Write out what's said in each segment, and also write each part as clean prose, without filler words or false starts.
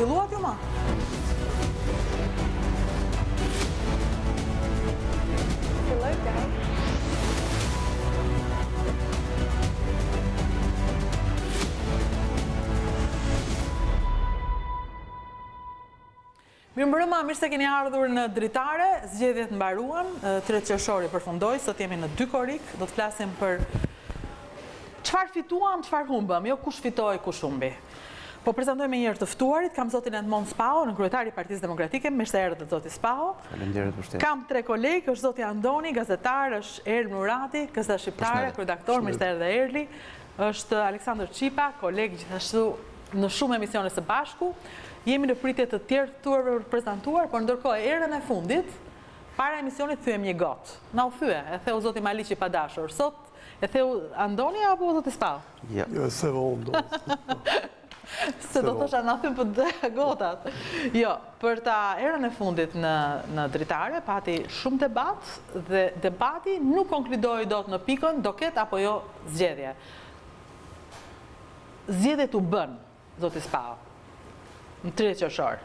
Filluat ju ma? Filloj, daj. Mirëmbrëma, mirë se keni ardhur në Dritare, zgjedhjet mbaruan, 3 qershori përfundoi, sot jemi në 2 korik, do të flasim për çfarë fituam, çfarë humbëm, jo kush fitoi, kush humbi. Po prezantoj me njëherë të ftuarit, kam zotin Edmond Spaho, në kryetari i Partisë Demokratike, mirë se erdhët zoti Spaho. Faleminderit për ftesën. Kam 3 kolegë, është zoti Andoni, gazetar, është Erl Murati, gazetar shqiptare, redaktor, mirë se erdhe Erli, është Aleksandër Çipa, kolegë gjithashtu në shumë emisione së bashku. Jemi në pritje të tjerë të prezantuar, por ndërkohë erën e fundit, para emisionit thyem një gotë. Na u thye, e theu zoti Maliqi pa dashur. Sot e theu Andoni apo zoti Spaho? Ja. Jo, se vondo. Se do thosha na thym për gotat. Jo, për ta erën e fundit në Dritare pati shumë debat dhe debati nuk konkludoi dot në pikën do ketë apo jo zgjedhje. Zgjedhjet u bën, zoti Spaho. Në 3 qershor.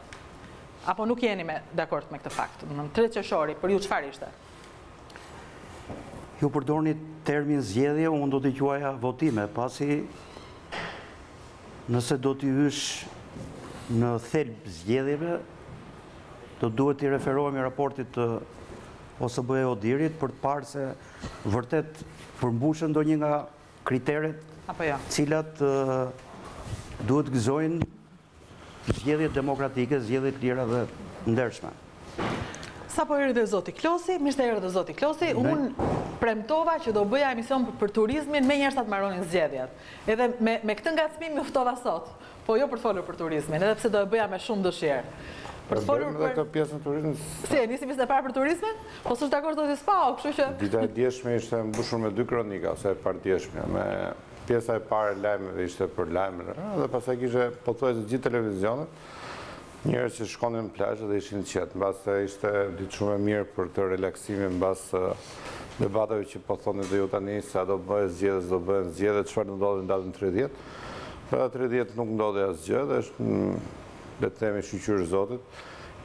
Apo nuk jeni dakord me këtë fakt? Në 3 qershori, për ju çfarë ishte? Ju përdorni termin zgjedhje, unë do t'i quaja votime, pasi nëse do t'i hysh në thelb zgjedhjeve, do duhet t'i referohemi raportit të OSB-e Odirit për të parë se vërtet përmbushën ndonjë nga kriteret Apo jo? cilat duhet gëzojnë zgjedhjet demokratike, zgjedhjet lira dhe ndershme. Sa po erdhi zoti Klosi, mirë se erdhi zoti Klosi, unë premtova që do bëja emision për turizmin me njerëz sa të mbaronin zgjedhjet. Edhe me këtë ngacmim më ftova sot, po jo për të folur për turizmin, edhe pse do e bëja me shumë dëshirë. Për të folur për këtë pjesën e turizmit. Si, nisi pjesën e parë për turizmin? Po s'është dakord zoti Spaho, kështu që Dita e djeshme ishte mbushur me 2 kronika, ose e pardjeshmja, me pjesa e parë e lajmeve ishte për lajme, dhe pastaj kishte pothuajse gjithë televizionet, njerëz që shkonin në plazh dhe ishin qetë, mbas ishte ditë shumë e mirë për këtë relaksimin mbas debateve që po thoni dhe ju tani sa do bëhet zgjedhje, do bëhen zgjedhje, çfarë do ndodhi në datën 30. Para 30 nuk ndodhi asgjë, dhe është le të themi shqyqyrë Zotit.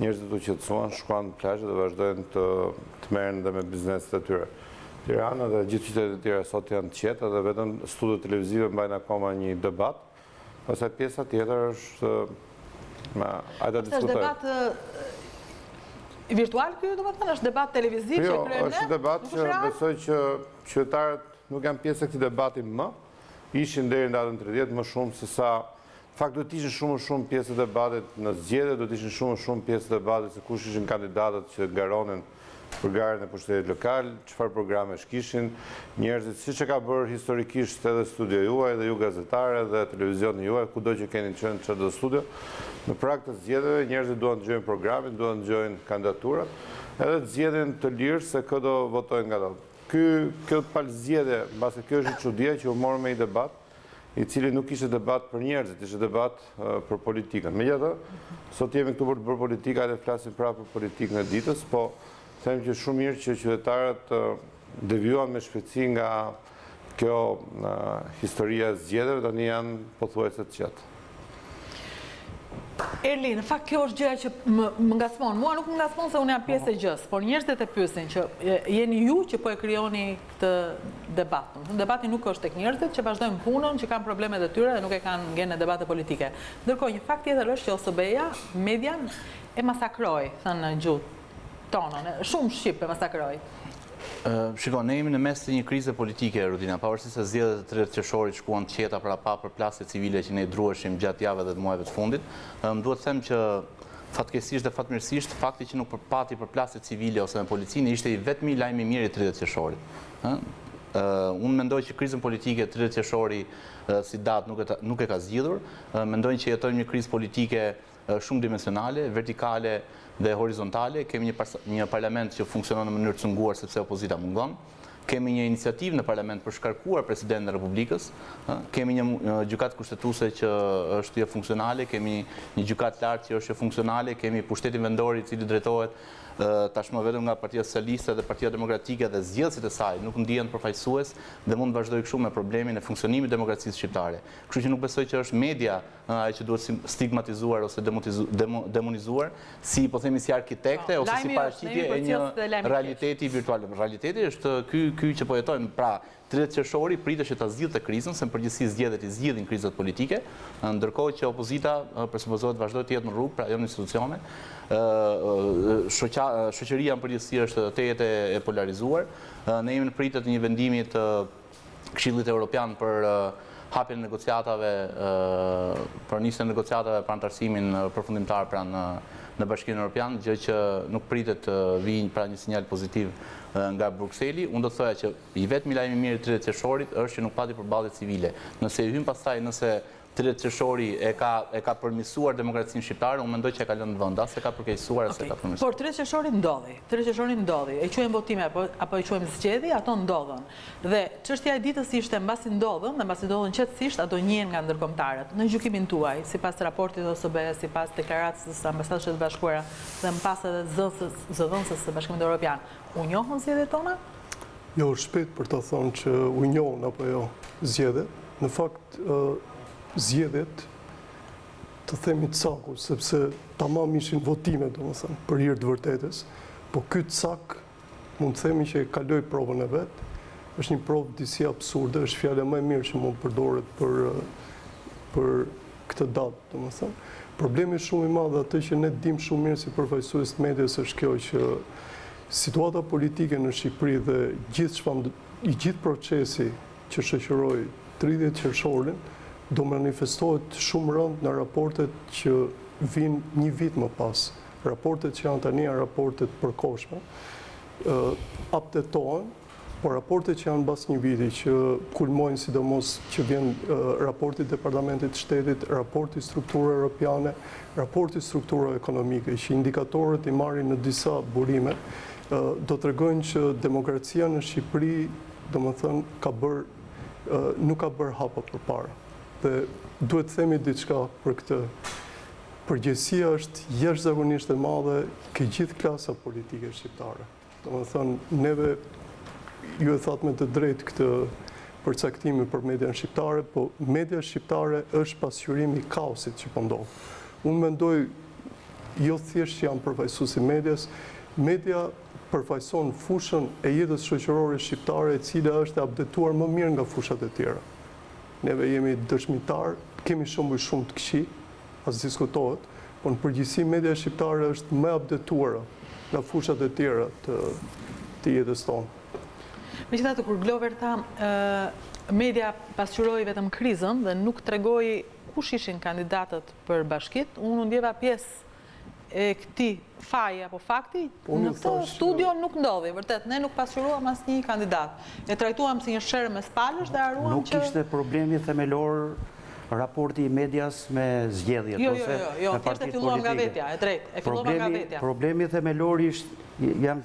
Njerëzit u qetësuan, shkuan në plazh dhe vazhdojnë të merren dhe me bizneset e tyre. Tirana dhe gjithë qytetet e tjera sot janë të qeta dhe vetëm studiot televizive mbajnë akoma një debat. Pastaj pjesa tjetër është ajde është debat virtual ky, domethënë është debat televiziv që kryen ne. Jo, është debat që besoj që qytetarët nuk janë pjesë e këtij debati më. Ishin deri në datën 30 më shumë se sa fakt do të ishin shumë pjesë e debatit në zgjedhje, do të ishin shumë pjesë e debatit se kush ishin kandidatët që garonin për garën e pushtetit lokal, çfarë programesh kishin, njerëzit siç e ka bërë historikisht edhe studio juaj dhe ju gazetare dhe televizioni juaj, kudo që keni qenë çdo studio, në prag të zgjedhjeve njerëzit duan të dëgjojnë programin, duan të dëgjojnë kandidaturat, edhe të zgjedhin të lirë se kë do votojnë nga ato. Kjo palë zgjedhje, mbase kjo është çudia që u morë me një debat, i cili nuk ishte debat për njerëzit, ishte debat për politikën. Megjithatë, sot jemi këtu për të bërë politikë, hajde flasim prapë për politikën e ditës, po them që shumë mirë që qytetarët devijuan me shpejtësi nga kjo historia e zgjedhjeve, tani janë pothuajse të qetë. Erli, në fakt kjo është gjëja që më ngacmon. Mua nuk më ngacmon se unë jam pjesë e gjës, por njerëzit e pyesin që jeni ju që po e krijoni këtë debat. Debati nuk është tek njerëzit që vazhdojnë punën, që kanë problemet e tyre dhe nuk e kanë ngjenë në debate politike. Ndërkohë një fakt tjetër është që OSB-ja, median e masakroi, thënë në gjuhë tonën, shumë shqip e masakroi. Shikon, ne jemi në mes të një krize politike, Rudina, pavarësisht se zgjedhjet e 3 qershorit shkuan të qeta për plasje civile që ne druheshim gjatë javëve dhe të muajve të fundit. Më duhet të them që fatkeqësisht dhe fatmirësisht fakti që nuk përpati për plasje civile ose me policinë ishte i vetmi lajmi i mirë i 30 qershorit. Unë mendoj që krizën politike 30 qershori si datë nuk e ka zgjidhur. Mendoj që jetojmë një krizë politike shumë dimensionale, vertikale dhe horizontale. Kemi një parlament që funksionon në mënyrë të cunguar sepse opozita mungon. kemi një iniciativë në parlament për shkarkuar presidentin e Republikës, kemi një gjykatë kushtetuese që është jo funksionale, kemi një gjykatë lartë që është jo funksionale, kemi pushtetin vendor i cili drejtohet tashmë vetëm nga Partia Socialiste dhe Partia Demokratike dhe zgjedhësit e saj nuk ndihen përfaqësues dhe mund të vazhdojë kështu me problemin e funksionimit të demokracisë shqiptare. Kështu që nuk besoj që është media ai që duhet stigmatizuar ose demonizuar, si po themi si arkitekte ose si paraqitje e një realiteti virtual. Realiteti është ky që po jetojmë. Pra, 30 qershori pritej ta zgjidhte krizën, se në përgjithësi zgjedhjet i zgjidhin krizat politike, ndërkohë që opozita presupozohet vazhdoj të jetë në rrugë, pra jo në institucione. Shoqëria në përgjithësi është të jetë e polarizuar. Ne jemi në pritje të një vendimi të Këshillit Evropian për hapjen e negociatave, për nisjen e negociatave për antarësimin përfundimtar pranë në Bashkimin Evropian, gjë që nuk pritet të vijë pra një sinjal pozitiv nga Brukseli. Unë do të thoya që i vetmi lajm i mirë i 30 qershorit është që nuk pati përballje civile. Nëse i hyn pastaj, nëse 30 qershori e ka përmirësuar demokracinë shqiptare, unë mendoj që e ka lënë në vend, as e ka përkeqësuar as e ka përmirësuar. Por 30 qershori ndodhi. 30 qershori ndodhi. E quajmë votime apo e quajmë zgjedhje, ato ndodhen. Dhe çështja e ditës ishte mbasi ndodhen dhe mbasi ndodhen qetësisht, ato njihen nga ndërkombëtarët. Në gjykimin tuaj, sipas raportit OSBE, sipas deklaratës së Ambasadës së Bashkuara dhe më pas edhe zëdhënësës së Bashkimit Evropian, u njohën zgjedhjet tona? Jo, shpejt për të thënë që u njohën apo jo zgjedhjet. Në fakt, zgjedhjet të themi të caku, sepse tamam ishin votime, domethënë, për hir të vërtetës, po ky cak mund të themi që e kaloi provën e vet. Është një provë disi absurde, është fjala më e mirë që mund përdoret për këtë datë, domethënë. Problemi shumë i madh atë që ne dim shumë mirë si përfaqësues të medias është kjo që situata politike në Shqipëri dhe gjithë procesi që shoqëroi 30 qershorin do manifestohet shumë rënd në raportet që vinë një vit më pas. Raportet që janë tani janë raportet përkohshme, updatohen, por raportet që janë bas një viti që kulmojnë sidomos që vjen raporti Departamentit të Shtetit, raporti struktura europiane, raporti struktura ekonomike, që indikatorët i marrin në disa burime, do të tregojnë që demokracia në Shqipëri, domethënë, nuk ka bërë hapa përpara. Dhe duhet të themi diçka për këtë. Përgjegjësia është jashtëzakonisht e madhe ke gjithë klasa politike shqiptare. Domethënë, neve ju e thatë me të drejtë këtë përcaktimi për median shqiptare, po media shqiptare është pasqyrimi i kaosit që po ndodh. Unë mendoj jo thjesht që janë përfaqësues i medias, media përfaqëson fushën e jetës shoqërore shqiptare e cila është e updetuar më mirë nga fushat e tjera. Neve jemi dëshmitar, kemi shumë të këqij, as diskutohet, por në përgjithësi media shqiptare është më updetuara nga fushat e tjera të jetës tonë. Megjithatë, kur Glover tha, media pasqyroi vetëm krizën dhe nuk tregoi kush ishin kandidatët për bashkit, unë ndjeva pjesë e këtij faji apo fakti, në këtë studio nuk ndodhi, vërtet, ne nuk pasqyruam asnjë kandidat. E trajtuam si një sherrë mes palësh dhe haruam që... Nuk ishte problemi themelor raporti i medias me zgjedhjet. Jo, thjesht e filluam nga vetja, e drejtë, e filluam nga vetja. Problemi themelor janë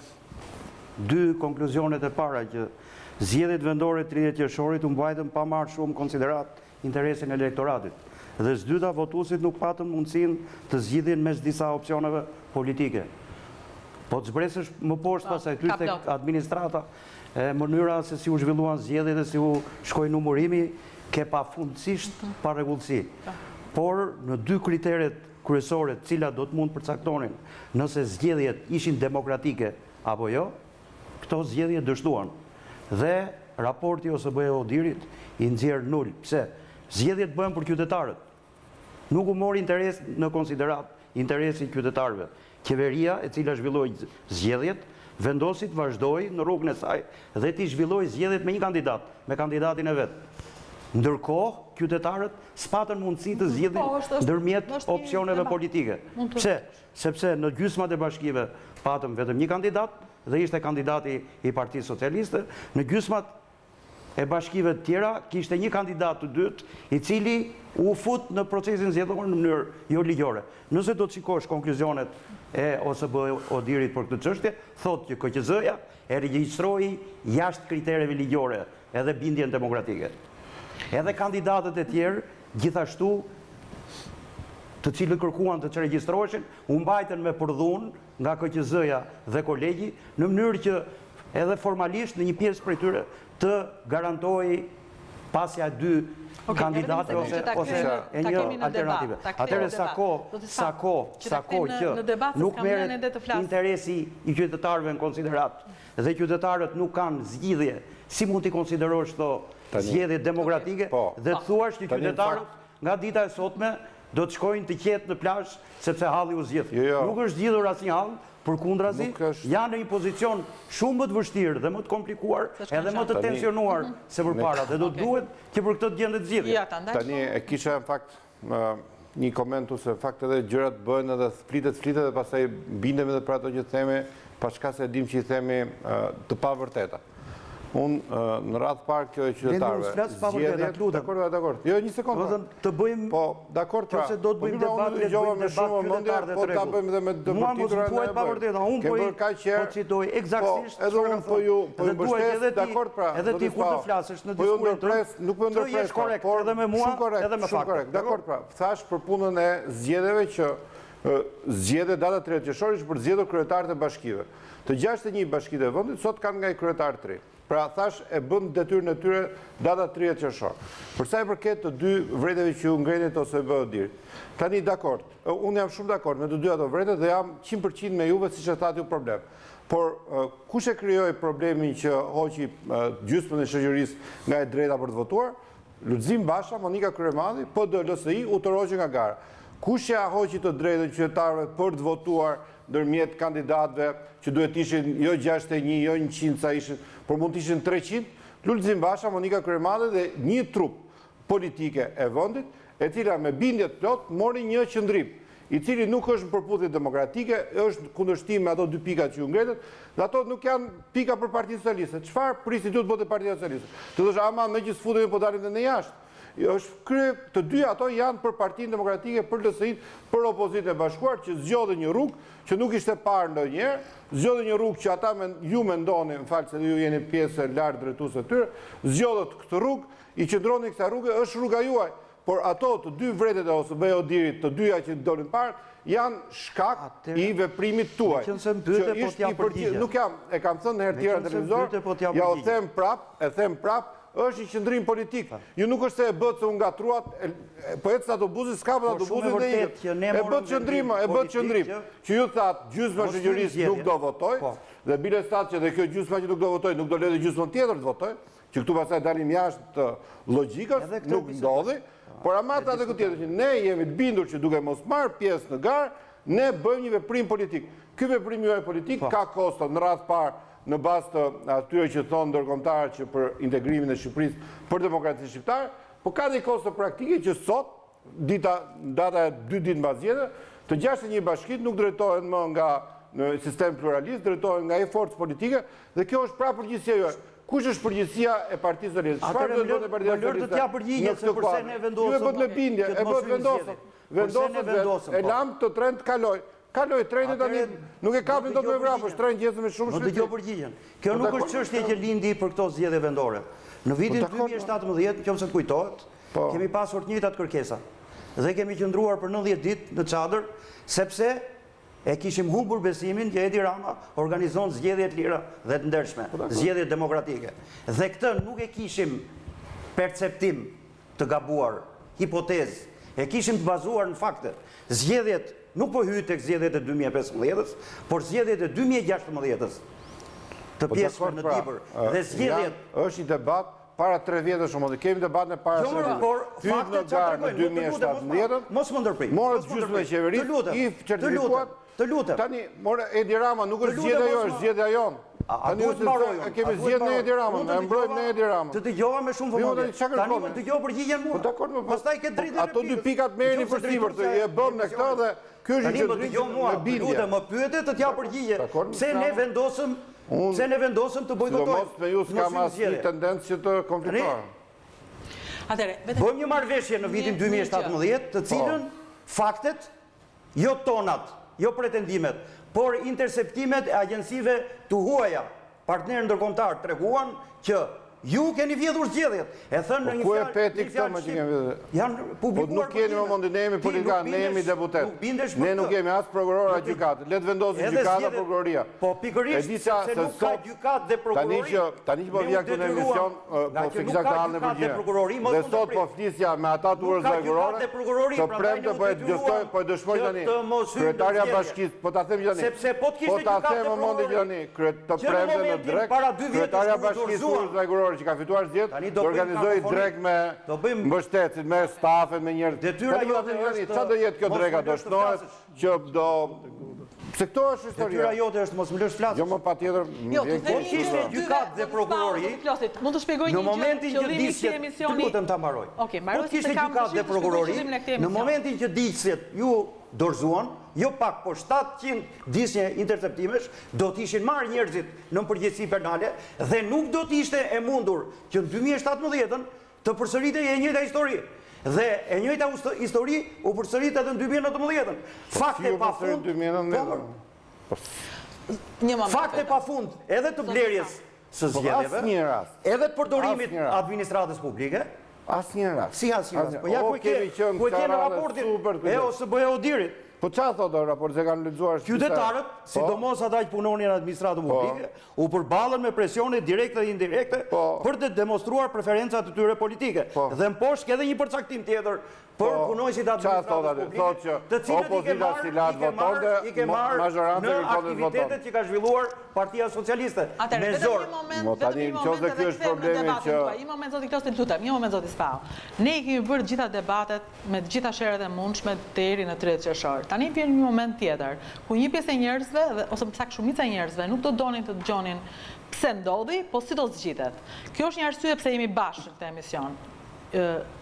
dy konkluzionet e para, që zgjedhjet vendore 30 qershorit u mbajtën pa marrë shumë konsiderat interesin e elektoratit. Dhe s'dyta, votuesit nuk patën mundësinë të zgjidhin mes disa opsioneve politike. Po të zbresësh më poshtë pasaj ty tek administrata, mënyra se si u zhvilluan zgjedhjet dhe si u shkoi numërimi, ke pafundësisht pa rregullsi. Por në dy kriteret kryesore, të cilat do të mund përcaktonin nëse zgjedhjet ishin demokratike apo jo, këto zgjedhje dështuan. Dhe raporti OSBE Odirit i nxjerr nul. Pse? Zgjedhjet bëhen për qytetarët. Nuk u mori interes në konsiderat interesin qytetarëve. Qeveria, e cila zhvilloi zgjedhjet, vendosi të vazhdoi në rrugën e saj dhe të zhvilloi zgjedhjet me një kandidat, me kandidatin e vet. Ndërkohë, qytetarët s'patën mundësi të zgjidhin ndërmjet opsioneve politike. Pse? Sepse në gjysmat e bashkive patëm vetëm një kandidat dhe ishte kandidati i Partisë Socialiste, në gjysmat e bashkive të tjera kishte një kandidat të dytë i cili u fut në procesin zgjedhor në mënyrë jo ligjore. Nëse do të shikosh konkluzionet e OSBE-Odirit për këtë çështje, thotë që KQZ-ja e regjistroi jashtë kritereve ligjore edhe bindjen demokratike. Edhe kandidatët e tjerë gjithashtu të cilët kërkuan të regjistroheshin, u mbajtën me përdhun nga KQZ-ja dhe kolegji në mënyrë që edhe formalisht në një pjesë prej tyre të garantoj pasja dy kandidatë ose e një alternative. Atëherë sa kohë që nuk merret interesi i qytetarëve në konsiderat dhe qytetarët nuk kanë zgjidhje, si mund t'i konsiderosh këto zgjedhje demokratike dhe të thuash që qytetarët nga dita e sotme do të shkojnë të qetë në plazh sepse halli u zgjidh. Nuk është zgjidhur asnjë hall, përkundrazi, janë në një pozicion shumë më të vështirë dhe më të komplikuar edhe më të tensionuar se përpara dhe do duhet që për këtë të gjendet zgjidhje. Tani e kisha në fakt një komentu se fakt edhe gjërat bëhen edhe flitet dhe pastaj bindemi edhe për ato që themi, paçka se dim që i themi të pavërteta. Unë në radhë parë kjo e qytetarëve zgjedhjet... Dakor. Jo, një sekundë. Të bëjmë... Po, dakor, pra. Nëse do të bëjmë debat, le të bëjmë debat qytetarë dhe të ta bëjmë dhe me dëmërtitura në e bëjmë. Unë po citoj eksaktësisht çfarë po ju mbështes, dakor, pra. Edhe ti kur të flasësh në diskurin tënd, nuk po ndërpres, korrekt edhe me mua, edhe me fakte. Dakor, pra. Thash për punën e zgjedhjeve që zgjedhje data 3 qershor është për zgjedhur kryetarët e bashkive. Të 61 bashkitë e vendit sot kanë nga i kryetar 3. Pra thash e bën detyrën e tyre data 30 qershor. Për sa i përket të dy vreteve që u ngrenit ose Odirit. Tani dakord, unë jam shumë dakord me të dy ato vrete dhe jam 100% me juve siç e thatë ju problem. Por kush e krijoi problemin që hoqi gjysmën e shoqërisë nga e drejta për të votuar? Lulzim Basha, Monika Kryemadhi, PD-LSI u toroqi nga gara. Kush e hoqi të drejtën qytetarëve për të votuar ndërmjet kandidatëve që duhet ishin jo 61, jo 100 sa ishin, por mund të ishin 300, Lulzim Basha, Monika Kryemadhi dhe një trup politike e vendit, e cila me bindje të plot mori një qëndrim, i cili nuk është në përputhje demokratike, është kundërshtim me ato dy pika që ju ngretet, dhe ato nuk janë pika për Partinë Socialiste. Çfarë prisi ju të bëhet Partia Socialiste? Të thosh ama me që sfutemi po dalim në jashtë. Është krye të dy ato janë për Partinë Demokratike, për LSI-n, për Opozitën e Bashkuar që zgjodhi një rrugë që nuk ishte parë ndonjëherë, zgjodhi një rrugë që ata ju mendoni, më falë se ju jeni pjesë e lartë drejtuese të tyre, zgjodhët këtë rrugë, i qëndroni këta rrugë, është rruga juaj, por ato të dy vretet e OSBE-Odirit, të dyja që dolin parë, janë shkak i veprimit tuaj. Nuk jam, e kam thënë në herë tjera në televizor, ja o them prap, është një qëndrim politik. Ju nuk është se e bëtë se unë gatruat, po ecë autobusit, s'kapët autobusit dhe ikët. E bëtë qëndrim. Që ju thatë, gjysma shoqërisë nuk do votoj, dhe bile statë që dhe kjo gjysma që nuk do votoj, nuk do le dhe gjysmën tjetër të votoj, që këtu pasaj dalim jashtë të logikës, nuk ndodhi, por amata dhe këtë tjetër që ne jemi të bindur që duke mos marë pjesë në garë, ne bëjmë një veprim politik. Ky veprim juaj politik ka kosto në radhë parë, në bazë të atyre që thonë ndërkombëtarë që për integrimin e Shqipërisë për demokracinë shqiptare, po ka dhe kosto praktike që sot, data e 2 ditë mbas zgjedhjeve, të 61 bashkitë nuk drejtohen më nga në sistem pluralist, drejtohen nga një forcë politike dhe kjo është pra përgjegjësia juaj. Kush është përgjegjësia e Partisë Socialiste? Çfarë do të bëjë Partia Socialiste? Të ja përgjigje se përse ne vendosëm. Ju e bët me bindje, e bët vendosëm, e lam të trend kaloj. Kaloj treni tani, nuk e kapin do të me vrapë, është treni gjithë me shumë shpejtësi. Në dëgjoj përgjigjen. Kjo nuk është çështje që lindi për këto zgjedhje vendore. Në vitin 2017, nëse të kujtohet, kemi pasur të njëjtat kërkesa. Dhe kemi qëndruar për 90 ditë në çadër, sepse e kishim humbur besimin që Edi Rama organizon zgjedhje të lira dhe të ndershme, zgjedhje demokratike. Dhe këtë nuk e kishim perceptim të gabuar, hipotezë, e kishim të bazuar në fakte. Zgjedhjet nuk po hyjë tek zgjedhjet e 2015-s, por zgjedhjet e 2016-s të pjesëve në Dibër. Dhe zgjedhjet është një debat para 3 vjetësh, kemi debatin e para 3 vjetësh. Por fakte çfarë në 2017, mos më ndërprej. Morët gjysmën e qeverisë, i certifikuat. Të lutem. Tani, Edi Rama nuk është zgjedhja jo, është zgjedhja jonë. A duhet mbaroj? Kemi zgjedhë në Edi Ramën, e mbrojmë në Edi Ramën. Të dëgjova me shumë vëmendje. Tani më dëgjoj përgjigjen mua. Pastaj ke drejtë. Ato dy pikat merrni për sipër, të e bëm në këtë dhe ky është një qëndrim me bindje. Lutem, më pyete të t'ja përgjigje. Pse ne vendosëm Pse ne vendosëm të bojkotojmë? Sidomos me ju s'kam asnjë tendencë që të konfliktojmë. Bëjmë një marrëveshje në vitin 2017, të cilën faktet, jo tonat, jo pretendimet, por interceptimet e agjensive të huaja, partnerë ndërkombëtar treguan që ju keni vjedhur zgjedhjet. E thënë në një fjalë. Ku e peti këto më që kemi vjedhur? Janë publikuar. Nuk keni më mundi, ne jemi politikanë, ne jemi deputet. Ne nuk jemi as prokuror as gjykat. Le të vendosi gjykata, prokuroria. Po pikërisht sepse nuk ka gjykat dhe prokurori. Tani që po vija këtu në emision, po fiksa këtë halën e përgjigje. Dhe sot po flisja me ata turë zajgurore, të premte po e dëshmoj tani. Kryetarja bashkisë, po ta them tani. Po ta them më mundi tani. Të premte në drek, kryetarja bashkisë turë zajgurore që ka fituar zgjedhjet, do organizoj drek me mbështetësit, me stafet, me njerëz. Çfarë do jetë kjo dreka? Do shtohet që do... Se këto është historia. Detyra jote është mos më lësh flasësh. Jo, më patjetër. Po kishte gjykat dhe prokurori. Mund të shpjegoj një gjë? Në momentin që diqet, të lutem ta mbaroj. Po kishte gjykat dhe prokurori, në momentin që diqet ju dorëzuan, jo pak, po 700 disje interceptimesh, do t'ishin marrë njerëzit në përgjegjësi penale dhe nuk do t'ishte e mundur që në 2017 të përsëritej e njëjta histori. Dhe e njëjta histori u përsërit edhe në 2019. Fakte pa fund. Fakte pa fund edhe të blerjes së zgjedhjeve, edhe të përdorimit administratës publike. Asnjë rast. Si asnjë rast. Po ja ku e në raportin e OSBE-Odirit. Po çfarë thotë raporti që kanë lexuar? Qytetarët, sidomos ata që punonin në administratën publike, u përballën me presione direkte dhe indirekte për të demonstruar preferencat e tyre politike. Dhe në poshtë ka edhe një përcaktim tjetër për punonjësit administratës publike, të cilët i ke marrë në aktivitetet që ka zhvilluar Partia Socialiste. Atëherë, vetëm një moment, zoti Klosti, lutem, një moment zoti Spau. Ne i kemi bërë gjitha debatet me të gjitha sherrat e mundshme deri në 30 qershor. Tani vjen një moment tjetër, ku një pjesë e njerëzve, ose më saktë shumica e njerëzve, nuk do donin të dëgjonin pse ndodhi, po si do zgjitet. Kjo është një arsye pse jemi bashkë në këtë emision.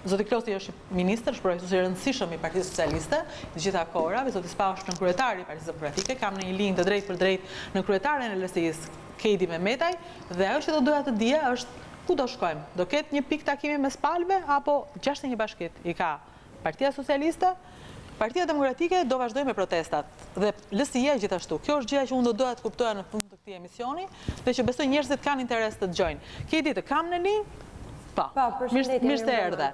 Zoti Klosti është ministër, shprehës i rëndësishëm i Partisë Socialiste, të gjitha kohërave, zoti Spau është kryetari i Partisë Demokratike, kam në një linjë të drejtë për drejtë në kryetaren e LSI-s, Kedi Mehmetaj, dhe ajo që do doja të dija është ku do shkojmë. Do ketë një pikë takimi mes palëve apo 61 bashkit i ka Partia Socialiste? Partia Demokratike do vazhdoj me protestat dhe LSI-ja gjithashtu. Kjo është gjëja që unë do doja të kuptoja në fund të këtij emisioni dhe që besoj njerëzit kanë interes të dëgjojnë. Kedi, të kam në linjë? Po, mirë se erdhe.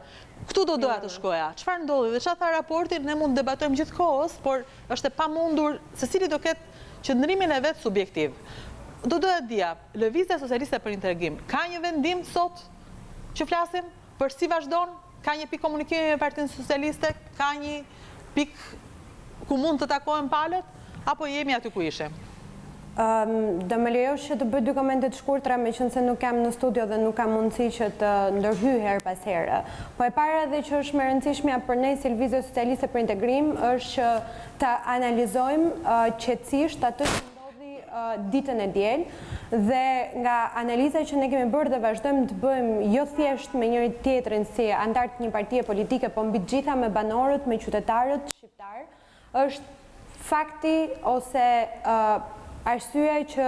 Këtu do doja të shkoja. Çfarë ndodhi dhe çfarë tha raporti, ne mund të debatojmë gjithkohës, por është e pamundur secili do ketë qëndrimin e vet subjektiv. Do doja të dija, Lëvizja Socialiste për Integrim ka një vendim sot që flasim për si vazhdon? Ka një pikë komunikimi me Partinë Socialiste? Ka një pikë ku mund të takohen palët? Apo jemi aty ku ishim? Do më lejosh që të bëj dy komente të shkurtra, meqense nuk jam në studio dhe nuk kam mundësi që të ndërhyj her pas here. Po e para dhe që është më e rëndësishmja për ne si Lëvizja Socialiste për Integrim është që ta analizojmë qetësisht atë që ndodhi ditën e diel dhe nga analiza që ne kemi bërë dhe vazhdojmë të bëjmë jo thjesht me njëri tjetrin si antar të një partie politike, po mbi të gjitha me banorët, me qytetarët shqiptar, është fakti ose arsyeja që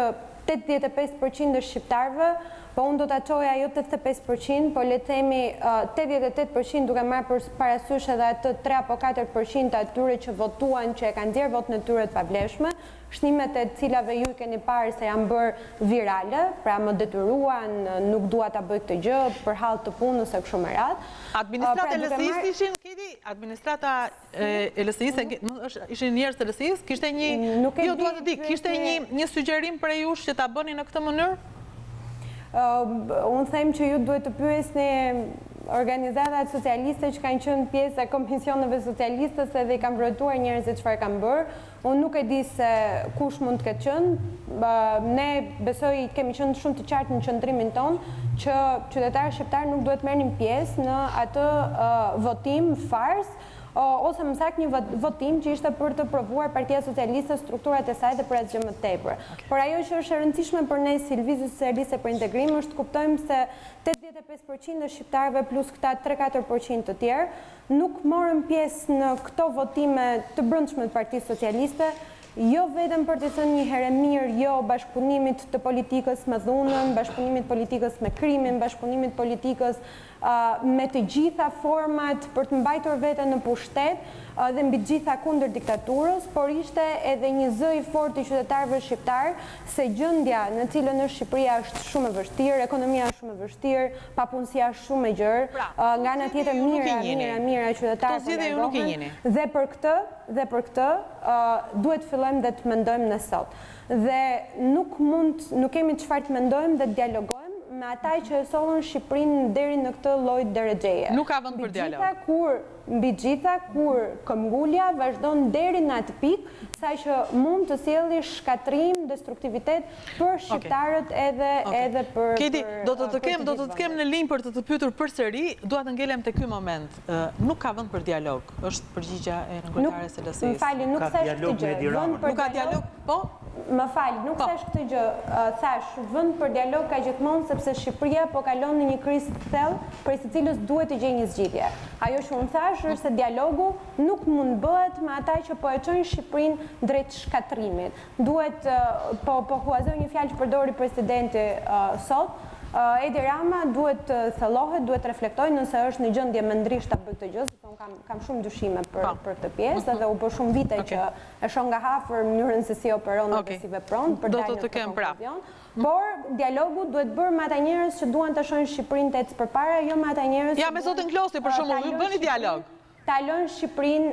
85% e shqiptarëve, po unë do të qoja jo 85%, po le të themi 88% duke marrë parasysh edhe atë 3 apo 4% atyre që votuan që e kanë nxjerrë votën e tyre të pavlefshme, shnimet e cilave ju i keni parë se janë bërë virale, pra më detyruan, nuk dua ta bëj këtë gjë për hall të punës e kështu me radhë. Administrata e LSI-s ishin, Kedi, administrata e LSI-s ishin njerëz të LSI-s, kishte një, jo dua të di, kishte një sugjerim për jush që ta bëni në këtë mënyrë? Unë them që ju duhet të pyesni organizatat socialiste që kanë qenë pjesë e komisioneve socialistës edhe i kanë vërtetuar njerëzit çfarë kanë bërë. Unë nuk e di se kush mund të ketë qenë. Ne besoj kemi qenë shumë të qartë në qëndrimin tonë që qytetarët shqiptar nuk duhet merrnin pjesë në atë votim fars ose më saktë një votim që ishte për të provuar Partia Socialiste strukturat e saj dhe për asgjë më tepër. Por ajo që është e rëndësishme për ne si Lëvizje Socialiste për Integrim është të kuptojmë se 85% e shqiptarëve plus këta 3-4% të tjerë nuk morën pjesë në këto votime të brendshme të Partisë Socialiste jo vetëm për të thënë një herë mirë jo bashkëpunimit të politikës me dhunën, bashkëpunimit politikës me krimin, bashkëpunimit politikës me të gjitha format për të mbajtur veten në pushtet dhe mbi gjitha kundër diktaturës, por ishte edhe një zë i fortë i qytetarëve shqiptar se gjendja në cilën është Shqipëria është shumë e vështirë, ekonomia është shumë e vështirë, papunësia është shumë e gjerë, nga ana tjetër mira qytetarë po largohen dhe për këtë duhet fillojmë dhe të mendojmë në sot. Dhe nuk kemi çfarë të mendojmë dhe të dialogojmë me ata që e sollën Shqipërinë deri në këtë lloj drejtëje. Nuk ka vend për dialog. Mbi gjitha kur këmbgulja vazhdon deri në atë pikë sa që mund të sjellë shkatrim, destruktivitet për shqiptarët edhe për Keti, do të të kem në linjë për të të pyetur përsëri, dua të ngelem te ky moment. Nuk ka vend për dialog. Është përgjigjja e nënkulltares së LSI-s. Më falni, nuk thash këtë gjë. Nuk ka dialog, po? Më falë, nuk thash këtë gjë, thash vend për dialog ka gjithmonë sepse Shqipëria po kalon në një krizë të thellë prej së cilës duhet të gjejë një zgjidhje. Ajo që unë thash është se dialogu nuk mund bëhet me ata që po e çojnë Shqipërinë drejt shkatrimit. Duhet po huazoj një fjalë që përdori presidenti sot. Edi Rama duhet të thellohet, duhet të reflektojë nëse është në gjendje mendrish ta bëjë këtë gjë, sepse unë kam shumë dyshime për këtë pjesë dhe u bë shumë vite që e shoh nga afër mënyrën se si operon dhe si vepron për dalë në konkluzion. Por dialogu duhet bërë me ata njerëz që duan të shohin Shqipërinë të ecë përpara, jo me ata njerëz që ja me zotin Klosi për shembull, ju bëni dialog. Ta lënë Shqipërinë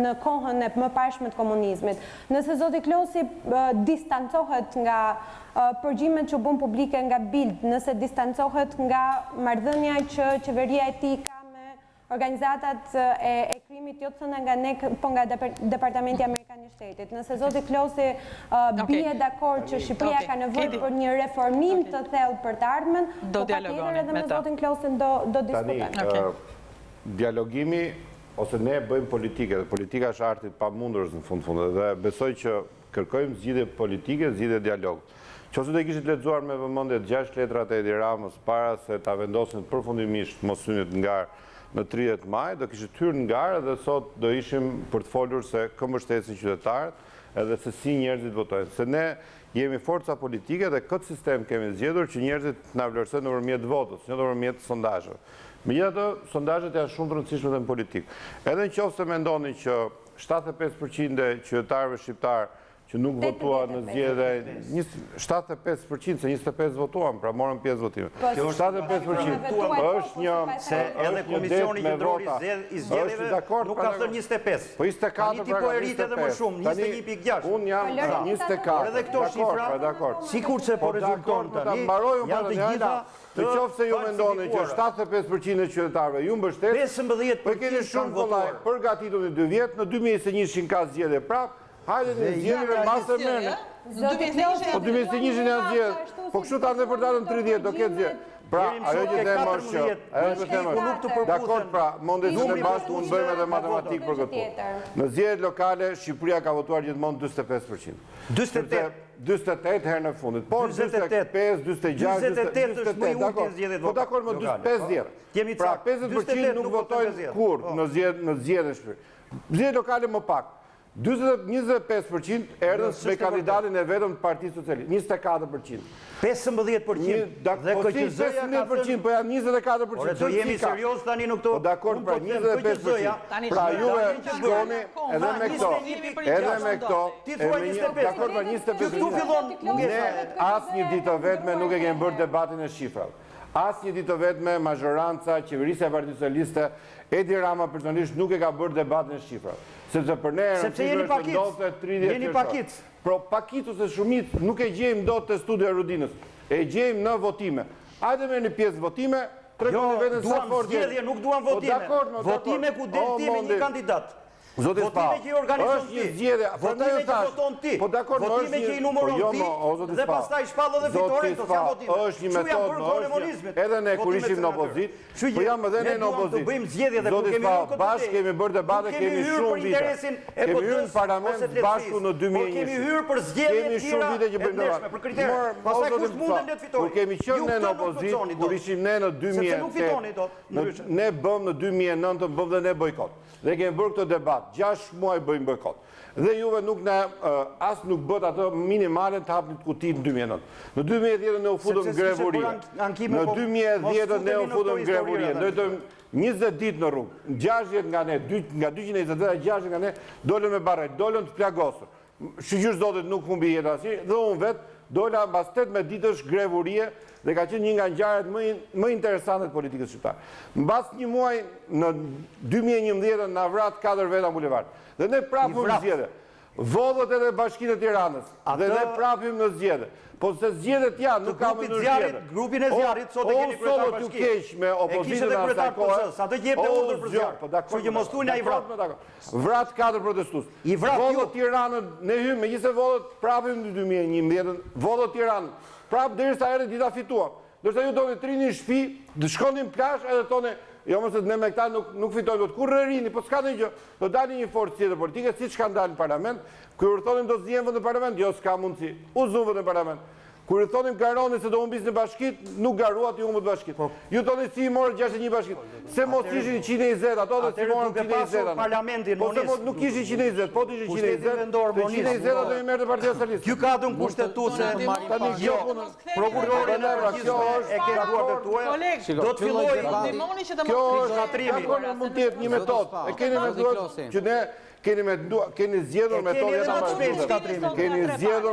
në kohën e mëparshme të komunizmit. Nëse zoti Klosi distancohet nga përgjimet që bën publike nga Bild, nëse distancohet nga marrëdhënia që qeveria e tij ka me organizatat e krimit, jo të thëna nga ne, po nga Departamenti Amerikan i Shtetit. Nëse zoti Klosi bie dakord që Shqipëria ka nevojë për një reformim të thellë për të ardhmen, do dialogoni edhe me zotin Klosin do diskutojmë. Dialogimi ose ne bëjmë politike, dhe politika është arti pamundurës në fund, dhe besoj që kërkojmë zgjidhje politike, zgjidhje dialog. Qose do i kishit lexuar me vëmendje 6 letrat e Edi Ramës para se ta vendosin përfundimisht moshënit ngar në 30 maj, do kishit hyrë ngar dhe sot do ishim për të folur se kë mbështesin qytetarët edhe se si njerëzit votojnë. Se ne jemi forca politike dhe këtë sistem kemi zgjedhur që njerëzit na vlerësojnë nëpërmjet votës, jo nëpërmjet sondazheve. Megjithatë, sondazhet janë shumë të rëndësishme edhe në politikë. Edhe nëse mendoni që 75% e qytetarëve shqiptar që nuk votua në zgjedhje, 75% se 25 votuan, pra morën pjesë votime. 75% është një se edhe komisioni qendror i zgjedhjeve nuk ka thënë 25. Po 24 tani ti po e rrit edhe më shumë, 21.6. Unë jam 24. Edhe këto shifra, sikurse po rezulton tani, janë të gjitha Në qoftë se ju mendoni që 75% e qytetarëve ju mbështet, 15% po keni shumë kollaj përgatitur në 2 vjet, në 2021 ka zgjedhje prap. Hajde në zgjedhjeve masë merrni. Po 2021 janë zgjedhje. Po kështu tani për datën 30 do ketë zgjedhje. Pra, ajo që them është që dakord, pra, mondet në bashkë mund bëjmë edhe matematikë për këtë punë. Në zgjedhjet lokale Shqipëria ka votuar gjithmonë 45%. 48 herë në fundit. Po 45, 46, 48. Po dakord, më 45 zgjedhje. Pra 50% nuk votojnë kur në zgjedhjen e Shqipërisë. Zgjedhjet lokale më pak. 25% erdhën me kandidatin e vetëm të Partisë Socialiste, 24%. 15% dhe KQZ-ja 15%, po janë 24%. Ore, do jemi serioz tani në këto. Po dakord, pra 25%. Pra juve shkoni edhe me këto, Ti thua 25%. Dakord, pra 25%. Ne asnjë ditë të vetme nuk e kemi bërë debatin e shifrave. Asnjë ditë të vetme majoranca, qeverisja e Partisë Socialiste, Edi Rama personalisht nuk e ka bërë debatin e shifrave. Sepse për ne jeni pakic. Pro pakic ose shumit nuk e gjejmë dot te studio e Rudinës. E gjejmë në votime. Hajde merrni pjesë votime, tregoni veten sa fort jeni. Nuk duam votime. Votime ku del ti me një kandidat. Votime që i organizon ti. Votime që voton ti. Po dakord, votime që i numëron ti. Dhe pastaj shpallë dhe fitore do të votime. Është një metodë, edhe ne kur ishim në opozitë, po jam edhe ne në opozitë. Do bëjmë zgjedhje dhe kemi hyrë bashkë, kemi bërë debate, kemi shumë vite. Kemi hyrë në parlament bashku në 2001. Kemi hyrë për zgjedhje të tjera e ndeshme për kritere. Pastaj kush mundem le të fitojë. Kur kemi qenë ne në opozitë, kur ishim ne në 2008, ne bëm në 2009 bëm dhe ne bojkot. dhe kemi bërë këtë debat, 6 muaj bëjmë bojkot. Dhe juve as nuk bët ato minimale të hapnit kutit në 2009. Në 2010 ne u futëm grevurie. Në 2010 ne u futëm grevurie. Ndojtëm 20 ditë në rrugë. 60 nga ne, nga 220 veta, 60 nga ne, dollën me barret, dollën të plagosur. Shqyqysh zotit nuk humbi jetë asnjë, dhe unë vetë dola mbas 18 ditësh grevurie dhe ka qenë një nga ngjarjet më interesante të politikës shqiptare. Mbas një muaj në 2011 na vrat 4 veta bulevard. Dhe ne prapim në zgjedhje. Vodhët edhe Bashkinë e Tiranës. Dhe ne prapim në zgjedhje. Po se zgjedhjet janë, nuk ka më në zgjedhje. Grupin e zjarrit sot e keni kryetar bashkie. O solo t'ju keq me opozitën e asaj kohe. Sa të jepte urdhër për zjarr. Kështu që mos thuani ai vrat. Vrat 4 protestues. I vrat Vodhët Tiranën, ne hymë, megjithëse vodhët prapim në 2011, vodhët Tiranën, prap derisa erdhi dita fituam. Ndërsa ju doni të rini në shtëpi, të shkonin plazh edhe tonë, jo mëse ne me këta nuk fitojnë dot. Kur rini, po s'ka ndonjë gjë. Do dalin një forcë tjetër politike, siç ka dalë në parlament. Kur thonim do zgjen vend në parlament, jo s'ka mundësi. U zon vend në parlament. Kur i thonim garoni se do humbis në bashkit, nuk garuat i humbët bashkit. Ju thoni si i morë 61 bashkit. Se mos ishin 120, ato dhe si morën 120. Parlamentin, po se mos nuk ishin 120, po të ishin 120, të 120 do i merë të Partia Socialiste. Gjykatën kushtetuse, prokurorën e përgjithshme e ke duart e tuaja. Do të fillojë kjo është mund të jetë një metodë. E keni metodë që ne keni zgjedhur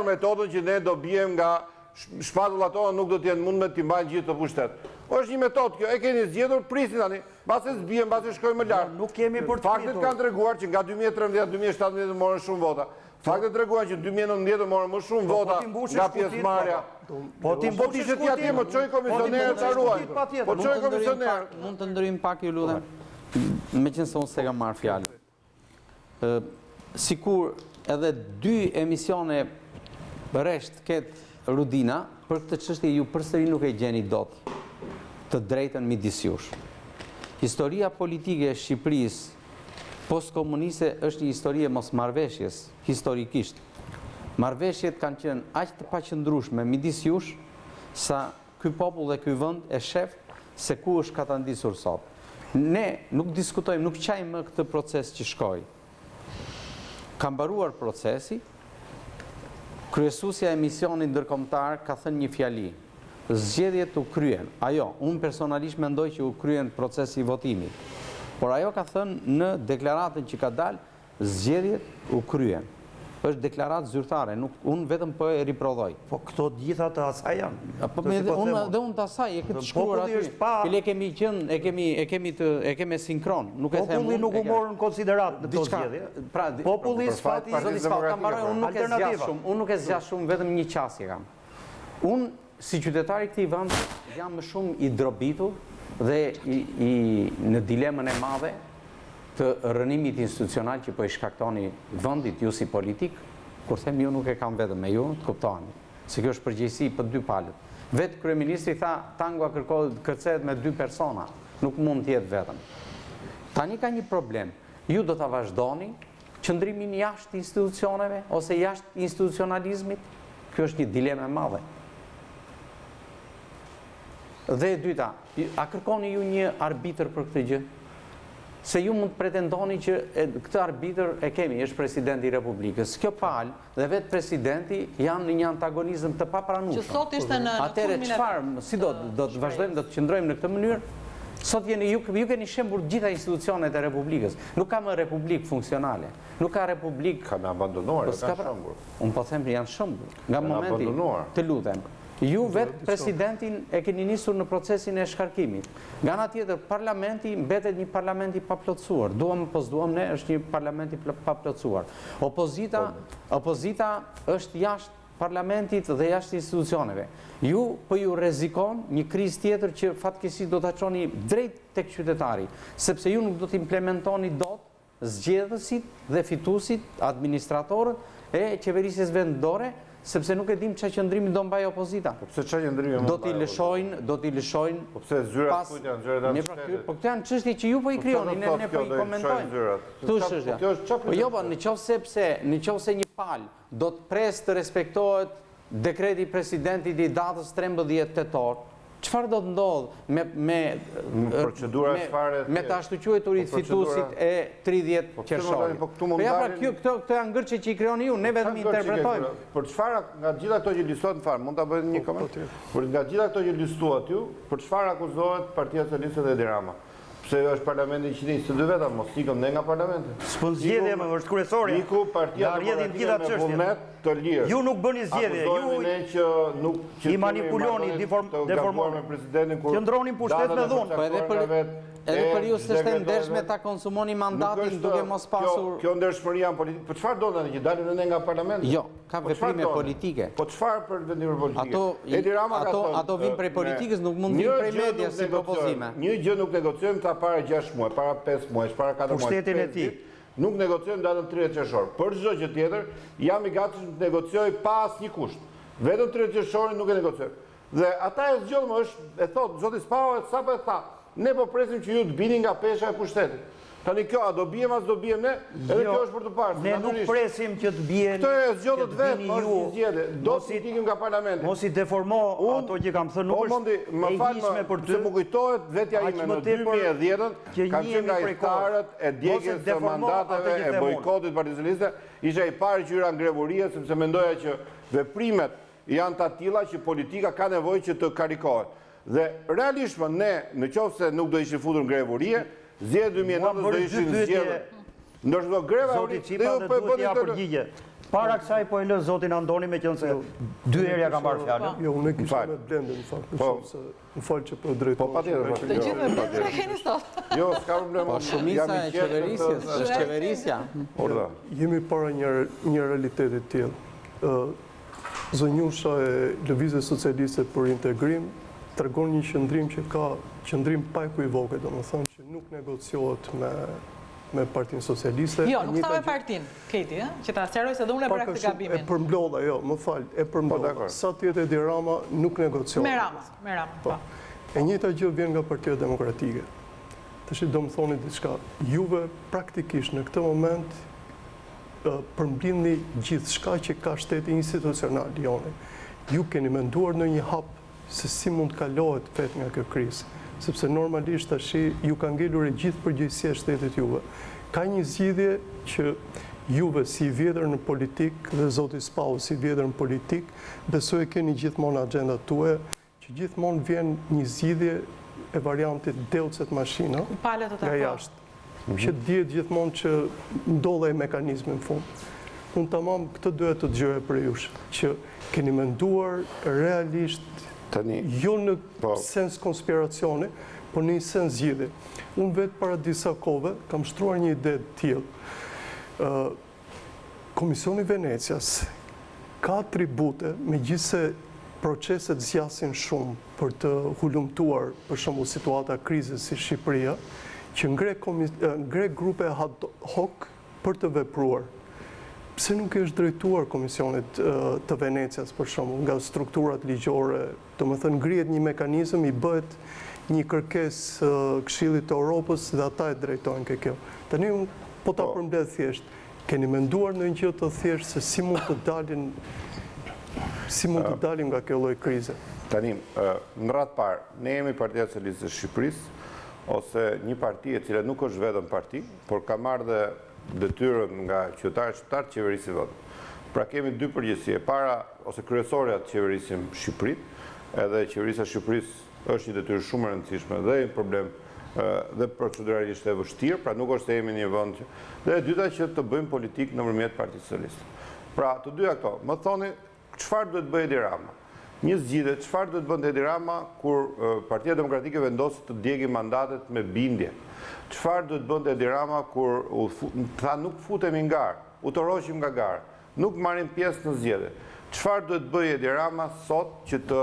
metodën që ne do bijem nga shpatullat tona nuk do t'jenë mund me t'i mbajnë gjithë të pushtet. Është një metodë kjo, e keni zgjedhur, prisin tani, mbase zbijem, mbase shkojmë më lartë. Nuk kemi për të Faktet kanë treguar që nga 2013-2017 morën shumë vota. Faktet treguar që 2019 morën më shumë vota nga pjesëmarrja. Po ti mbush ishe ti atje, më çoj komisionerët ta ruajnë. Po çoj komisionerët. Mund të ndryjmë pak ju lutem. Meqense unë s'e kam marrë fjalën. Sikur edhe 2 emisione rresht ketë Rudina, për këtë çështje ju përsëri nuk e gjeni dot të drejtën midis jush. Historia politike e Shqipërisë postkomuniste është një histori e mosmarrveshjes historikisht. Marrveshjet kanë qenë aq të paqëndrueshme midis jush sa ky popull dhe ky vend e shef se ku është katandisur sot. Ne nuk diskutojmë, nuk qajmë më këtë proces që shkoi. Ka mbaruar procesi. Kryesuesja e misionit ndërkombëtar ka thënë një fjali. Zgjedhjet u kryen. Ajo, unë personalisht mendoj që u kryen procesi i votimit. Por ajo ka thënë në deklaratën që ka dalë, zgjedhjet u kryen. Është deklaratë zyrtare, unë vetëm po e riprodhoj. Po këto gjitha të asaj janë. Dhe unë të asaj, e këtë shkruar aty. Pile kemi qënë, e kemi sinkron. Populli nuk u morën konsiderat në këto zgjedhje. Populli sfati unë nuk e zgjash shumë, vetëm një qasje kam. Unë, si qytetari këtij vendi, jam më shumë i drobitur dhe në dilemën e madhe të rënimit institucional që po i shkaktoni vendit ju si politik, kur them ju nuk e kam vetëm me ju, të kuptoni. Se kjo është përgjegjësi për 2 palët. Vetë kryeministri tha, tango kërcehet me 2 persona, nuk mund të jetë vetëm. Tani ka një problem. Ju do ta vazhdoni qëndrimin jashtë institucioneve ose jashtë institucionalizmit? Kjo është një dilemë e madhe. Dhe e dyta, a kërkoni ju një arbitër për këtë gjë? Se ju mund të pretendoni që këtë arbitër e kemi, është presidenti i Republikës. Kjo palë dhe vetë presidenti janë në një antagonizëm të papranueshëm. Që sot ishte në atëherë çfarë, si do të vazhdojmë, do të qëndrojmë në këtë mënyrë? Sot ju keni shembur gjitha institucionet e Republikës. Nuk ka më republikë funksionale. Nuk ka republikë. Ka me abandonuar, ka shembur. Unë po them janë shembur. Nga momenti, të lutem. Ju vetë presidentin e keni nisur në procesin e shkarkimit. Nga ana tjetër, parlamenti mbetet një parlament i paplotësuar. Duam apo s'duam ne, është një parlament i paplotësuar. Opozita është jashtë parlamentit dhe jashtë institucioneve. Ju rrezikon një krizë tjetër që fatkeqësisht do ta çoni drejt tek qytetari, sepse ju nuk do të implementoni dot zgjedhësit dhe fituesit, administratorët e qeverisjes vendore, sepse nuk e dim çfarë qëndrimi do mbajë opozita. Po pse çfarë qëndrimi do t'i lëshojnë. Po pse zyrat kujt janë zyrat e shtetit? Po këto janë çështje që ju po i krijoni, ne po i komentojmë. Ktu është. Po jo, nëse një palë do të presë të respektohet dekreti i presidentit i datës 13 tetor, Çfarë do të ndodhë me të ashtuqueturit fituesit e 30 qershorit? Këto janë ngërçe që i krijoni ju, ne vetëm interpretojmë. Për çfarë nga gjitha ato që listohet në farë, mund ta bëjmë një koment? Por nga gjitha ato që listuat ju, për çfarë akuzohet Partia Socialiste dhe Edi Rama? Pse është parlamenti 122 veta, mos ikëm ne nga parlamenti. S'po zgjedhje më është kryesorja. Iku Partia Demokratike me vullnet të lirë. Ju nuk bëni zgjedhje, ju i manipuloni, deformoni presidentin kur qëndroni pushtet me dhunë. Edhe për ju s'është e ndershme ta konsumoni mandatin duke mos pasur. Kjo ndershmëria në politikë. Po çfarë do tani që dalim ne nga parlamenti? Jo, ka veprime politike. Po çfarë për vendime politike? Edi Rama ka thënë. Ato vinë prej politikës, nuk mund vinë prej medias si propozime. Një gjë nuk negociojmë ta para 6 muaj, para 5 muaj, para 4 muaj. Pushtetin e tij. Nuk negociojmë datën 30 qershor. Për çdo gjë tjetër, jam i gatshëm të negocioj pa asnjë kusht. Vetëm 30 qershorin nuk e negociojmë. Dhe ata e zgjodhëm është, e thot zoti Spao sapo e tha. Ne po presim që ju të bini nga pesha e pushtetit. Tani kjo, a do bijem as do bijem ne? Edhe kjo është për të parë. Ne nuk presim që të bien. Këto e zgjodhët vetë, është një zgjedhje. Do të ikim nga parlamenti. Mos i deformo ato që kam thënë, nuk është e hiqshme për ty. Se më kujtohet vetja ime në 2010-ën, kam qenë nga iftarët e djegjes së mandateve e bojkotit Partisë Socialiste, isha i pari që hyra ngrevuria, sepse mendoja që veprimet janë të tilla që politika ka nevojë që të karikohet. Dhe realisht ne, në qoftë se nuk do ishin futur ngrevurie, zgjedhjet 2009 do ishin zgjedhje. Ndërsa do greva Zoti Cipa dhe duhet ja përgjigje. Para kësaj po e lë zotin Andoni me qenë se 2 herë ja ka marrë fjalën. Jo, unë kisha me blendin në fakt, në fal që po drejtoj. Po patjetër. Të gjithë me blendin e keni sot. Jo, s'ka problem. Po shumica e qeverisjes, është qeverisja. Jemi para një realiteti të tillë. Zonjusha e Lëvizjes Socialiste për Integrim tregon një qëndrim që ka qëndrim pa ekivoke, domethënë që nuk negociohet me Partinë Socialiste. Jo, nuk sa me partinë, Keti, që ta sqaroj se dhe unë e bëra këtë gabimin. E përmblodha, jo, më fal, e përmblodha. Sa tjetë Edi Rama nuk negociohet. Me Rama, po. E njëjta gjë vjen nga Partia Demokratike. Tash do më thoni diçka. Juve praktikisht në këtë moment përmbledhni gjithçka që ka shteti institucional jone. Ju keni menduar në një hap se si mund të kalohet vetë nga kjo krizë, sepse normalisht tash ju ka ngelur e gjithë përgjegjësia e shtetit juve. Ka një zgjidhje që juve si i vjetër në politik dhe zoti Spau si i vjetër në politik, besoj e keni gjithmonë agjendat tuaja, që gjithmonë vjen një zgjidhje e variantit deutset mashina nga jashtë. Që dihet gjithmonë që ndodhe mekanizmi në fund. Unë tamam këtë duhet të dëgjoj për jush, që keni menduar realisht jo në sens konspiracioni, por në një sens zgjidhje. Unë vetë para disa kohëve kam shtruar një ide të tillë. Komisioni Venecias ka atribute, megjithëse proceset zgjasin shumë për të hulumtuar për shembull situata krizës si Shqipëria, që ngre grupe ad hoc për të vepruar. Pse nuk është drejtuar Komisionit të Venecias, për shembull, nga strukturat ligjore, domethënë ngrihet një mekanizëm, i bëhet një kërkesë Këshillit të Evropës dhe ata e drejtojnë kjo. Tani unë po ta përmbledh thjesht, keni menduar në një gjë të thjeshtë se si mund të dalim nga kjo lloj krize? Tani, në radhë parë, ne jemi Partia Socialiste e Shqipërisë, ose një parti e cila nuk është vetëm parti, por ka marrë dhe detyrën nga qytetarët shqiptar të qeverisin votën. Pra kemi dy përgjegjësi, e para ose kryesorja të qeverisim Shqipërinë, edhe qeverisja e Shqipërisë është një detyrë shumë e rëndësishme dhe një problem dhe proceduralisht e vështirë, pra nuk është të jemi një vend që. Dhe e dyta që të bëjmë politikë nëpërmjet Partisë Socialiste. Pra, të dyja këto, më thoni çfarë duhet bëjë Edi Rama? Një zgjidhje, çfarë duhet bënte Edi Rama kur Partia Demokratike vendosi të djegë mandatet me bindje? Çfarë duhet bënte Edi Rama kur tha nuk futemi në garë, u toroqim nga gara, nuk marrim pjesë në zgjedhje? Çfarë duhet bëjë Edi Rama sot që të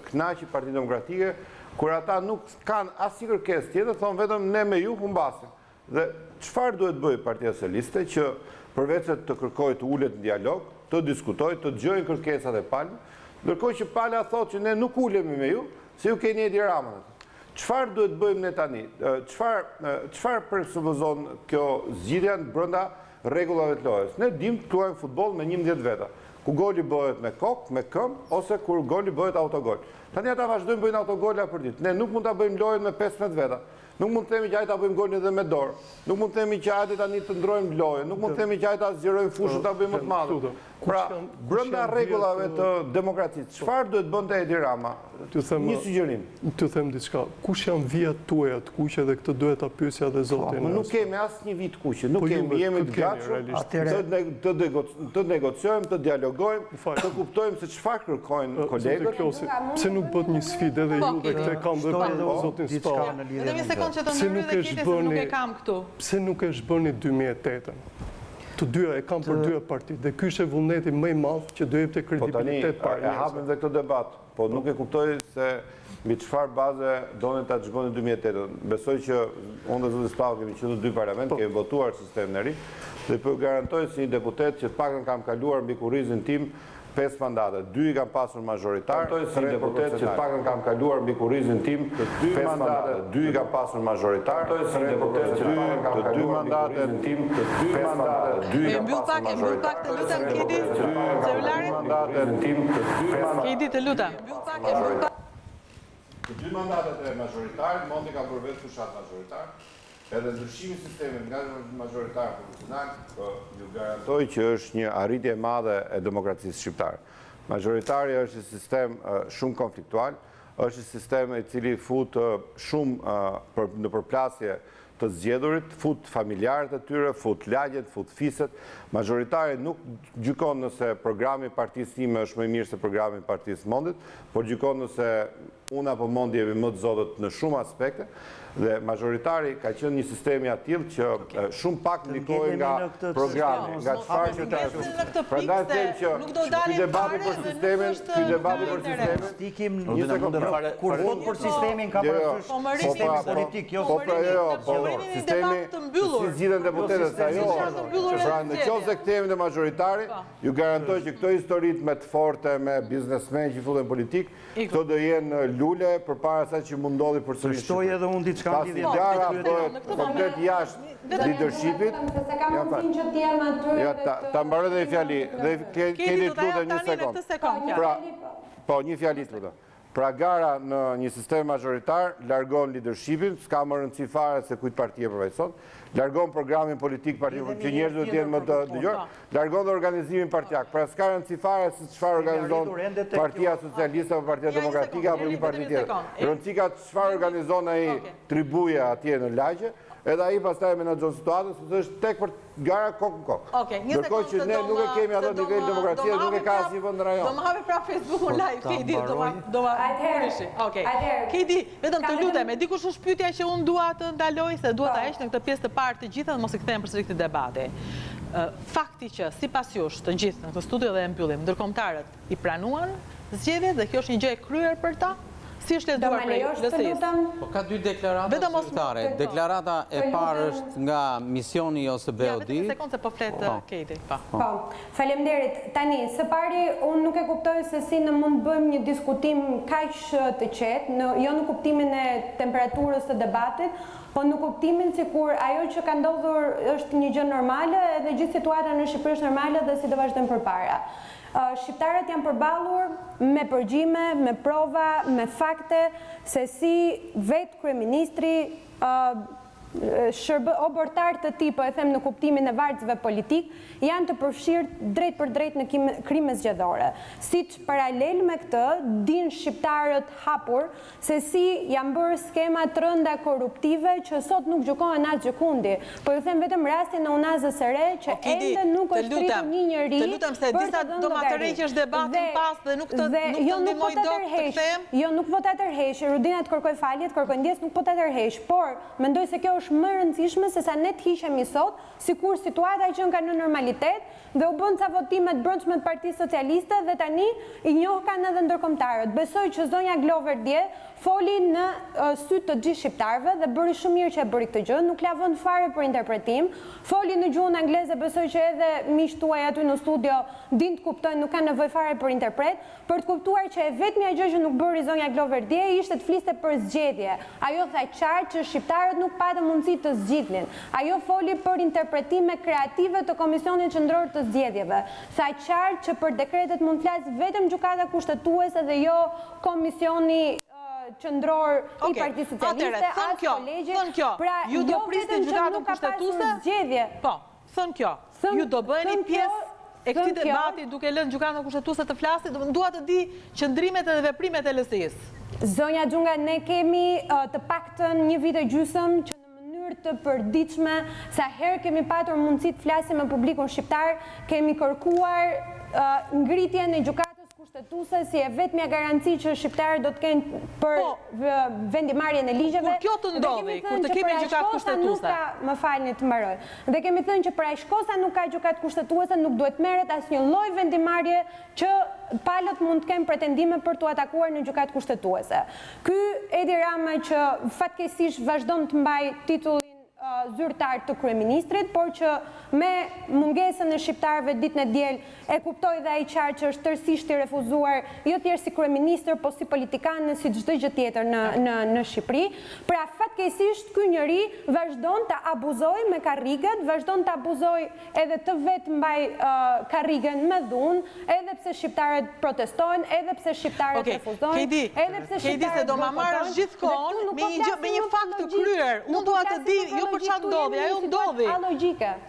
kënaqë Partinë Demokratike kur ata nuk kanë asnjë kërkesë tjetër, thonë vetëm ne me ju humbasim? Dhe çfarë duhet bëjë Partia Socialiste që përveç se të kërkojë të ulet në dialog, të diskutojë, të dëgjojë kërkesat e palme, ndërkohë që pala thotë që ne nuk ulemi me ju, se ju keni Edi Ramën. Çfarë duhet bëjmë ne tani? Çfarë presupozon kjo zgjidhja brenda rregullave të lojës. Ne dim të luajmë futboll me 11 veta. Ku goli bëhet me kokë, me këmbë, ose kur goli bëhet autogol. Tani ata vazhdojnë bëjnë autogola për ditë. Ne nuk mund ta bëjmë lojën me 15 veta. Nuk mund të themi që ajta bëjmë golin edhe me dorë. Nuk mund të themi që ajta tani të ndrojmë lojën. Nuk mund të themi që ajta zgjerojmë fushën ta bëjmë më të madhe. Pra, brenda rregullave të demokracisë, çfarë duhet bënte Edi Rama? Një sugjerim. Të them diçka. Kush janë vijat tuaja të kuqe dhe këtë duhet ta pyesja dhe zotin. Nuk kemi asnjë vit kuqe, nuk kemi, jemi të gatshëm të negociojmë, të dialogojmë, të kuptojmë se çfarë kërkojnë kolegët. Pse nuk bëhet një sfidë edhe ju dhe këtë kam dhe zotin Spau. Edhe një sekondë që të ndërhyj dhe kiti se nuk e kam këtu. Pse nuk e zhbëni 2008-ën? Të dyja e kam për dyja partitë dhe ky është vullneti më i madh që do jepte kredibilitet parë. E hapim dhe këtë debat, po nuk e kuptoj se mbi çfarë baze donin ta zhbënin 2008-ën. Besoj që unë dhe zoti Spau kemi qenë në dy parlament, kemi votuar sistemin e ri dhe po garantoj si një deputet që të paktën kam kaluar mbi kurrizin tim 5 mandate, 2 i kam pasur majoritar, si deputet që të paktën kam kaluar mbi kurrizin tim 5 mandate, 2 i kam pasur majoritar, si deputet që të paktën kam kaluar mbi kurrizin tim 5 mandate, 2 i kam pasur majoritar. Të lutem Kidi, celularin. Kidi, të lutem. Të 2 mandatet e majoritarit, Monti ka bërë vetë fushat majoritar, edhe ndryshimi i sistemit nga majoritar proporcional, ju garantoj që është një arritje e madhe e demokracisë shqiptare. Majoritari është një sistem shumë konfliktual, është një sistem i cili fut shumë në përplasje të zgjedhurit, fut familjarët e tyre, fut lagjet, fut fiset. Majoritari nuk gjykon nëse programi i partisë time është më i mirë se programi i partisë Mondit, por gjykon nëse unë apo Mondi jemi më të zotët në shumë aspekte. Dhe majoritari ka qenë një sistemi atil që shumë pak ndikojë nga programi, nga çfarë që ta është. Prandaj them që ky debati për sistemin, stikim një sekondë. Kur vot për sistemin ka parasysh sistemi politik, jo sistemi si zgjidhen deputetët ajo. Pra nëse kthehemi te majoritari, ju garantoj që këto historitë me të forte, me biznesmen që futen politik, këto do jenë lule përpara sa që mund ndodhi përsëri. Shtoj edhe unë Pasi gara bëhet komplet jashtë leadershipit. Ta mbaroj dhe një fjali. Dhe keni të lutem një sekond. Po, një fjali të lutem. Pra gara në një sistem majoritar largon leadershipin, s'ka më rëndësi fare se kujt parti e përfaqëson, largon programin politik që njerëzit do të jenë më të dëgjuar, largon dhe organizimin partijak. Pra s'ka rëndësi fare se çfarë organizon Partia Socialiste apo Partia Demokratike apo një parti tjetër. Rëndësi ka çfarë organizon ai tribuja atje në lagje, edhe ai pastaj menaxhon situatën, sepse është tek për gara kokë në kokë. Ndërkohë që ne nuk e kemi atë nivel demokracie, nuk e ka asnjë vend në rajon. Do më hapi pra Facebook live, Kedi, do ma kurishi. Okej. Kedi, vetëm të lutem, e dikush është pyetja që unë dua të ndaloj, se dua ta heq në këtë pjesë të parë të gjitha dhe mos i kthehem përsëri këtë debati. Fakti që sipas jush të gjithë në këtë studio dhe e mbyllim, ndërkombëtarët i pranuan zgjedhjet dhe kjo është një gjë e kryer për ta. Si është lexuar prej LSI-s? Po ka dy deklarata zyrtare. Deklarata e parë është nga misioni OSBE-d. Vetëm një sekondë se po flet Kedi. Po. Faleminderit. Tani, së pari unë nuk e kuptoj se si ne mund bëjmë një diskutim kaq të qetë, jo në kuptimin e temperaturës së debatit, po në kuptimin sikur ajo që ka ndodhur është një gjë normale dhe gjithë situata në Shqipëri është normale dhe si do vazhdojmë përpara. Shqiptarët janë përballur me përgjime, me prova, me fakte, se si vetë kryeministri obortar të tij, po e them në kuptimin e vargësve politik, janë të përfshirë drejt për drejt në krime zgjedhore. Siç paralel me këtë, din shqiptarët hapur se si janë bërë skema të rënda korruptive që sot nuk gjykohen as gjykundi. Po ju them vetëm rastin e Unazës së Re që ende nuk është rritur një njerëz. Të lutem se disa do ma tërheqësh debatin pas dhe nuk të ndihmoj dot të kthehem. Jo, nuk po ta tërheq. Rudina të kërkoj falje, të kërkoj ndjes, nuk po ta tërheq, por mendoj se kjo është më rëndësishme se sa ne të hiqemi sot, sikur situata që ka në normalitet dhe u bën ca votime të brendshme të Partisë Socialiste dhe tani i njoh kanë edhe ndërkombëtarët. Besoj që zonja Glover dje foli në sy të gjithë shqiptarëve dhe bëri shumë mirë që e bëri këtë gjë, nuk la vend fare për interpretim. Foli në gjuhën angleze, besoj që edhe miqtë tuaj aty në studio din të kuptojnë, nuk kanë nevojë fare për interpret, për të kuptuar që e vetmja gjë që nuk bëri zonja Glover dje ishte të fliste për zgjedhje. Ajo tha qartë që shqiptarët nuk patën mundësi të zgjidhnin. Ajo foli për interpretime kreative të Komisionit Qendror të Zgjedhjeve. Tha qartë që për dekretet mund të flasë vetëm gjykata kushtetuese dhe jo Komisioni Qendror i Partisë Socialiste, as kolegji. Pra, ju do prisni gjykatën kushtetuese? Po, thënë kjo. Ju do bëheni pjesë e këtij debati duke lënë gjykatën kushtetuese të flasë, dua të di qëndrimet edhe veprimet e LSI-s. Zonja Xhunga, ne kemi të paktën 1 vit e gjysmë që në mënyrë të përditshme, sa herë kemi patur mundësi të flasim me publikun shqiptar, kemi kërkuar ngritjen e gjykatës kushtetuese si e vetmja garanci që shqiptarët do të kenë për vendimarrjen e ligjeve. Kur kjo të ndodhi, kur të kemi gjykatë kushtetuese? Më falni të mbaroj. Dhe kemi thënë që pra shkosa nuk ka gjykatë kushtetuese, nuk duhet merret asnjë lloj vendimarrje që palët mund të kenë pretendime për t'u atakuar në gjykatë kushtetuese. Ky Edi Rama që fatkeqësisht vazhdon të mbaj titullin zyrtar të kryeministrit, por që me mungesën e shqiptarëve ditën e diel e kuptoi dhe ai qartë që është tërësisht i refuzuar jo thjesht si kryeministër, po si politikan si çdo gjë tjetër në Shqipëri. Pra fatkeqësisht ky njeri vazhdon të abuzojë me karriget, vazhdon të abuzojë edhe të vetë mbaj karrigen me dhunë, edhe pse shqiptarët protestojnë, edhe pse shqiptarët refuzojnë, edhe pse shqiptarët do ma marrësh gjithkohon me një fakt të kryer. Unë dua të di jo për çfarë ndodhi, ajo ndodhi.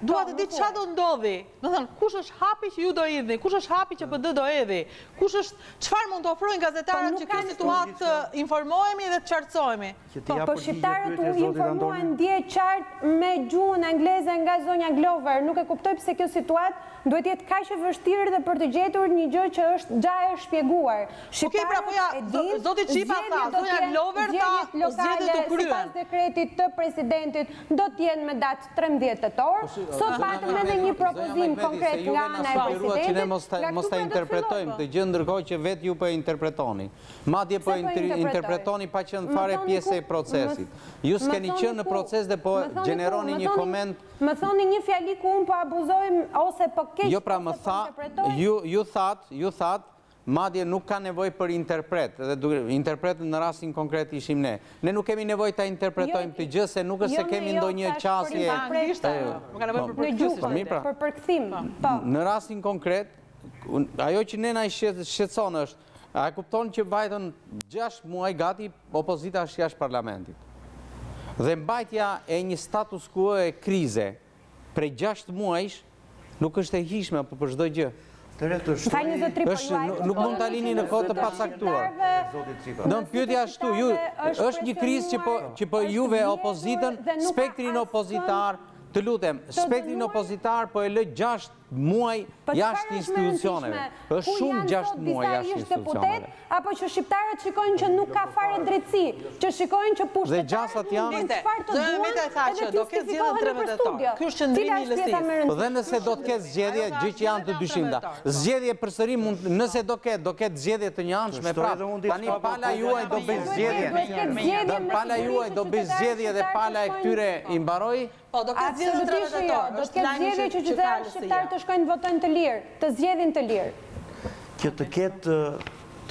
Dua të di çfarë do ndodhi. Do thënë, kush është hapi që ju do idhni, kush është hapi që PD do hedhi, kush është çfarë mund të ofrojnë gazetarët që kjo situatë të informohemi dhe të qartësohemi. Po shqiptarët u informuan dje qartë me gjuhën angleze nga zonja Glover. Nuk e kuptoj pse kjo situatë duhet jetë kaq e vështirë dhe për të gjetur një gjë që është gjaja e shpjeguar. Zoti Çipa tha, zonja Glover tha, zgjedhjet të kryen. Sipas dekretit të presidentit do të jenë me datë 13 tetor. Sot patëm edhe një propozim konkret nga ana e presidentit. Që ne mos ta interpretojmë të gjë ndërkohë që vetë ju po e interpretoni. Madje po interpretoni pa qenë fare pjesë e procesit. Ju s'keni qenë në proces dhe po gjeneroni një koment. Më thoni një fjali ku unë po abuzojmë ose po keq. Jo, pra më tha, ju thatë, madje nuk ka nevojë për interpret, dhe interpret në rastin konkret ishim ne. Ne nuk kemi nevojë ta interpretojmë të gjë se nuk është se kemi ndonjë qasje. Për përkthim. Në rastin konkret, ajo që ne na shqetëson është, a e kupton që vajtën 6 muaj gati opozita është jashtë parlamentit. Dhe mbajtja e një status quo e krize prej 6 muajsh nuk është e hishme për çdo gjë. Nuk mund ta lini në kohë të pacaktuar. Do të pyetja ashtu, është një krizë që po juve opozitën, spektrin opozitar, të lutem, spektrin opozitar po e lë 6 muaj jashtë institucioneve. Është shumë 6 muaj jashtë institucioneve. Apo që shqiptarët shikojnë që nuk ka fare drejtësi, që shikojnë që pushtetarët mund çfarë të duan, edhe do ketë zgjedhje në 13 tetor. Ky është qëndrimi i LSI-s. Po dhe nëse do të ketë zgjedhje, gjë që janë të dyshimta. Zgjedhje përsëri mund, nëse do ketë zgjedhje të njëanshme prapë. Tani pala juaj do bëj zgjedhje. Pala juaj do bëj zgjedhje dhe pala e këtyre i mbaroi. Po, do ketë zgjedhje në 13 tetor. Do të ketë zgjedhje që qytetarët shqiptarë të shkojnë të votojnë të lirë, të zgjedhin të lirë. Që të ketë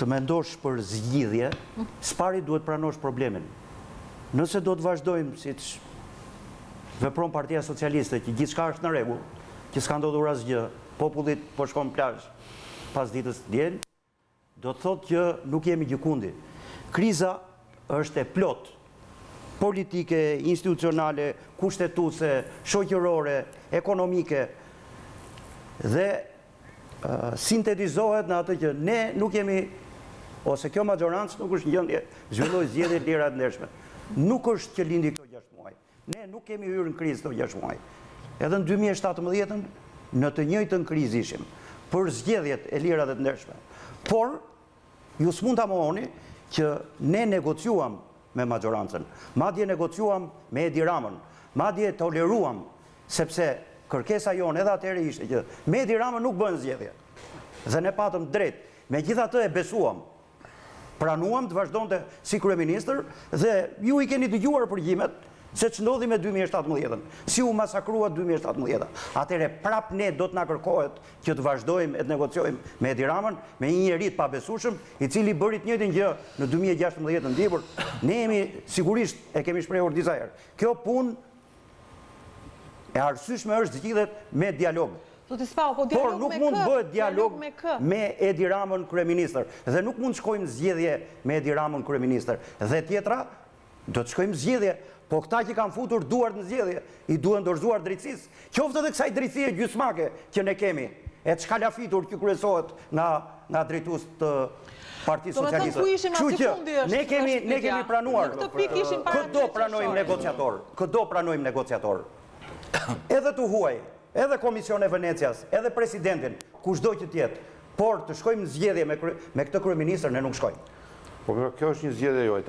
të mendosh për zgjidhje, s'pari duhet pranosh problemin. Nëse do të vazhdojmë, si që vepron Partia Socialiste, që gjithçka është në rregull, që s'ka ndodhur asgjë, popullit po shkon plazh pas ditës së diel, do të thotë që nuk jemi gjikundi. Kriza është e plot, politike, institucionale, kushtetuese, shoqërore, ekonomike, dhe sintetizohet në atë që ne nuk jemi, ose kjo majorancë nuk është gjendje zhvilloj zgjedhje të lira të ndershme. Nuk është që lindi këto 6 muaj. Ne nuk kemi hyrë në krizë këto 6 muaj. Edhe në 2017 në të njëjtën krizë ishim për zgjedhjet e lira dhe të ndershme. Por ju s'mund ta mohoni që ne negociuam me majorancën, madje negociuam me Edi Ramën, madje toleruam, sepse kërkesa jonë edhe atëherë ishte që me Edi Ramën nuk bën zgjedhje. Dhe ne patëm drejt. Megjithatë e besuam. Pranuam të vazhdonte si kryeministër dhe ju i keni dëgjuar përgjimet se që ndodhi me 2017-ën, si u masakrua 2017-ën. Atëre prap ne do të na kërkohet që të vazhdojmë e të negociojmë me Edi Ramën, me një njerit pa besueshëm, i cili bëri të njëjtën gjë në 2016 ndihur. Ne jemi sigurisht e kemi shprehur disa herë. Kjo punë e arsyeshme është zgjidhet me dialog. Por nuk mund bëhet dialog me Edi Ramën kryeministër dhe nuk mund shkojmë zgjedhje me Edi Ramën kryeministër. Dhe tjetra, do të shkojmë zgjedhje. Po këta që kanë futur duart në zgjedhje, i duhen dorëzuar drejtësisë. Qoftë edhe kësaj drejtësie gjysmake që ne kemi, e të shkalafitur që kryesohet nga drejtues të Partisë Socialiste. Kështu që ne kemi pranuar. Këdo pranojmë negociator. Edhe të huaj, edhe Komisioni i Venecias, edhe presidentin, kushdo që tjetë, por të shkojmë në zgjedhje me këtë kryeministër ne nuk shkojmë. Po kjo është një zgjedhje joj.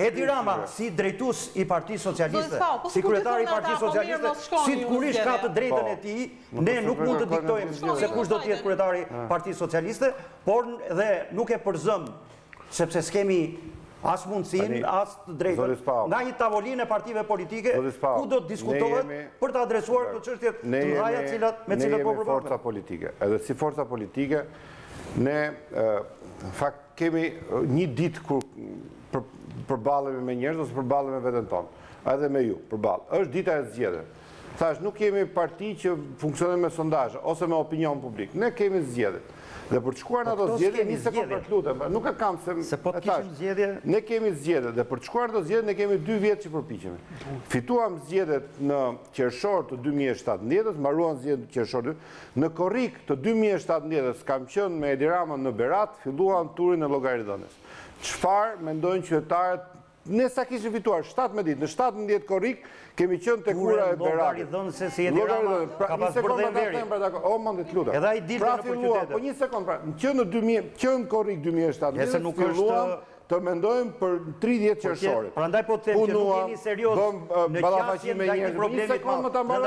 Edi Rama, si drejtues i Partisë Socialiste, si kryetari i Partisë Socialiste, sigurisht ka të drejtën e tij, ne nuk mund të diktojmë se kush do të jetë kryetari i Partisë Socialiste, por dhe nuk e përzëm, sepse s'kemi as mundësin, as të drejtën, nga një tavolinë e partive politike, ku do të diskutohet për të adresuar të çështjet të mëdha me cilat po përbalemi. Ne jemi forca politike, edhe si forca politike, ne në fakt kemi një ditë kur përballemi me njerëz ose përballemi me veten tonë, edhe me ju, përball. Është dita e zgjedhjeve. Thash, nuk kemi parti që funksionon me sondazhe ose me opinion publik. Ne kemi zgjedhje. Dhe për të shkuar në ato zgjedhje, një sekond për të lutem, nuk e kam se po të kishim zgjedhje. Ne kemi zgjedhje dhe për të shkuar në ato zgjedhje ne kemi 2 vjet që përpiqemi. Fituam zgjedhjet në qershor të 2017-s, mbaruan zgjedhjet në qershor. Në korrik të 2017-s kam qenë me Edi Ramën në Berat, filluan turin e llogaridhënies. Çfarë mendojnë qytetarët? Ne sa kishim fituar 17 ditë, në 17 korrik kemi qenë te kura e Beratit. Llogaridhënëse si Edi Rama ka pas bërë deri. O mendit lutem. Edhe ai dilte në qytetet. Po një sekond pra, qenë korrik 2017, nuk është të mendojmë për 30 qershorit. Prandaj po të them që nuk jeni serioz në qasjen ndaj një problemi të madh.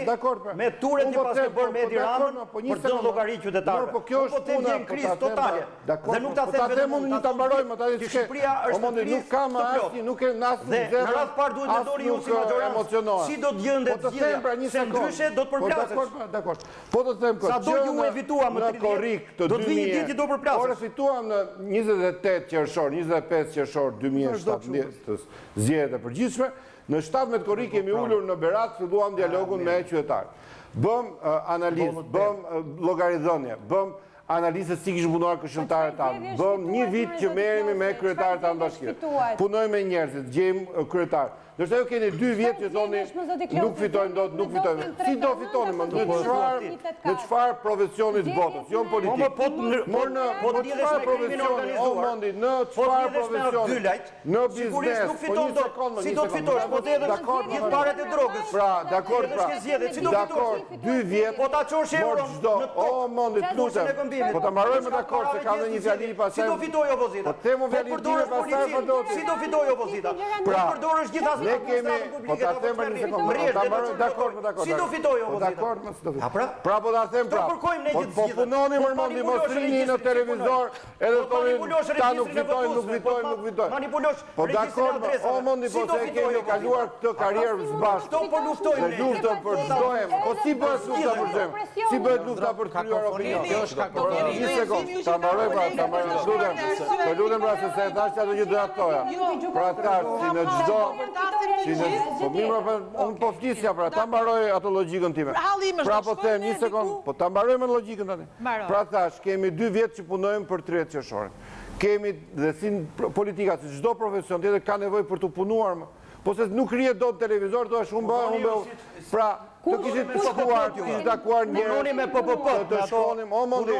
Dakor, me turet që pas të bërë me Edi Ramën për të llogari qytetarëve. Po kjo është puna në krizë totale. Dhe nuk ta them unë një ta mbarojmë atë që Shqipëria është në nuk kam asnjë, nuk e nas dhe në radh parë duhet të doni ju si majorancë. Si do të gjendet zgjidhja? Se ndryshe do të përplasesh. Dakor. Po të them sa do ju evituam në korrik të 2000. Do të vinë ditë që do përplasesh. Ora fituam në 28 qershor, 25 qershor 2017, zgjedhjet e përgjithshme, në 17 korrik kemi ulur në Berat, filluam dialogun me qytetarët. Bëm analizë, bëm llogaridhënie, bëm analizë si kishin punuar këshilltarët tanë. Bëm një vit që merremi me kryetarët tanë bashkisë. Punojmë me njerëzit, gjejmë kryetar. Ndërsa ju keni 2 vjet që thoni nuk fitojmë dot, nuk fitojmë. Si do fitonim? Në çfarë profesionit botës, jo në politikë. Po çfarë profesioni, o mundi, në çfarë profesioni? Në biznes, po një sekond, si do të fitosh? Po të edhe gjithë parat e drogës. Pra, dakor, si do fitosh? 2 vjet. Po ta çosh euron në o mundi, lutem. Po ta mbarojmë dakor se ka një fjali pastaj. Si do fitoj opozita? Po temu fjali time pastaj po do. Si do fitoj opozita? Pra, përdorësh gjithashtu. ne kemi, po ta them për një sekondë. Dakor. Si do fitoj opozita? Dakor, mos do fitoj. Pra po ta them pra. Po punoni më mundi mos rini në televizor, edhe thoni ta nuk fitojmë. Manipulosh. Po dakor, o mundi po se kemi kaluar këtë karrierë së bashku. Do po luftojmë. Luftën për çdojem. Po si bëhet lufta për çdojem? Si bëhet lufta për të kryer opinion? Kjo është kakofoni. Një sekond, ta mbaroj pra, ta mbaroj. Të lutem pra se se thash ato që doja të thoja. Pra tash si në çdo po mirë, unë po flisja pra, ta mbaroj ato logjikën time. Pra po them një sekond, po ta mbarojmë logjikën tani. Pra thash, kemi 2 vjet që punojmë për 30 qershorin. Kemi dhe si politika, si çdo profesion tjetër ka nevojë për të punuar më. Po se nuk rihet dot televizor, do është humb. Pra, të kishit të shkuar, të kishit takuar njerëz. Punoni me PPP, të shkonim, o mundi.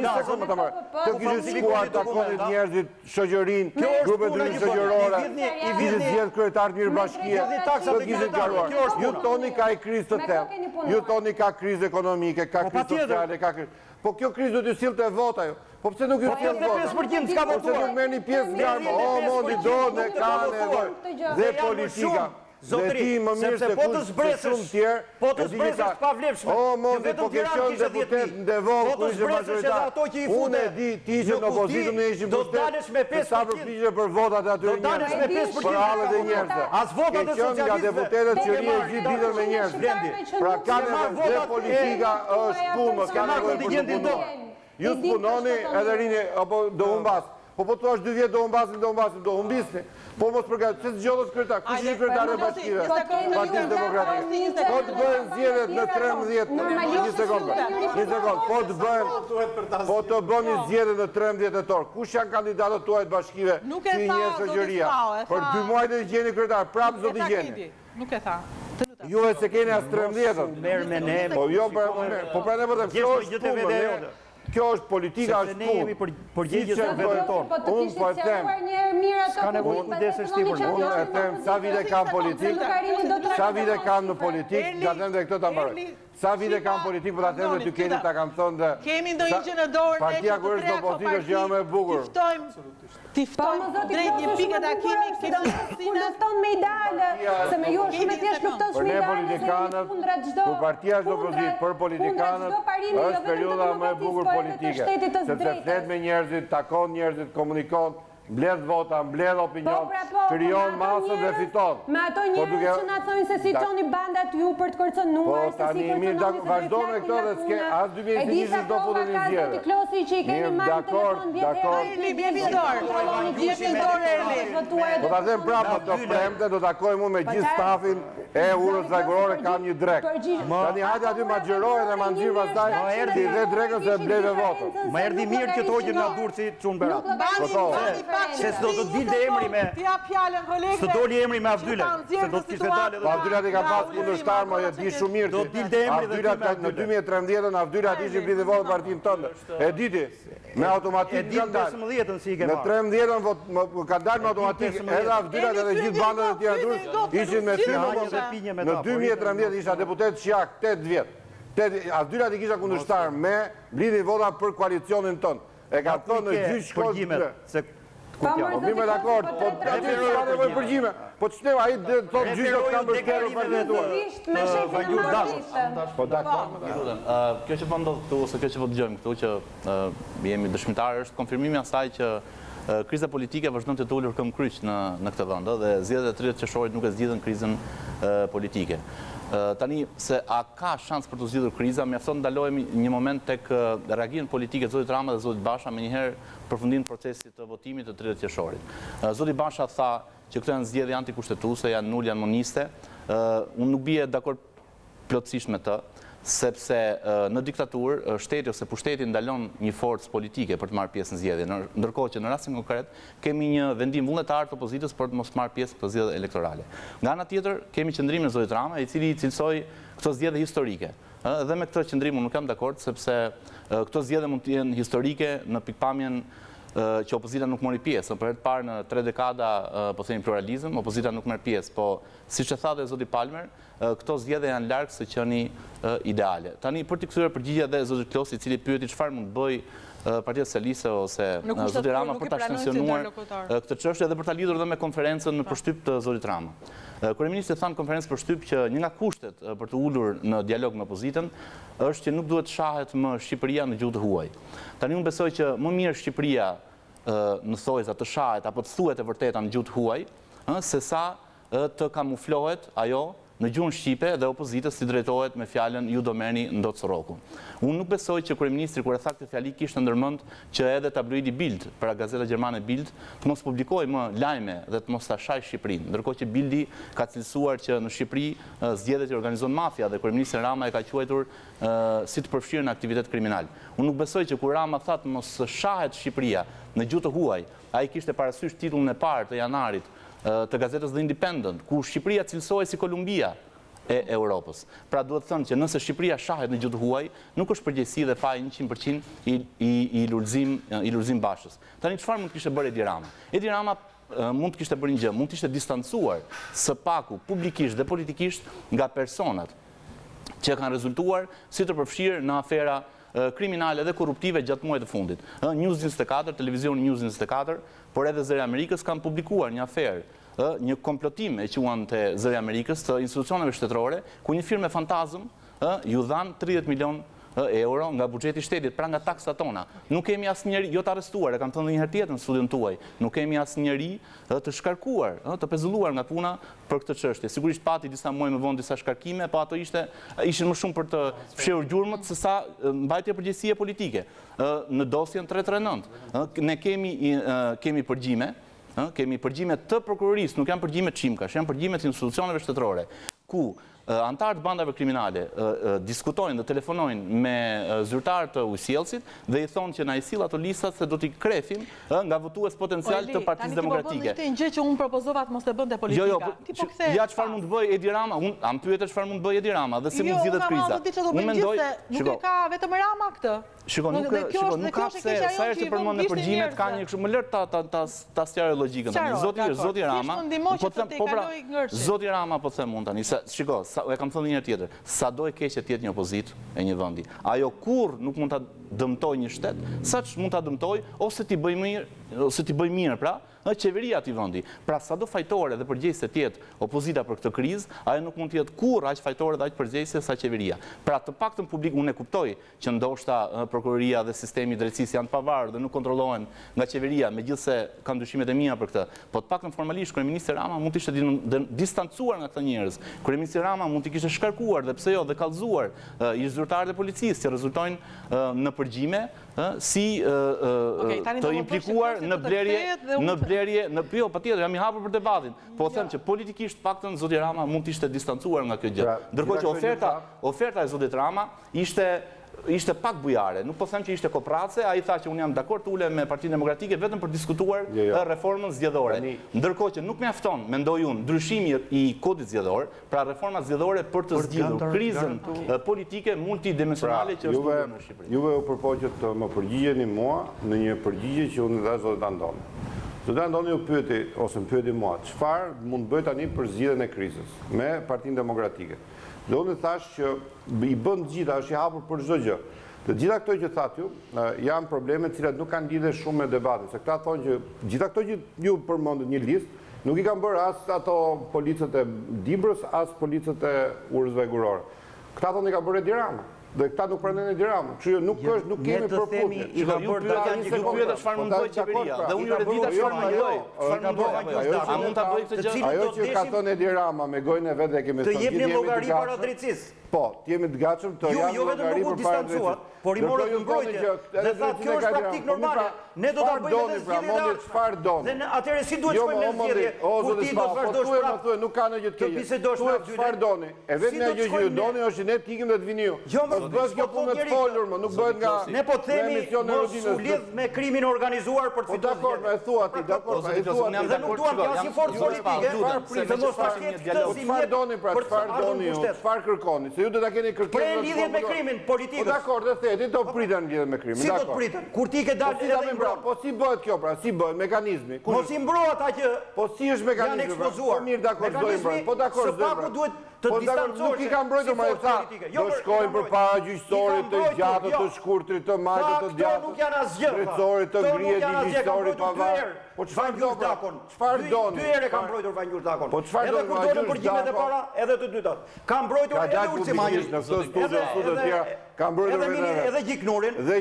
Një sekond më ta marr. Të kishit shkuar takonin njerëzit, shoqërinë, grupet shoqërore, i vizit zgjedh kryetar mirë bashkie. Të kishit garuar. Ju toni ka krizë të tillë. Ju toni ka krizë ekonomike, ka krizë sociale, ka krizë. Po kjo krizë do t'ju sillte vota ju. Po pse nuk ju sjell vota? 5% s'ka votuar. Pse nuk merrni pjesë në garë? O mundi do ne ka nevojë. Dhe politika. zotëri, sepse po të zbresësh pavlefshme. O, Mondi, po këshon deputet në devon, ku ishe majoritar. Unë e di, ti ishe në opozitëm, ne ishim pushtet, sa përfishe për votat e atyre njerëzve, për halët e njerëzve. Këshon nga deputetet që rije gjithë ditën me njerëzve. Pra ka nevojë dhe politika është punë, ka nevojë për të punuar. Ju punoni edhe rini, apo do humbas. Po të është 2 vjetë do humbisni. Po mos përgatë, që zgjodhët kryetar, kush një kryetar e bashkive? Partisë Demokratike. Po të bëhen zgjedhjet në 13, një sekundë, po të bëni zgjedhjet në 13 tetor. Kush janë kandidatët tuaj të bashkive që i njeh shoqëria? Për 2 muaj të gjeni kryetar, prapë zoti gjeni. Nuk e tha. Juve se keni as 13-ën. Merë me ne. Po jo, po pra ne po të kjo është punë. Kjo është politika, është punë. Ne jemi përgjegjës në vetën tonë. Unë po e them. Ska nevojë kujdesesh ti për ne. Unë e them, sa vite kam politikë, sa vite kam në politikë, nga them dhe këto ta mbaroj. Sa vite kam politikë, po ta them dhe ty keni ta kam thonë dhe... Kemi ndo një që në dorë, partia kërë është opozitë është gjë më e bukur. Tiftojmë drejt një pike takimi, kemi kur lufton me ideale, se me ju është shumë e thjesht luftosh me ideale, kur partia është opozitë, për politikanët është periudha më e bukur politike, sepse flet me njerëzit, takon njerëzit, komunikon, mbledh vota, mbledh opinion, krijon masën dhe fiton. Me ato njerëz që na thonë se si çoni bandat ju për të kërcënuar, se si kërcënoni. Vazhdo me këto dhe s'ke as 2021 do futen në zgjedhje. Do ta them prapë do premte, do takojmë unë me gjithë stafin e urës trajtorore, kam një drek. Tani hajde aty ma xhiroje dhe ma nxirr pastaj ti dhe drekën se bleve votën. Ma erdhi mirë që toqën nga Durrësi çun Berat. Se s'do të dilte emri me... Së doli emri me Avdylet, se do të kishte dalë edhe... Avdylet i ka pas kundërshtar, ma e di shumë mirë. Do të dilte emri dhe Avdylet në 2013, Avdylet ishin blidi votë partinë tënde. E diti, me automatik kanë dalë. Në 13 ka dalë me automatik, edhe Avdylet edhe gjithë bandet e tjera Durrës ishin me ty në 2013 isha deputet Shjak, 8 vjetë. Avdylet i kisha kundërshtar me blidi vota për koalicionin tënë. E ka thonë në gjithë shkollë. Po bime dakord, po aty ka nevojë përgjime. Po ç'neva ai thotë gjithë do të kanë bërë parlamentuar. Po dakord. Kjo që po ndodh këtu ose kjo që po dëgjojmë këtu që jemi dëshmitarë është konfirmimi asaj që kriza politike vazhdon të ulur këmbë kryq në këtë vend dhe zgjedhjet e 30 qershorit nuk e zgjidhin krizën politike. Tani, se a ka shans për të zgjidhur kriza, mjafton ndalohemi një moment tek reagimin politike të zotit Rama dhe zotit Basha me njëherë përfundim procesit të votimit të 30 qershorit. Zoti Basha tha që këto janë zgjedhje antikushtetuese, janë nul, janë moniste. Unë nuk bie dakord plotësisht me të, sepse në diktaturë shteti ose pushteti ndalon një forcë politike për të marrë pjesë në zgjedhje, ndërkohë që në rastin konkret kemi një vendim vullnetar të opozitës për të mos marrë pjesë në këto zgjedhje elektorale. Nga ana tjetër kemi qëndrimin e zotit Rama, i cili cilsoi këto zgjedhje historike. Dhe me këtë qëndrim unë nuk jam dakord, sepse këto zgjedhje mund të jenë historike në pikpamjen që opozita nuk mori pjesë. Për herë të parë në 3 dekada po themi pluralizëm, opozita nuk merr pjesë, po siç e tha dhe zoti Palmer, këto zgjedhje janë larg së qeni ideale. Tani për të kthyer përgjigje dhe zotit Klosi, i cili pyeti çfarë mund të bëj Partia Socialiste ose zoti Rama për ta shtensionuar këtë çështje dhe për ta lidhur edhe me konferencën në përshtyp të zotit Rama. Kryeministri tha në konferencë përshtyp që një nga kushtet për të ulur në dialog me opozitën është që nuk duhet shahet më Shqipëria në gjuhë të huaj. Tani unë besoj që më mirë Shqipëria në thojza të shahet apo të thuhet e vërteta në gjuhë të huaj, se sa të kamuflohet ajo në gjuhën shqipe dhe opozitës si drejtohet me fjalën ju do merrni ndot Sorokun. Unë nuk besoj që kryeministri kur e tha këtë fjali kishte ndërmend që edhe tabloidi Bild, pra gazeta gjermane Bild, të mos publikojë më lajme dhe të mos ta shajë Shqipërinë, ndërkohë që Bildi ka cilësuar që në Shqipëri zgjedhjet i organizon mafia dhe kryeministri Rama e ka quajtur si të përfshirë në aktivitet kriminal. Unë nuk besoj që kur Rama tha të mos shahet Shqipëria në gjuhë të huaj, ai kishte parasysh titullin e parë të janarit të gazetës The Independent, ku Shqipëria cilësohej si Kolumbia e Europës. Pra duhet thënë që nëse Shqipëria shahet në gjuhë të huaj, nuk është përgjegjësi dhe faj 100% i Lulzim Bashës. Tani çfarë mund të kishte bërë Edi Rama? Edi Rama mund të kishte bërë një gjë, mund të ishte distancuar së paku publikisht dhe politikisht nga personat që kanë rezultuar si të përfshirë në afera kriminale dhe korruptive gjatë muajit të fundit. News 24, televizioni News 24, por edhe Zëri Amerikës kanë publikuar një aferë një komplotim e quan të zëri Amerikës të institucioneve shtetërore, ku një firme fantazm ju dhanë 30 milion euro nga buxheti i shtetit, pra nga taksat tona. Nuk kemi asnjëri, jo të arrestuar, e kam thënë edhe një herë tjetër në studion tuaj, nuk kemi asnjëri të shkarkuar, të pezulluar nga puna për këtë çështje. Sigurisht pati disa muaj më vonë disa shkarkime, po ato ishin më shumë për të fshehur gjurmët se sa mbajtje përgjegjësie politike. Në dosjen 339, ne kemi përgjime, kemi përgjime të prokurorisë, nuk janë përgjime çimkash, janë përgjime të institucioneve shtetërore, ku antarët bandave kriminale diskutojnë dhe telefonojnë me zyrtarët të ujësjellësit dhe i thonë që na i sill ato listat se do t'i krefim nga votues potencial të Partisë Demokratike. Tani ti po bën një gjë që unë propozova të mos e bënte politika. Jo, ja çfarë mund të bëj Edi Rama, unë am pyetë çfarë mund të bëj Edi Rama dhe si mund zgjidhet kriza. Unë mendoj, nuk e ka vetëm Rama këtë. Shiko, nuk ka se sa herë që përmend në përgjimet ka një kështu më lart ta sqaroj logjikën tani. Zoti Rama, Zoti Rama po them unë tani, shiko, e kam thënë një herë tjetër, sado e keqe të jetë një opozitë e një vendi. Ajo kurrë nuk mund ta dëmtoj një shtet, saç mund ta dëmtoj ose ti bëj mirë, pra, qeveria ati vendi. Pra sado fajtore dhe përgjegjëse të jetë opozita për këtë krizë, ajo nuk mund të jetë kurrë aq fajtore dhe aq përgjegjëse sa qeveria. Pra të paktën publik unë e kuptoj që ndoshta prokuroria dhe sistemi i drejtësisë janë të pavarur dhe nuk kontrollohen nga qeveria, megjithse kam dyshimet e mia për këtë. Po të paktën formalisht kryeministri Rama mund të ishte distancuar nga këta njerëz. Kryeministri Rama mund të kishte shkarkuar dhe pse jo dhe kallëzuar ish zyrtarët e policisë që rezultojnë në përgjime si të implikuar në blerje, jo, patjetër, jam i hapur për debatin, po them që politikisht paktën zoti Rama mund të ishte distancuar nga kjo gjë. Ndërkohë që oferta e zotit Rama ishte pak bujare, nuk po them që ishte koprace, ai tha që unë jam dakord të ulem me Partinë Demokratike vetëm për diskutuar reformën zgjedhore. Ndërkohë që nuk mjafton, mendoj unë, ndryshimi i kodit zgjedhor, pra reforma zgjedhore për të zgjidhur krizën politike multidimensionale që është në Shqipëri. Juve u përpoqet të më përgjigjeni mua në një përgjigje që unë dhe zotit Andoni. Zotit Andoni u pyeti, ose më pyeti mua, çfarë mund bëj tani për zgjidhjen e krizës me Partinë Demokratike? Dhe unë thash që i bën gjitha, është i hapur për çdo gjë. Të gjitha këto që thatë ju, janë probleme të cilat nuk kanë lidhje shumë me debatin. Se këta thonë që gjitha këto që ju përmendët një listë, nuk i kanë bërë as ato policët e Dibrës, as policët e Urësve Gurore. Këta thonë i ka bërë Edi Rama. Dhe këta nuk prandajnë Edi Rama. Kështu nuk kemi përputhje. Ju pyeta çfarë mund të bëjë qeveria dhe unë ju e di çfarë mund të bëj. A mund ta bëj këtë gjë? Ajo që ka thënë Edi Rama me gojën e vet dhe kemi thënë. Të jepni llogari para drejtësisë. Po, jemi të gatshëm të japim llogari për para drejtësisë. Por i morën në mbrojtje dhe tha kjo është praktik normale. Ne do ta bëjmë edhe zgjedhjen. Çfarë doni? Dhe atëherë si duhet të bëjmë zgjedhje? Kur ti do të vazhdosh prapë? Nuk ka ndonjë të keq. Çfarë doni? E vetmja gjë që ju doni është ne të ikim dhe të vini ju. Mos bëhet kjo punë të folur, më nuk bëhet nga. Ne po themi mos u lidh me krimin organizuar për të fituar. Dakor, më e thua ti, dakor, më e thua. Ne nuk duam të asnjë forcë politike. Se mos ta ketë këtë si çfarë doni pra, çfarë doni ju? Çfarë kërkoni? Se ju do ta keni kërkesë. Pre lidhjet me krimin politikës. Dakor, dhe theti do priten lidhjet me krimin. Si do të priten? Kur ti ke dalë edhe i mbrojtë. Po si bëhet kjo pra? Si bëhet mekanizmi? Mos i mbro ata që po si është mekanizmi? Janë ekspozuar. Po mirë, dakor, do i mbroj. Po dakor, do i mbroj. Duhet të distancohesh. Nuk i ka mbrojtur më e tha. Do shkojnë përpara gjyqësorit të gjatë, të shkurtrit, të majtë, të djathtë. Nuk janë asgjë. Drejtorit të ngrihet gjyqësori pa varë. Po çfarë do dakon? Çfarë doni? Dy herë ka mbrojtur Vangjur Dakon. Po çfarë do? Edhe kur dolën përgjimet e para, edhe të dytat. Ka mbrojtur edhe Ulcimanji në këtë studio të tjera. Ka mbrojtur edhe Gjiknurin, edhe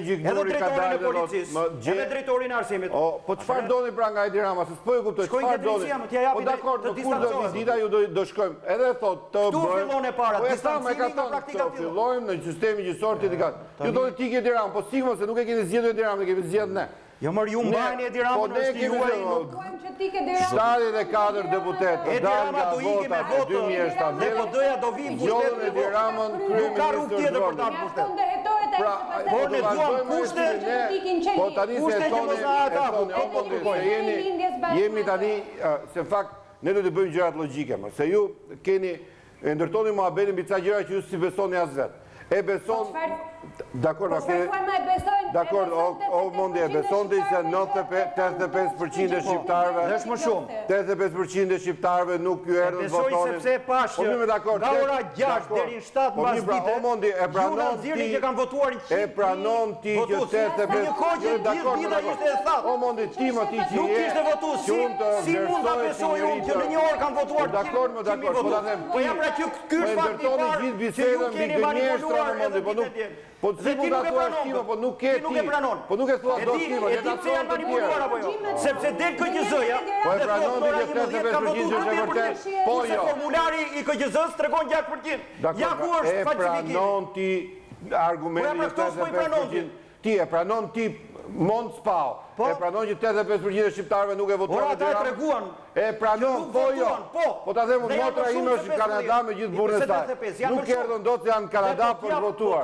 drejtorin e policisë, edhe drejtorin e arsimit. Po çfarë doni pra nga Edi Rama? Se s'po e kuptoj. Çfarë doni? Po dakor, do kur do dita ju do shkojmë. Edhe thot të bëj. Tu fillon e para, distancimi nga praktika fillon. Fillojmë në sistemin gjyqësor të dikat. Ju do të ikë Edi Rama, po sigurisht se nuk e keni zgjedhur Edi Rama, ne kemi zgjedhur ne. Jo mërë ju mbajnë Edi Ramën në shtijuaj. 74 deputet të dalë nga vota e 2007. Ne po doja do vim pushtet. Edi Ramën nuk ka rrugë tjetër për ta pushtet. Por ne duam kushte, po tani se jemi tani, se fakt, ne do të bëjmë gjërat logjike, se ju keni ndërtoni muhabetin mbi ca gjëra që ju si besoni as vetë. e beson... Dakor, o mundi e beson të se 85% e shqiptarëve... Është më shumë. 85% e shqiptarëve nuk ju erdhën votonin. Sepse pashë, nga ora 6 deri në 7 mbas dite, ju në nxirrni që kanë votuar 100.000 e pranon ti që 85%... Një kohë që gjithë vita ishte e thatë. O mundi ti më ti që nuk ishte votu, si mund ta besoj unë që në një orë kanë votuar 100.000 po jam pra që ky është fakti i parë që ju keni manipuluar edhe ditën. Po si mund ta thuash ti, po nuk ke ti. Po nuk e thua dot ti, e di pse janë manipuluar apo jo? Sepse del KQZ-ja. Po e pranon ti që 85% është e vërtet. Po jo. Formulari i KQZ-s tregon 6%. Ja ku është falsifikimi. E pranon ti argumentin që 85%. Ti e pranon ti mund spao. E pranon që 85% e shqiptarëve nuk e votuan. Por ata e treguan. E pranon, po jo. Po ta them motra ime është në Kanada me gjithë burrën e saj. Nuk erdhën dot janë në Kanada për të votuar.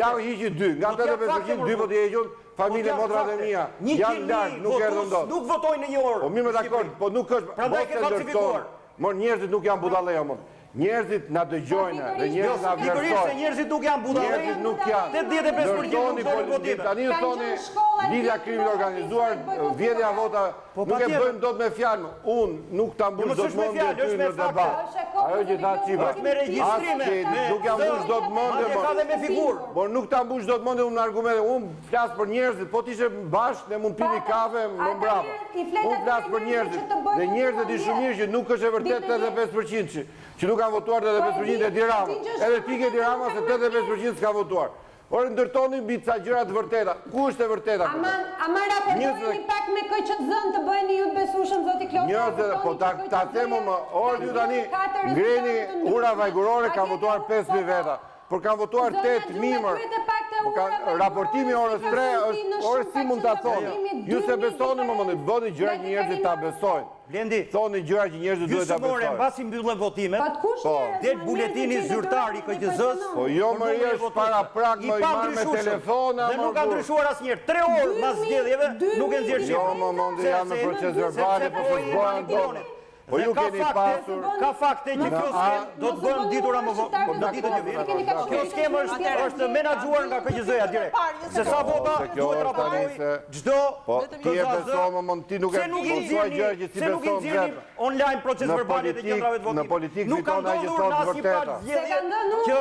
Ja u hiqi 2. Nga 85% 2 vot i hequn familje motrat e mia. Janë larg, nuk erdhën dot. Nuk votojnë në një orë. Po mirë, dakord, po nuk është prandaj ke falsifikuar. Mor njerëzit nuk janë budallëja më. Njerëzit na dëgjojnë dhe njerëzit na vlerësojnë. Pikërisht njerëzit nuk janë budallë. Njerëzit nuk janë. 85% nuk votojnë votime. Tani ju thoni lidhja krimit organizuar, vjedhja vota, nuk e bëjmë dot me fjalë. Unë nuk ta mbush dot mendje ty në debat. Ajo që tha Çipa. Me regjistrime. Nuk jam mbush dot mendje. Ka dhe me figurë. Por nuk ta mbush dot mendje me argumente. Unë flas për njerëzit, po t'ishe bashkë ne mund pini kafe më mbrapa. Unë flas për njerëzit. Dhe njerëzit di shumë mirë që nuk është e vërtet 85% që nuk kanë votuar 85% e Dirama. Edhe ti ke Dirama se 85% s'ka votuar. Orë ndërtoni mbi ca gjëra të vërteta. Ku është e vërteta këtu? Ama raportojeni pak me KQZ-n të bëheni ju të besueshëm zoti Klosi. Po ta themu më, orë ju tani ngreni ura vajgurore kanë votuar 5.000 veta. Por kanë votuar 8 mimër. Raportimi orës 3 është orë si mund ta thoni. Ju se besoni më mëni, bëni gjëra që njerëzit ta besojnë. Blendi, thoni gjëra që njerëzit duhet ta besojnë. Mbasi mbyllen votimet. Del buletini zyrtar i KQZ-s. Po jo më është para prag më i marr me telefona. Dhe nuk ka ndryshuar asnjëherë. 3 orë mbas zgjedhjeve nuk e nxjerr shifrën. Jo më mundi janë në proces verbal, po s'u bëhen dot. Po ju keni pasur... Ka fakte që kjo skemë do të bëhen ditura më në ditën e vjetë. Kjo skemë është menaxhuar nga KQZ-ja direkt. Se sa vota duhet raportoj çdo ti e beson më mund ti nuk e beson gjë që ti beson vetë. Online proces verbalet e qendrave të votimit. Në politikë fiton ai që thotë vërteta. Që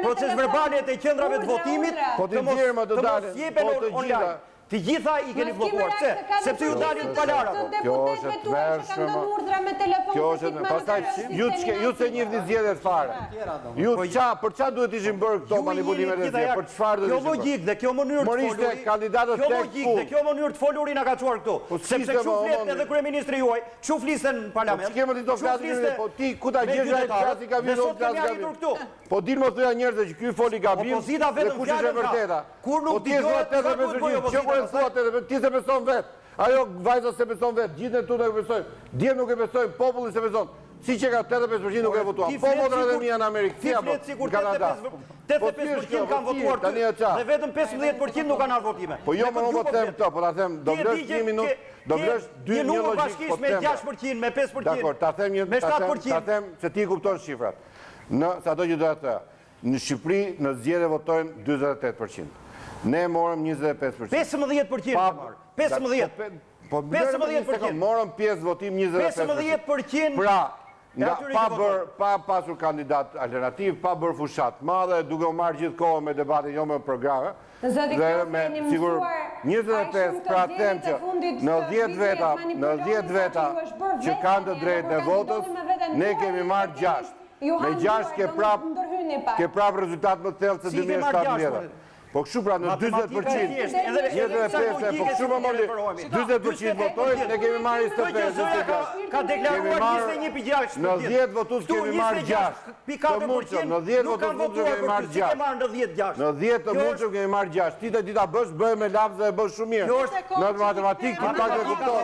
proces verbalet e qendrave të votimit po ti dirë më të dalin po të gjitha. Të gjitha i keni bllokuar. Pse? Sepse ju dalin palara. Kjo është e tmerrshme. Kjo është pastaj ju se njihni zgjedhjet fare. Ju për çfarë duhet ishin bërë këto manipulimet e zgjedhjeve? Për çfarë do të ishin? Kjo logjik dhe kjo mënyrë të folurit. Kandidatët kjo logjik dhe kjo mënyrë të folurit na ka çuar këtu. Sepse kshu flet edhe kryeministri juaj, kshu flisen në parlament. Ç'kemë ti do flasë, po ti ku ta gjesh ai klasi ka vënë këtu. Po dilë mos thoya njerëzve që ky foli gabim. Opozita vetëm kush është e vërteta. Kur nuk dëgohet 85%, ti se beson vetë. Ajo vajza se beson vetë, gjithë ne tutë e besojmë. Dje nuk e besojmë, populli se beson. Si që ka 85% nuk e votuar. Po motrat e mia në Amerikë, si apo në Kanada. 85% kanë votuar dhe vetëm 15% nuk kanë ardhur votime. Po jo më nuk them këto, po ta them, do vlesh 1 minutë, do vlesh 2 minutë bashkisht me 6%, me 5%. Dakor, ta them një, ta them se ti kupton shifrat. Në ato që do të thoya, në Shqipëri në zgjedhje votojnë 48%. Ne morëm 25%. 15% marr. 15%. Po 15% morëm pjesë votim 25%. 15%. Pra, pa pasur kandidat alternativ, pa bërë fushat madhe, duke u marrë gjithë kohën me debatin, jo me programe. Dhe me sigur 25, pra them që në 10 veta që kanë të drejtë në votës, ne kemi marrë 6. Me 6 ke prap rezultat më të thellë se 2017. Po kështu pra në 40%, 25%, po kështu më moli, 20% votojnë, ne kemi marrë 25%. Ka deklaruar 21,6%. Në 10 votus kemi marrë 6. Të mundshëm, në 10 votus kemi marrë 6. Në 10 të mundshëm kemi marrë 6. Ti të dita bësh, bëhe me lapsë dhe bësh shumë mirë. Në matematikë, ti pak dhe kupton.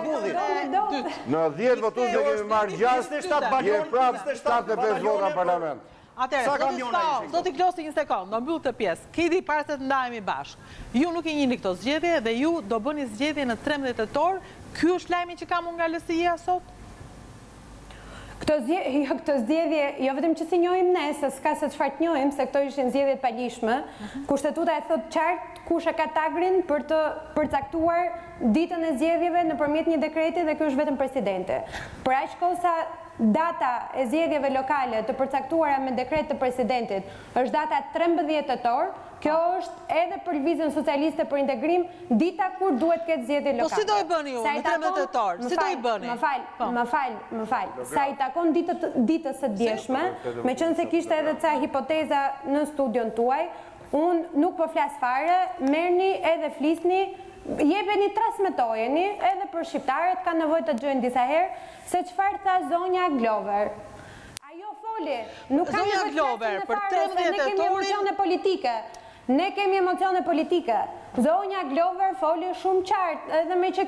Në 10 votus ne kemi marrë 6, je prap 75 vota në parlament. Atëherë, zoti Klosi një sekond, do mbyll këtë pjesë. Kedi para se të ndahemi bashkë. Ju nuk i njihni këto zgjedhje dhe ju do bëni zgjedhje në 13 tetor. Ky është lajmi që kam unë nga LSI-ja sot? Këtë zgjedhje, jo vetëm që si njohim ne, se s'ka se çfarë të njohim, se këto ishin zgjedhjet palishme, kushtetuta e thot qartë kush e ka tagrin për të përcaktuar ditën e zgjedhjeve nëpërmjet një dekreti dhe ky është vetëm presidenti. Për aq kohë sa data e zgjedhjeve lokale të përcaktuara me dekret të presidentit është data 13 tetor, kjo është edhe për Lëvizjen Socialiste për Integrim dita kur duhet këtë zgjedhje lokale. Po si do i bëni ju në 13 tetor? Si do i bëni? Më fal. Sa i takon ditës së djeshme, meqense kishte edhe ca hipoteza në studion tuaj, unë nuk po flas fare, merrni edhe flisni, jepeni, transmetojeni edhe për shqiptarët, ka nevojë të dëgjojnë disa herë se çfarë tha zonja Glover. Ajo foli, nuk ka nevojë Glover për 13 ne kemi emocione politike. Ne kemi emocione politike. Zonja Glover foli shumë qartë, edhe me që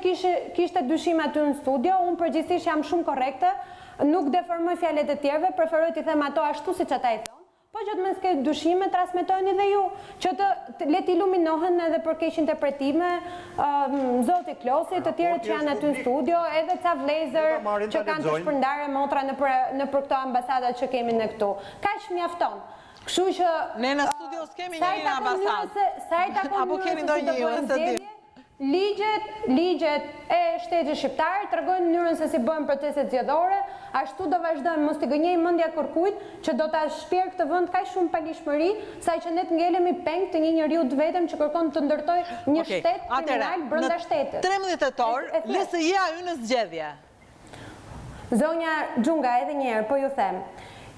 kishte dyshim aty në studio, unë përgjithsisht jam shumë korrekte, nuk deformoj fjalet e tjerëve, preferoj t'i them ato ashtu siç ata i thonë. Po që të mos ke dyshime, transmetojeni dhe ju, që të let iluminohen edhe për keq interpretime, zoti Klosi, të tjerët që janë aty në studio, edhe ca vlezër që kanë të shpërndarë motra në për këto ambasadat që kemi në këtu. Kaq mjafton. Kështu që ne në studio s'kemi një ambasadë. Sa i takon apo kemi ndonjë zgjedhje? Ligjet e shtetit shqiptar tregojnë mënyrën se si bëhen proceset zgjedhore, ashtu do vazhdojmë, mos t'i gënjej mendja kërkujt që do ta shpjerë këtë vend kaq shumë palishmëri, saqë ne të ngelemi peng të një njeriu të vetëm që kërkon të ndërtojë një shtet kriminal brenda shtetit. 13 tetor, LSI-ja hyn në zgjedhje. Zonja Xhunga, edhe një herë po ju them,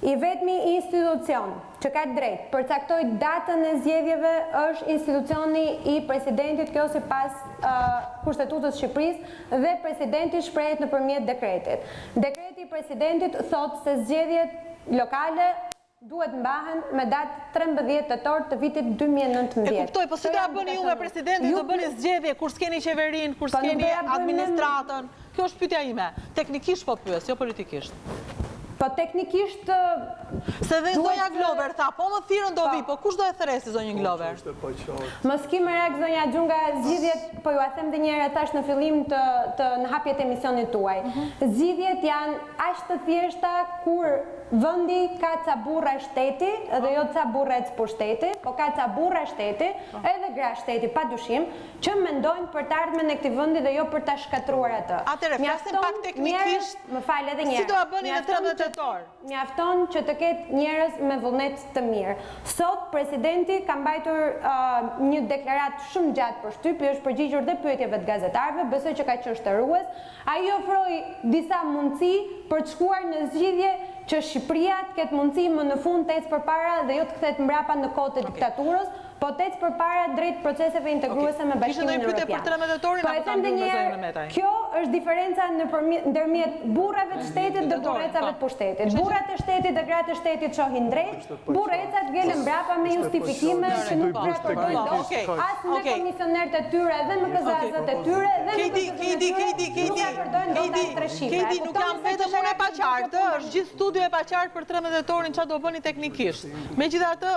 i vetmi institucion që ka drejt përcaktoj datën e zgjedhjeve është institucioni i presidentit, kjo sipas Kushtetutës së Shqipërisë, dhe presidenti shprehet nëpërmjet dekretit. Dekreti i presidentit thotë se zgjedhjet lokale duhet mbahen me datë 13 tetor të vitit 2019. E kuptoj, po si do ja bëni ju me presidentin, do bëni zgjedhje kur s'keni qeverinë, kur s'keni administratën? Kjo është pyetja ime. Teknikisht po pyes, jo politikisht. Po teknikisht se dhe zonja Glover tha, po më thirrën do vi, po kush do e theresi zonjën Glover? Mos ki merak zonja Xhunga, zgjidhjet, po ju a them edhe një herë tash në fillim të në hapjet e emisionit tuaj. Zgjidhjet janë aq të thjeshta kur vendi ka ca burra shteti, edhe jo ca burra e pushteti, po ka ca burra shteti, edhe gra shteti, padyshim, që mendojnë për të ardhmen e këtij vendi dhe jo për ta shkatruar atë. Atëherë, flasim pak teknikisht. Më fal edhe një herë. Si do ta bëni në 13 tetor? Mjafton që të ketë njerëz me vullnet të mirë. Sot presidenti ka mbajtur një deklaratë shumë gjatë për shtypje, është përgjigjur dhe pyetjeve të gazetarëve, besoj që ka qenë shtërues. Ai ofroi disa mundësi për të shkuar në zgjidhje që Shqipëria të ketë mundësi më në fund të ecë përpara dhe jo të kthehet mbrapa në kohë të diktaturës, po të ecë përpara drejt proceseve integruese me Bashkimin Evropian. Po e them edhe një herë, kjo është diferenca ndërmjet burrave të shtetit dhe burrecave të pushtetit. Burrat e shtetit dhe gratë e shtetit shohin drejt, burrecat ngelen mbrapa me justifikime që nuk praktikohen dot as në komisionerët e tyre dhe në KZ-at e tyre Kedi, nuk jam vetëm unë e paqartë, është gjithë studio e paqartë për 13 tetorin çfarë do bëni teknikisht. Megjithatë,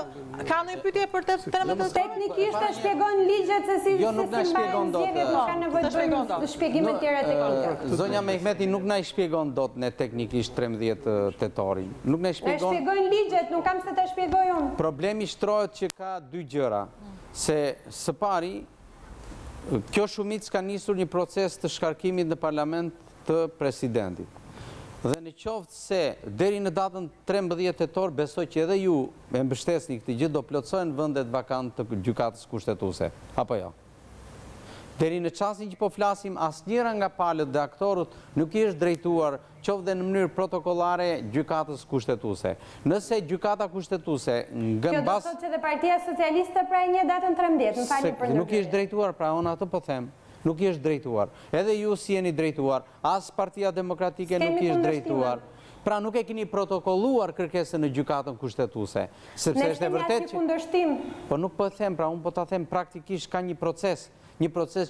ka ndonjë pyetje për 13 tetorin? Teknikisht të shpjegojnë ligjet se si nuk na shpjegon dot. Ka nevojë të bëjmë shpjegime tjera teknike. Zonja Mehmeti nuk na i shpjegon dot ne teknikisht 13 tetorin. Nuk na shpjegon. Ne shpjegojnë ligjet, nuk kam se ta shpjegoj unë. Problemi shtrohet që ka dy gjëra. Se së pari, kjo shumicë ka nisur një proces të shkarkimit në parlament të presidentit. Dhe në qoftë se deri në datën 13 tetor, besoj që edhe ju me mbështesni këtë gjë, do plotësojnë vendet vakante të gjykatës kushtetuese. Apo jo? Deri në çastin që po flasim, asnjëra nga palët dhe aktorët nuk i është drejtuar qoftë dhe në mënyrë protokollare gjykatës kushtetuese. Nëse gjykata kushtetuese Kjo do thotë që dhe Partia Socialiste pra një datën 13, më falni për nuk i është drejtuar, pra unë atë po them. Nuk i është drejtuar. Edhe ju si jeni drejtuar, as Partia Demokratike nuk i është drejtuar. Pra nuk e keni protokolluar kërkesën në gjykatën kushtetuese. Sepse është e vërtetë që kundërshtim. Po nuk po them, pra unë po ta them praktikisht ka një proces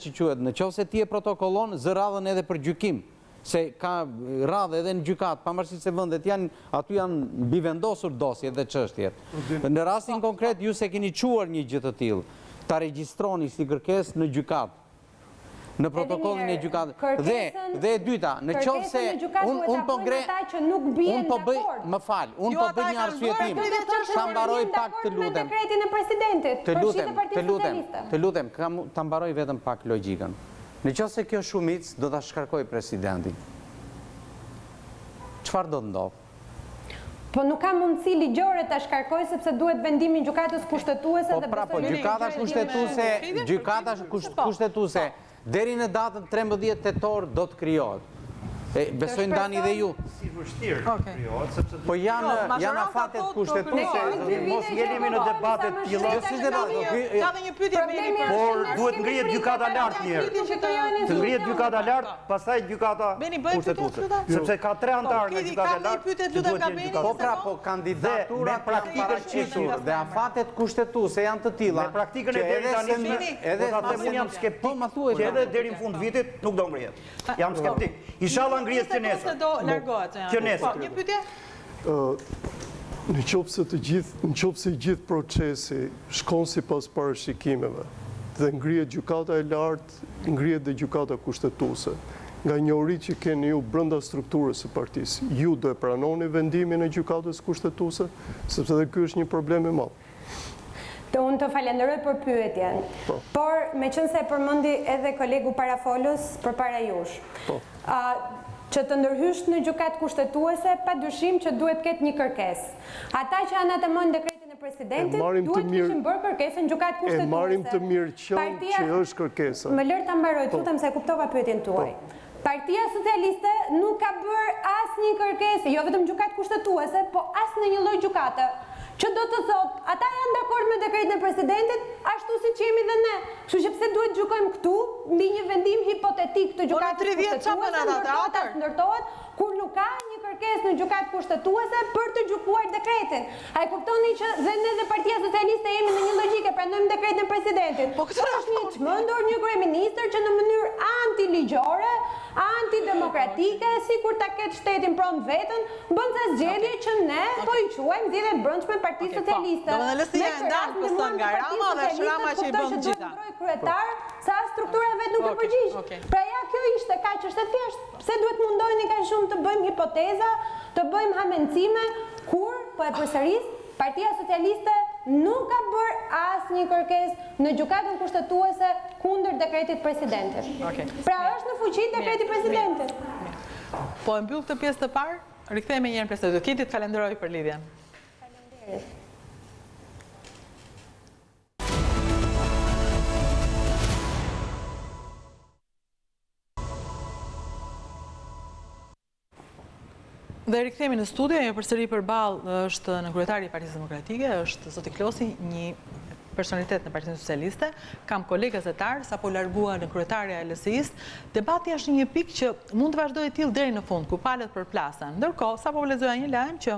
që quhet, nëse ti e protokollon, zë radhën edhe për gjykim. Se ka radhë edhe në gjykat, pavarësisht se vendet aty janë mbivendosur dosjet dhe çështjet. Në rastin konkret ju se keni çuar një gjë të tillë, ta regjistroni si kërkesë në gjykat. në protokollin e gjykatës. Dhe e dyta, në qoftë se unë po ngre, unë po bëj, më fal, unë po bëj një arsyetim. Ta mbaroj pak të lutem. Të lutem, ta mbaroj vetëm pak logjikën. Në qoftë se kjo shumicë do ta shkarkoj presidentin. Çfarë do të ndodhë? Po nuk ka mundësi ligjore ta shkarkoj sepse duhet vendimi i gjykatës kushtetuese dhe po gjykata kushtetuese deri në datën 13 tetor do të krijohet. Besoj ndani dhe ju. Si vështirë krijohet, sepse po janë afatet kushtetuese. Mos jelimi në debatet tilla. Ka dhe një pyetje me por duhet ngrihet gjykata lart një herë. Të ngrihet gjykata lart, pastaj gjykata kushtetuese. Sepse ka 3 antarë nga gjykata lart. Po kandidatura praktikën qitur dhe afatet kushtetuese janë të tilla. Me praktikën e deri tani edhe unë jam skeptik që edhe deri në fund vitit nuk do ngrihet. Jam skeptik. Inshallah ngrihet që nesër. Që nesër. Një pyetje? Në qoftë se gjithë procesi shkon sipas parashikimeve dhe ngrihet gjykata e lartë, ngrihet dhe gjykata kushtetuese. Nga njohuri që keni ju brenda strukturës së partisë, ju do e pranoni vendimin e gjykatës kushtetuese, sepse edhe ky është një problem i madh. Unë të falenderoj për pyetjen, por me qënë se përmëndi edhe kolegu parafolës për para jush. Që të ndërhysht në gjykatë kushtetuese, pa dyshim që duhet ketë një kërkesë. Ata që anatemojnë dekretin e presidentit, duhet kishin bërë kërkesën gjykatë kushtetuese. E marim të mirë qënë që është kërkesa. Më lërë të mbaroj, të lutem se kuptova pyetjen tuaj. Partia Socialiste nuk ka bërë asë një kërkesë, jo vetëm gjykatë kushtetuese, po asë në një lloj gjykate. Që do të thotë, ata janë dakord me dekretin e presidentit, ashtu si që jemi dhe ne. Kështu që pse duhet gjykojmë këtu, mbi një vendim hipotetik të gjykatës kushtetuese, ndërtohet, kur nuk ka një kërkesë në gjykatë kushtetuese për të gjykuar dekretin. A e kuptoni që dhe ne dhe Partia Socialiste jemi në një logjike, pranojmë dekretin e presidentit. Po këtë është një çmendur, një kryeministër që në mënyrë antiligjore, antidemokratike, sikur ta ketë shtetin pronë vetën, bën ca zgjedhje që ne po i quajmë zgjedhje të brendshme Partisë Socialiste. Do të lësi janë ndarë kusën nga Rama dhe Shrama që i bën gjitha. Kryetar, sa struktura vetë nuk e përgjigj. Pra ja kjo ishte kaq është e thjeshtë. Pse duhet mundoheni kaq shumë të bëjmë hipoteza, të bëjmë hamencime, kur po e përsëris, Partia Socialiste nuk ka bërë asnjë kërkesë në gjykatën kushtetuese kundër dekretit presidentit. Pra është në fuqi dekreti presidentit. Po e mbyll këtë pjesë të parë, rikthehemi një herë në pjesë të dytë. Të falenderoj për lidhjen. Faleminderit. Dhe rikthehemi në studio, një përsëri përballë është në kryetari i Partisë Demokratike, është zoti Klosi, një personalitet në Partinë Socialiste, kam kolegë gazetar, sapo largua në kryetarja e LSI-s. Debati është një pikë që mund të vazhdojë tillë deri në fund, ku palët përplasen. Ndërkohë, sapo lexoja një lajm që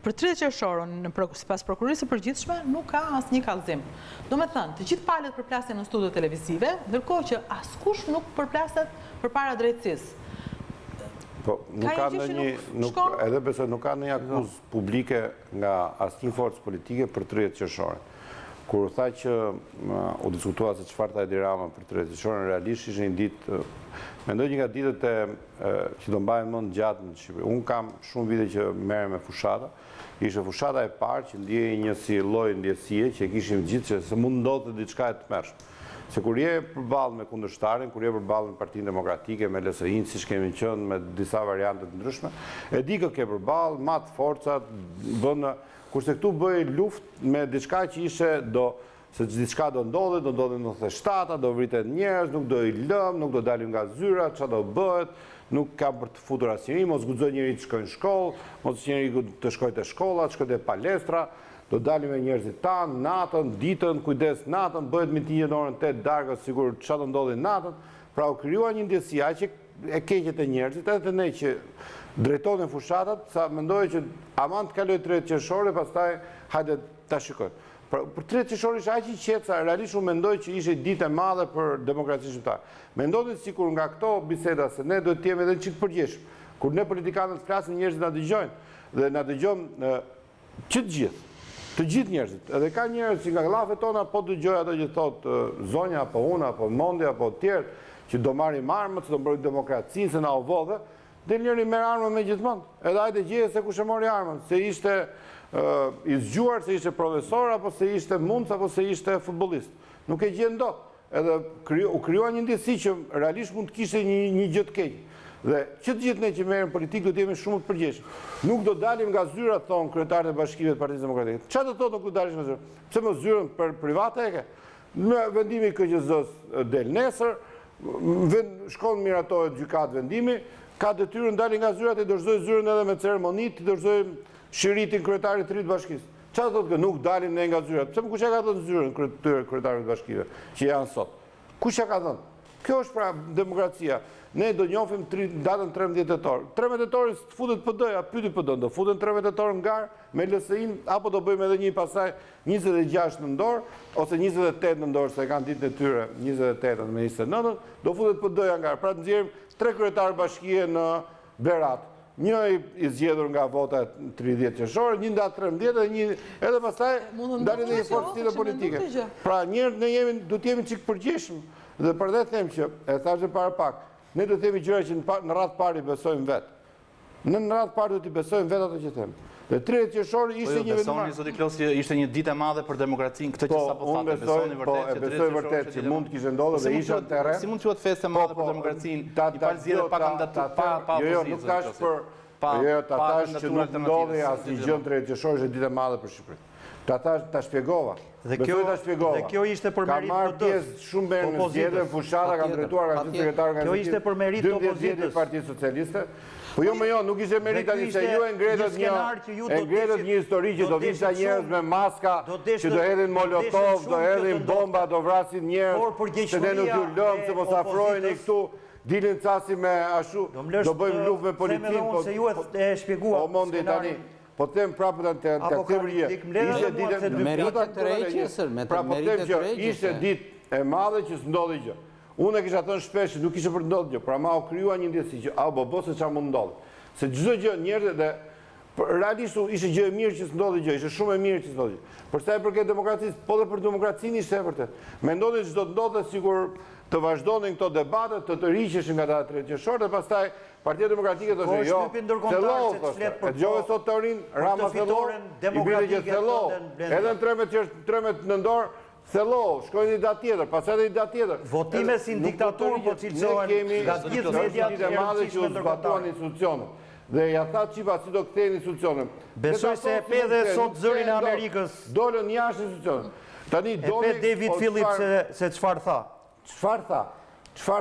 për 30 qershorin, sipas prokurorisë së përgjithshme, nuk ka asnjë kallëzim. Domethënë, të gjithë palët përplasen në studio televizive, ndërkohë që askush nuk përplaset përpara drejtësisë. Po, nuk ka edhe besoj, nuk ka një akuzë publike nga asnjë forcë politike për 30 qershorin. Kur tha që u diskutua se çfarë tha Edi Rama për 30 qershorin, realisht ishte një ditë, mendoj një nga ditët që do mbahen mend gjatë në Shqipëri. Unë kam shumë vite që merrem me fushata. Ishte fushata e parë që ndjej një si lloj ndjesie që kishim gjithë që se mund ndodhte diçka e tmerrshme. Se kur je përballë me kundërshtarin, kur je përballë me Partinë Demokratike, me LSI-n, siç kemi qenë me disa variante të ndryshme, e di kë ke përballë, mat forcat, bën kurse këtu bëj luftë me diçka që ishte se diçka do ndodhet në 97, do vritet njerëz, nuk do i lëm, nuk do dalim nga zyra, çfarë do bëhet, nuk ka për të futur asnjëri, mos guxoj njëri të shkojnë në shkollë, mos njëri të shkojë te shkolla, të shkojë te palestra. Do dalim me njerëzit tanë, natën, ditën, kujdes natën, bëhet mitinge në orën 8 darkës, sigur çfarë do ndodhi natën. Pra u krijua një ndjesi që e keqet e njerëzit, edhe të ne që drejtonin fushatat, sa mendoj që aman të kaloj 30 qershore, pastaj hajde ta shikojmë. Pra, për 30 qershor ishte aq i qetë sa realisht unë mendoj që ishte ditë e madhe për demokracinë shqiptare. Mendoni sikur nga këto biseda se ne duhet të jemi edhe çik përgjithshëm. Kur ne politikanët flasin, njerëzit na dëgjojnë dhe na dëgjojnë që të gjithë. Të gjithë njerëzit. Edhe ka njerëz që nga llafet tona po dëgjoj ato që thotë zonja apo unë apo Mondja apo të tjerë që do marrim armët, se do mbrojmë demokracinë, se na u vodhe, del njëri merr armën me gjithmonë. Edhe hajde gjeje se kush e mori armën, se ishte i zgjuar, se ishte profesor apo se ishte mundës apo se ishte futbollist. Nuk e gjen dot. Edhe u krijua një ndjesi që realisht mund të kishte një gjë të keqe. Dhe që të gjithë ne që merrem politikë do të jemi shumë të përgjegjshëm. Nuk do dalim nga zyra, thon kryetarët e bashkive të Partisë Demokratike. Çfarë do thotë nuk do dalish nga zyra? Pse mos zyrën për private e ke? Në vendimi KQZ-s del nesër, shkon miratohet gjykat vendimi, ka detyrën dalin nga zyrat e dorëzoj zyrën edhe me ceremoni, të dorëzoj shiritin kryetarit të ri të bashkisë. Çfarë thotë që nuk dalim ne nga zyrat? Pse kush e ka dhënë zyrën kryetarit të bashkive që janë sot? Kush e ka dhënë? Kjo është pra demokracia. Ne do njohim datën 13 tetor. 13 tetorin të futet PD-ja, pyeti PD-n, do futen 13 tetor në garë me LSI-n apo do bëjmë edhe një pasaj 26 nëntor ose 28 nëntor, se kanë ditën e tyre 28 me 29, do futet PD-ja në garë. Pra të nxjerrim 3 kryetarë bashkie në Berat. Një i zgjedhur nga vota 30 qershor, një ndat 13 dhe një edhe pastaj dalin një forcë tjetër politike. Pra njerëz ne do të jemi çik përgjithshëm dhe për dhe them që e thashë para pak. Ne do të themi gjëra që në radhë parë i besojmë vetë. Në radhë parë do t'i besojmë vetë ato që them. Dhe 30 qershor ishte një vendimar. Besoni zoti Klosi ishte një ditë e madhe për demokracinë, këtë që sapo thatë. Besoni vërtet që besoj vërtet që mund të kishte ndodhur dhe isha në terren. Si mund të quhet festë e madhe për demokracinë? I palë zgjedhje pa kandidaturë, pa opozicion. Jo, nuk tash për ta tash që nuk ndodhi asnjë gjë 30 qershor, është ditë e madhe për Shqipërinë. Ta shpjegova. Dhe kjo ishte për merit të opozitës. Shumë merr në zgjedhje, fushata kanë drejtuar nga sekretari organizativ. Kjo ishte për merit të opozitës. Partisë Socialiste. Po jo, nuk ishte merit tani se ju e ngretët një histori që do vishta njerëz me maska, që do hedhin molotov, do hedhin bomba, do vrasin njerëz, se ne nuk ju lëm, se mos afroheni këtu, dilin casi me ashtu, do bëjmë luftë me policinë. Se ju e shpjegua skenarin. Po të them prapë të aktivërje, ishte ditë ishte ditë e madhe që s'ndodhi gjë. Unë e kisha thënë shpesh që nuk ishte për të ndodhur gjë, pra ma u krijua një ndjesi që se çfarë mund ndodhi. Se çdo gjë njerëzit dhe realisht ishte gjë e mirë që s'ndodhi gjë, ishte shumë e mirë që s'ndodhi gjë. Për sa i përket demokracisë, po dhe për demokracinë ishte e vërtetë. Mendonin se do të ndodhte sikur të vazhdonin këto debate, të riqeshin nga data 30 qershor dhe pastaj Partia Demokratike do të jo. E dëgjove sot teorinë Rama Thellor, i bile që Thellor, edhe në 13 nëntor, Thellor, shkojnë një datë tjetër, pastaj edhe një datë tjetër. Votime si në diktaturë po cilësohen nga gjithë mediat e madhe që u zbatuan institucionet. Dhe ja tha Çipa si do kthehen institucionet. Besoj se e pe dhe sot zërin e Amerikës. Dolën jashtë institucionet. Tani e pe David Phillips se çfarë tha. Çfarë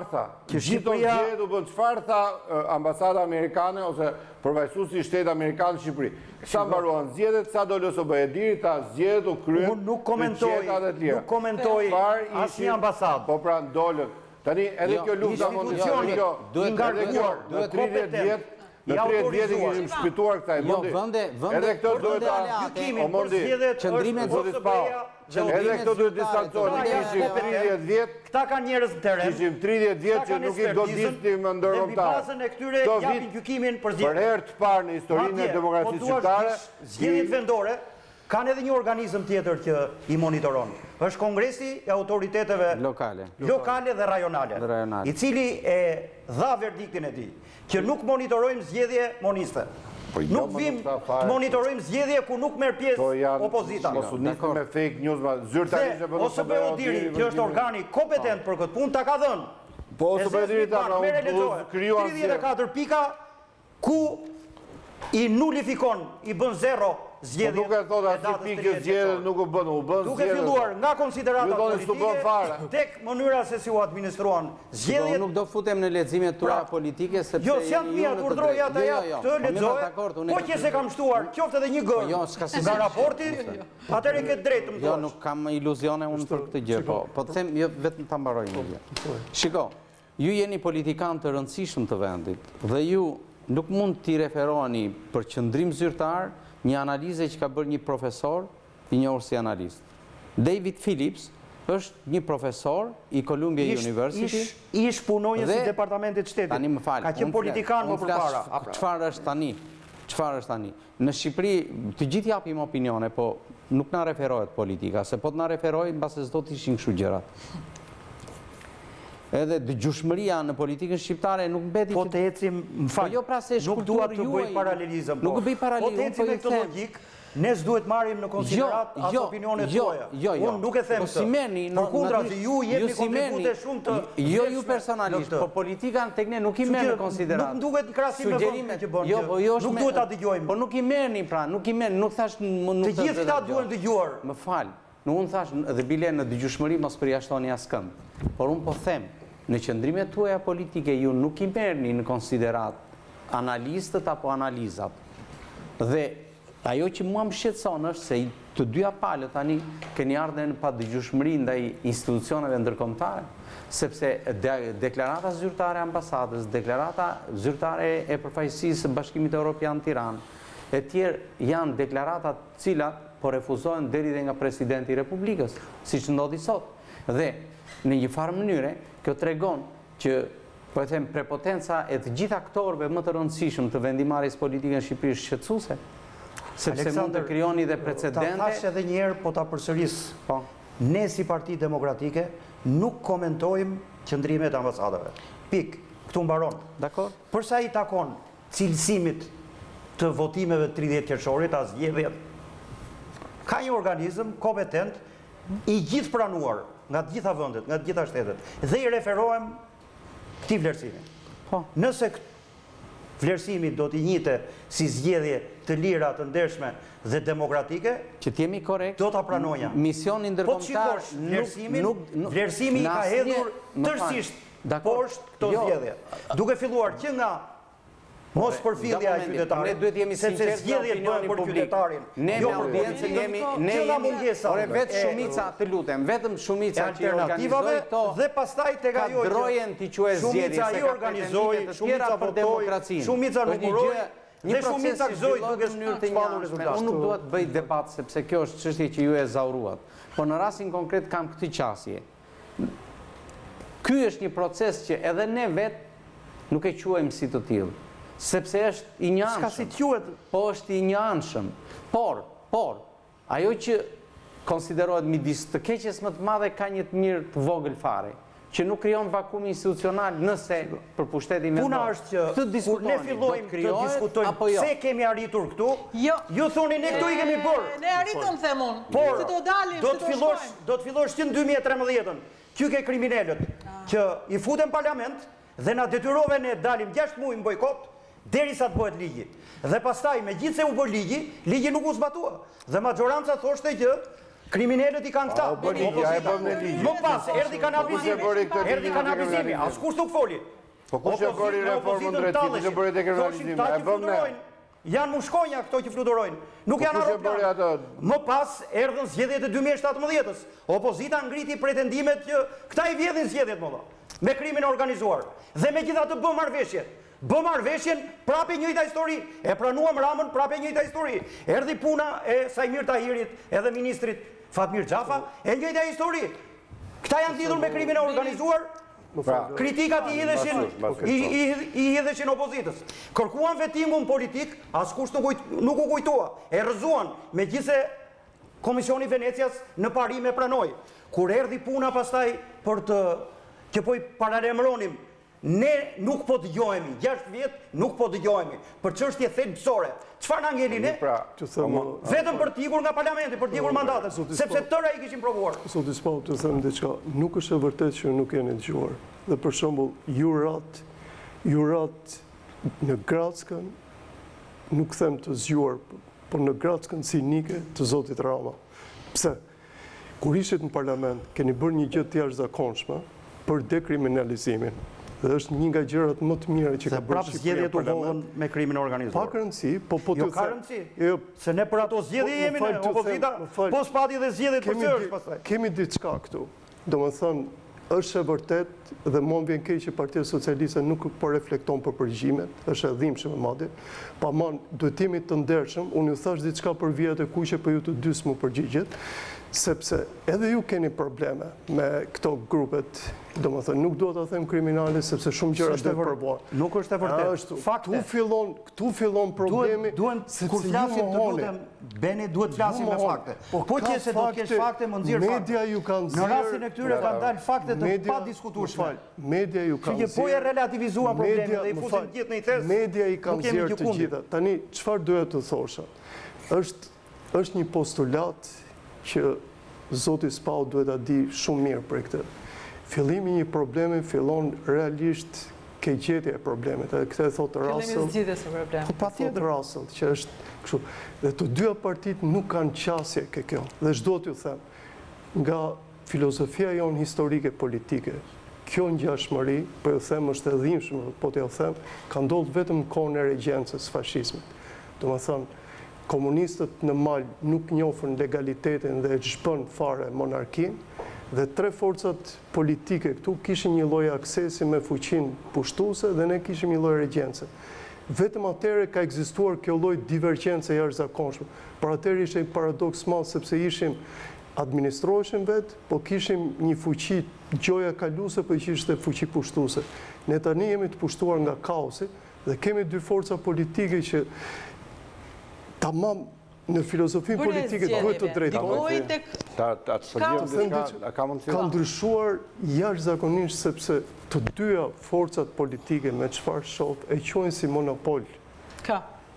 tha? Gjithë do bën çfarë tha ambasada amerikane ose përfaqësuesi i shtetit amerikan në Shqipëri. Sa mbaruan zgjedhjet, sa doli ose bëhet diri, ta zgjedhjet u kryen. Unë nuk komentoj asnjë ambasadë. Po pra ndolën. Tani edhe kjo lufta institucioni duhet ngarkuar, duhet kompetent. Në 30 vjetë i kishim shpituar këta e mundi. Edhe këto duhet ta gjykimin për zgjedhjet është BE-ja. Edhe këto duhet distancohen. Kishim 30 vjetë. Këta kanë njerëz në terren. Kishim 30 vjetë që nuk i do distim në ndërkombëtar. Dhe bazën e këtyre japin gjykimin për zgjedhjet. Për herë të parë në historinë e demokracisë shqiptare, zgjedhjet vendore kanë edhe një organizëm tjetër që i monitoron. Është Kongresi e autoriteteve lokale dhe rajonale, i cili e dha verdiktin e tij, që nuk monitorojmë zgjedhje moniste. Nuk vim të monitorojmë zgjedhje ku nuk merr pjesë opozita. Mos u nisni me fake news, zyrtarisht apo ose BE-diri, që është organi kompetent për këtë punë, ta ka dhënë. Po ose BE-diri ta krijuan 34 pika ku i nullifikon, i bën zero zgjedhje. Nuk e thot asnjë pikë zgjedhje nuk u bën, u bën zgjedhje. Duke filluar nga konsiderata politike tek mënyra se si u administruan zgjedhjet. Nuk do futem në leximet tura politike sepse jo, s'jam mia të urdhroja ata ja të lexoj. Po që se kam shtuar, qoftë edhe një gërë nga raporti, atëherë ke drejtë më thua. Jo, nuk kam iluzione unë për këtë gjë, po të them vetëm ta mbaroj një gjë. Shiko, ju jeni politikan të rëndësishëm të vendit dhe ju nuk mund t'i referoheni për qëndrim zyrtar një analize që ka bërë një profesor i njohur si analist. David Phillips është një profesor i Columbia University. Ish punonjës i Departamentit Shtetit. Tani më fal. Ka qenë politikan më përpara. Çfarë është tani? Në Shqipëri të gjithë japim opinione, po nuk na referohet politika, se po të na referohet, mbase s'do të ishin kështu gjërat. Edhe dëgjueshmëria në politikën shqiptare nuk mbeti po të ecim, më fal. Jo pra se nuk dua të bëj paralelizëm. Nuk bëj paralelizëm. Po të ecim me këtë logjik, ne s'duhet marrim në konsiderat as opinionet tuaja. Unë nuk e them këtë. Përkundra se ju jepni kontribute shumë të jo ju personalisht, po politika tek ne nuk i merr në konsiderat. Nuk duhet krahasim me votin që bën. Nuk duhet ta dëgjojmë. Po nuk i merrni pra, nuk i merrni, nuk thash të gjithë këta duhen dëgjuar. Më fal. Unë thash dhe bile në dëgjueshmëri mos përjashtoni askënd. Por unë po them, në qëndrimet tuaja politike ju nuk i merrni në konsiderat analistët apo analizat. Dhe ajo që mua më shqetëson është se të dyja palët tani keni ardhur në padëgjueshmëri ndaj institucioneve ndërkombëtare, sepse deklarata zyrtare e ambasadës, deklarata zyrtare e përfaqësisë së Bashkimit Evropian në Tiranë, e tjerë janë deklarata të cilat po refuzohen deri dhe nga presidenti i Republikës, siç ndodhi sot. Dhe në një farë mënyre kjo tregon që po e them prepotenca e të gjithë aktorëve më të rëndësishëm të vendimarrjes politike në Shqipëri është shqetësuese. Sepse mund të krijoni dhe precedente. Ta thash edhe një herë, po ta përsëris. Po. Ne si Parti Demokratike nuk komentojmë qëndrimet e ambasadave. Pik, këtu mbaron. Dakor. Përsa i takon cilësimit të votimeve 30 qershorit, as zgjedhjet, ka një organizëm kompetent i gjithë pranuar nga të gjitha vendet, nga të gjitha shtetet, dhe i referohem këtij vlerësimi. Po. Nëse vlerësimi do t'i njëjtë si zgjedhje të lira, të ndershme dhe demokratike, që t'jemi korrekt, do ta pranoja. Misionin ndërkombëtar vlerësimi i ka hedhur tërësisht poshtë këto zgjedhje. Duke filluar që nga mos përfillja e qytetarit. Ne duhet jemi sinqertë me opinionin publik. Ne me audiencën jemi, ore vetë shumica, të lutem, vetëm shumica që i organizoi këto dhe pastaj tek ajo që drojen ti quhet zgjedhje, shumica i organizoi, shumica për demokracinë. Shumica numëroi dhe shumica gëzoi duke shpallur rezultate. Unë nuk dua të bëj debat sepse kjo është çështje që ju e zauruat. Po në rastin konkret kam këtë qasje. Ky është një proces që edhe ne vetë nuk e quajmë si të tillë. Sepse është i njëanshëm. S'ka si quhet, po është i njëanshëm. Por, ajo që konsiderohet midis të keqes më të madhe ka një të mirë të vogël fare, që nuk krijon vakum institucional nëse për pushtetin vendor. Puna është që kur ne fillojmë të diskutojmë pse kemi arritur këtu, ju thoni ne këtu i kemi bërë. Ne arritëm them unë. Por si do dalim, do të fillosh që në 2013-ën, që ke kriminalët që i futen parlament dhe na detyrove ne dalim 6 muaj në bojkot, derisa të bëhet ligji. Dhe pastaj, megjithse u bë ligji nuk u zbatua. Dhe majoranca thoshte që kriminalët i kanë këta. Më pas, erdhi kanalizimi. Askush nuk foli. Po kush e bëri reformën drejtësisë, kush e bëri dekriminalizimin? E bëm ne. Janë mushkonja këto që fluturojnë. Nuk janë aeroplan. Më pas, erdhën zgjedhjet e 2017-s. Opozita ngriti pretendimet që këta i vjedhin zgjedhjet më dha, me krimin organizuar. Dhe megjithatë bë marrëveshje. Bë marrëveshjen, prape njëjta histori. E pranuam Ramën, prape njëjta histori. Erdhi puna e Sajmir Tahirit edhe ministrit Fatmir Xhafa, e njëjta histori. Këta janë lidhur me krimin e organizuar. Kritikat i hidheshin opozitës. Kërkuan vetimun politik, askush nuk u kujtua. E rrëzuan, megjithse Komisioni Venecias në Parim e pranoi. Kur erdhi puna pastaj për të që po i paralemëronim, ne nuk po dëgjohemi, 6 vjet nuk po dëgjohemi për çështje thelbësore. Çfarë na ngeli ne? Vetëm për të ikur nga parlamenti, për të ikur mandatet, sepse tëra i kishin provuar. Zoti Spau, të them diçka, nuk është e vërtetë që nuk jeni dëgjuar. Dhe për shembull, ju rat në Grackën, nuk them të zgjuar, por në Grackën cinike të zotit Rama. Pse? Kur ishit në parlament, keni bërë një gjë të jashtëzakonshme për dekriminalizimin. Dhe është një nga gjërat më të mira që ka bërë Shqipëria në parlament me krimin organizuar. Pa rëndësi, po të jo ka rëndësi. Se ne për ato zgjedhje jemi ne, opozita, po s'pati dhe zgjedhjet për çfarë pastaj. Kemi diçka këtu. Domethënë, është e vërtet dhe mua më vjen keq që Partia Socialiste nuk po reflekton për përgjimet, është e dhimbshme madje. Duhet të jemi të ndershëm. Unë ju thash diçka për vijat e kuqe, po ju të dy s'mu përgjigjet. sepse edhe ju keni probleme me këto grupet, do më thënë, nuk do të them kriminale, sepse shumë gjëra dhe përbohen. Nuk është e vërtet. Këtu fillon problemi, kur flasim të lutem, Beni duhet flasim me fakte. Po që se do të kesh fakte, më nxjerr fakte. Media ju kanë në rastin e këtyre kanë dalë fakte të pa diskutueshme. Media ju kanë nxjerr. Po e relativizuan problemin dhe i fusin gjithë në një thes. Media i kanë nxjerr të gjitha. Tani çfarë doja të thosha? Është një postulat që Zoti Spau duhet ta di shumë mirë për këtë. Fillimi një problemi fillon realisht ke gjetje e problemet. Edhe këtë e thotë Russell. Fillimi zgjidhjes së problemit. Po patjetër Russell, që është kështu. Dhe të dyja partitë nuk kanë qasje ke kjo. Dhe çdo t'ju them, nga filozofia jonë historike politike, kjo ngjashmëri, po ju them është e dhimbshme, po t'ju them, ka ndodhur vetëm në kohën e regjencës fashizmit. Domethënë, komunistët në mal nuk njohën legalitetin dhe zhbën fare monarkinë, dhe tre forcat politike këtu kishin një lloj aksesi me fuqinë pushtuese dhe ne kishim një lloj regjence. Vetëm atëherë ka ekzistuar kjo lloj divergjence jashtëzakonshme. Por atëherë ishte një paradoks madh sepse administroheshim vetë, po kishim një fuqi gjoja kaluese, po ishte fuqi pushtuese. Ne tani jemi të pushtuar nga kaosi dhe kemi dy forca politike që tamam në filozofinë politike duhet të drejtohen. Ka ndryshuar jashtëzakonisht sepse të dyja forcat politike me çfarë shoh e quajnë si monopol.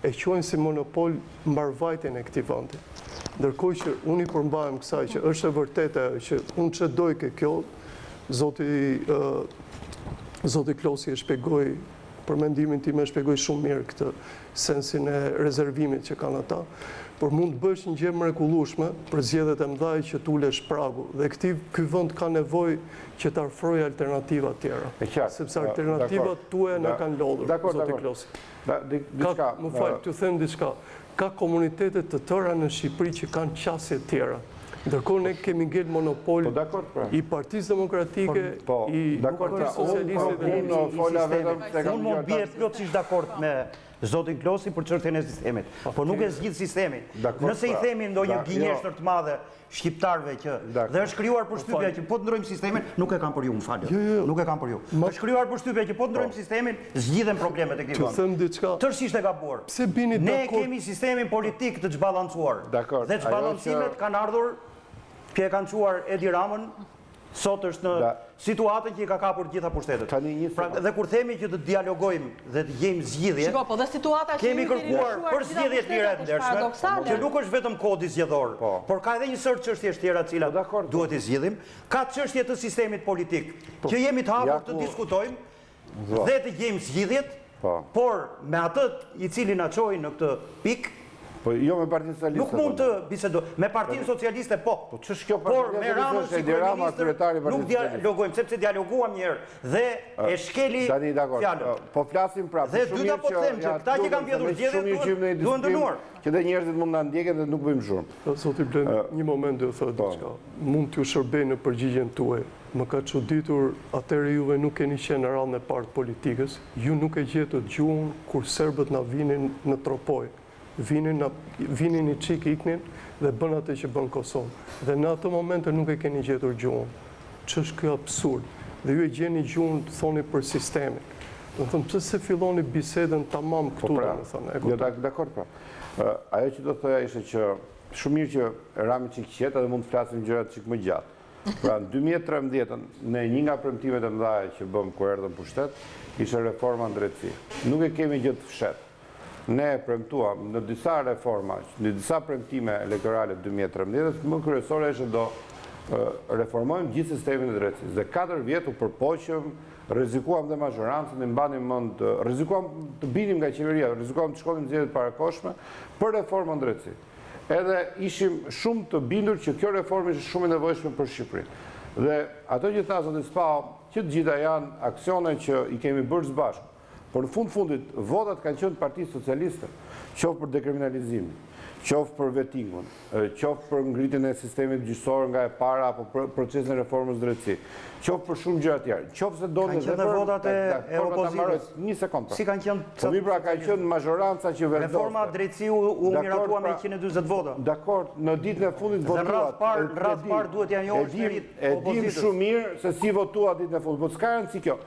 E quajnë si monopol mbarvajtjen e këtij vendi. Ndërkohë që unë i përmbahem kësaj që është e vërtetë që unë çdoj ke kjo, Zoti Klosi e shpjegoi për mendimin tim e shpjegoi shumë mirë këtë sensin e rezervimit që kanë ata. Por mund të bësh një gjë mrekullueshme për zgjedhjet e mëdha që tulesh pragu dhe ky vend ka nevojë që të afrojë alternativa të tjera. Sepse alternativat tuaja na kanë lodhur, Zoti Klosi. Më fal, t'ju them diçka. Ka komunitete të tëra në Shqipëri që kanë qasje të tjera. Ndërkohë ne kemi ngel monopol i Partisë Demokratike, i Partisë Socialiste dhe unë mund bie plotësisht dakord me Zotin Klosi për çështjen e sistemit, por nuk e zgjidh sistemin. Nëse i themi ndonjë gënjeshtër të madhe shqiptarëve që dhe është krijuar përshtypja që po të ndrojmë sistemin, nuk e kam për ju, më falë. Nuk e kam për ju. Është krijuar përshtypja që po të ndrojmë sistemin, zgjidhen problemet e këtij vendi. Tërësisht e gabuar. Ne kemi sistemin politik të zbalancuar. Dhe zbalancimet kanë ardhur që e kanë quar Edi Ramën, sot është në situatën që i ka kapur gjitha pushtetet. Dhe kur themi që të dialogojmë dhe të gjejmë zgjidhje, kemi kërkuar për zgjidhje të mira të ndershme, që nuk është vetëm kodi zgjedhor, por ka edhe një sër çështjesh tjera të cilat duhet i zgjidhim, ka çështje të sistemit politik, që jemi të hapur të diskutojmë dhe të gjejmë zgjidhjet, por me atë i cili na çoi në këtë pikë. Po jo me Partinë Socialiste. Nuk mund të bisedoj. Me Partinë Socialiste po. Por me Ramën si kryeministër nuk dialogojmë, sepse dialoguam një herë dhe e shkeli fjalën. Po flasim prapë. Dhe dyta po them që këta që kanë vjedhur zgjedhjet duhen dënuar. Që dhe njerëzit mund na ndjeken dhe nuk bëjmë zhurmë. Zoti Blen, një moment do të thotë diçka. Mund t'ju shërbej në përgjigjen tuaj. Më ka çuditur, atëherë juve nuk keni qenë në radhën e parë të politikës. Ju nuk e gjetët gjuhën kur serbët na vinin në tropoj. Vinin i qik iknin dhe bën atë që bën Kosovë. Dhe në atë momente nuk e keni gjetur gjuhën. Që është kjo absurd. Dhe ju e gjeni gjuhën të thoni për sistemin. Dhe thëmë, pëse se filloni bisedën tamam këtu, dhe më thënë. Dakor, pra. Ajo që do të thoja ishte që shumë mirë që Rami qik qetë dhe mund të flasim gjërat qik më gjatë. Pra, në 2013, në një nga premtimet e mëdhaja që bëm kur erdhëm pushtet, ishte reforma në drejtësi. Nuk e kemi gjë të fshetë. Ne premtuam në disa reforma, në disa premtime elektorale 2013, më kryesore është do reformojmë gjithë sistemin e drejtësisë. Dhe 4 vjet u përpoqëm, rrezikuam dhe mazhorancën, mbani mend, rrezikuam të binim nga qeveria, rrezikuam të shkollim zgjedhjet parakoshme për reformën drejtësi. Edhe ishim shumë të bindur që kjo reformë ishte shumë e nevojshme për Shqipërinë. Dhe ato që tha Zoti Spau, që të gjitha janë aksione që i kemi bërë së bashku. Por në fundit, votat kanë qenë Partisë Socialiste, qoftë për dekriminalizimin, qoftë për vetingun, qoftë për ngritjen e sistemit gjyqësor nga e para apo për procesin e reformës drejtësi, qoftë për shumë gjëra tjera. Qoftë se doni Kanë qenë votat e opozitës. Një sekond. Si kanë qenë? Po mirë, pra ka qenë majoranca që vendoste. Reforma drejtësi u miratua me 140 vota. Dakor, në ditën e fundit votuat. Në radhë parë duhet janë njohur shërit opozitës. E dim shumë mirë se si votuat ditën e fundit. Po s'ka rëndësi kjo.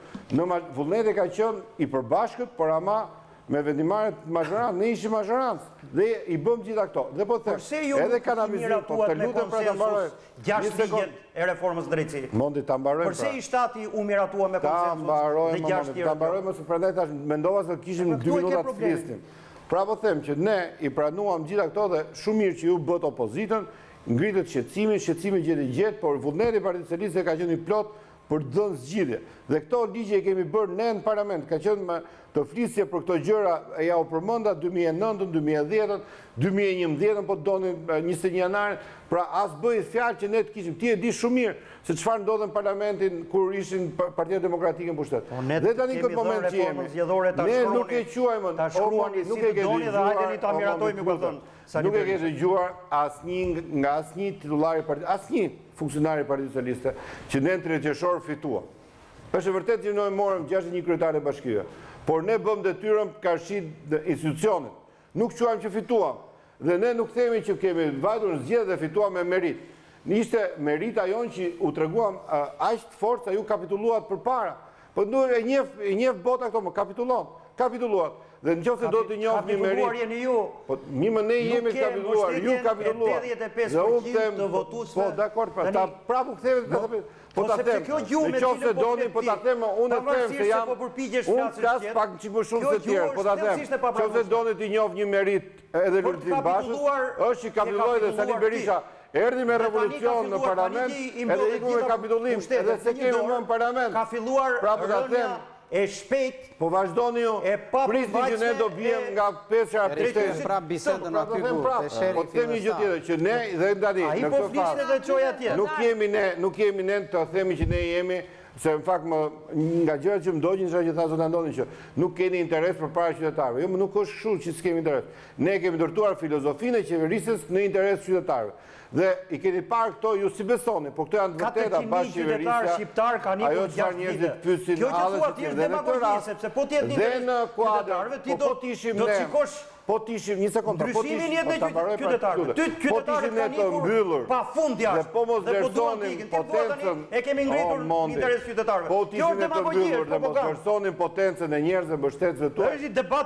Vullneti ka qenë i përbashkët, por ama me vendimarët majorancë, ne ishim majorancë dhe i bëm gjitha këto. Dhe po them, edhe kanalizim, po të lutem pra ta mbaroj 6 ligjet e reformës drejtësi. Mondi ta mbarojmë. Përse i shtati u miratua me konsensus dhe 6 tjerë? Ta mbarojmë se prandaj tash mendova se kishim 2 minuta të flisnim. Pra po them që ne i pranuam gjitha këto dhe shumë mirë që ju bët opozitën, ngritët shqetësimi gjeti, por vullneti i Partisë Socialiste ka qenë i plot për të dhënë zgjidhje. Dhe këto ligje kemi bërë ne në parlament, ka qenë të flisje për këto gjëra, ja u përmenda 2009, 2010, 2011, po të doni 21 janarin, pra as bëj fjalë që ne të kishim. Ti e di shumë mirë se çfarë ndodhe në parlamentin kur ishin Partia Demokratike në pushtet. Dhe tani këtë moment që jemi, ne nuk e quajmë, nuk e ke dëgjuar, nuk e ke dëgjuar nga asnjë titullari i partisë, asnjë funksionari i Partisë Socialiste që ne në 30 qershor fitua. Është e vërtetë që ne morëm 61 kryetarë bashkie, por ne bëm detyrën karshi institucionit. Nuk quajmë që fituam. Dhe ne nuk themi që kemi vajtur në zgjedhje dhe fituam me merit. Ishte merita jonë që u treguam aq të fortë sa ju kapitulluat përpara. Po e njeh bota këto, më kapitulluat. Dhe nëse do të njohë një merit. Kapitulluar jeni ju. Po më ne jemi kapitulluar, ju kapitulluar. 85% të votuesve. Po dakor, ta prapu ktheve. Po ta them. Nëse doni, po ta them, unë them se jam. Unë flas pak çik më shumë se tjerë, po ta them. Nëse doni të njoh një merit edhe Lulzim Bashës, është që kapitulloi dhe Sali Berisha erdhi me revolucion në parlament, edhe iku me kapitullim, edhe se kemi më në parlament. Ka filluar rënia e shpejt, po vazhdoni ju, prisni që ne do bijem nga 5 Rikthejmë prapë bisedën aty ku te sherifi. Po të themi gjë tjetër, që ne dhe tani në këtë fazë dhe çoj atje. Nuk jemi ne të themi që ne jemi, se në fakt nga gjërat që më dojnë që tha zot Andoni që nuk keni interes përpara qytetarëve. Jo, nuk është kështu që s'kemi interes. Ne kemi ndërtuar filozofinë e qeverisjes në interes qytetarëve. Dhe i keni parë këto ju si besoni, po këto janë të vërteta bashkëqeverisja. Shqiptar kanë ikur 6 vite. Kjo që thua ti është demagogji, sepse po ti dhe në kuadër, po t'ishim ne. Po t'ishim, një sekundë, po t'ishim ne të mbyllur dhe po mos vlerësonim potencën, e kemi ngritur në interes qytetarëve. Po t'ishim ne të mbyllur dhe mos vlerësonim potencën e njerëzve mbështetësve tuaj, e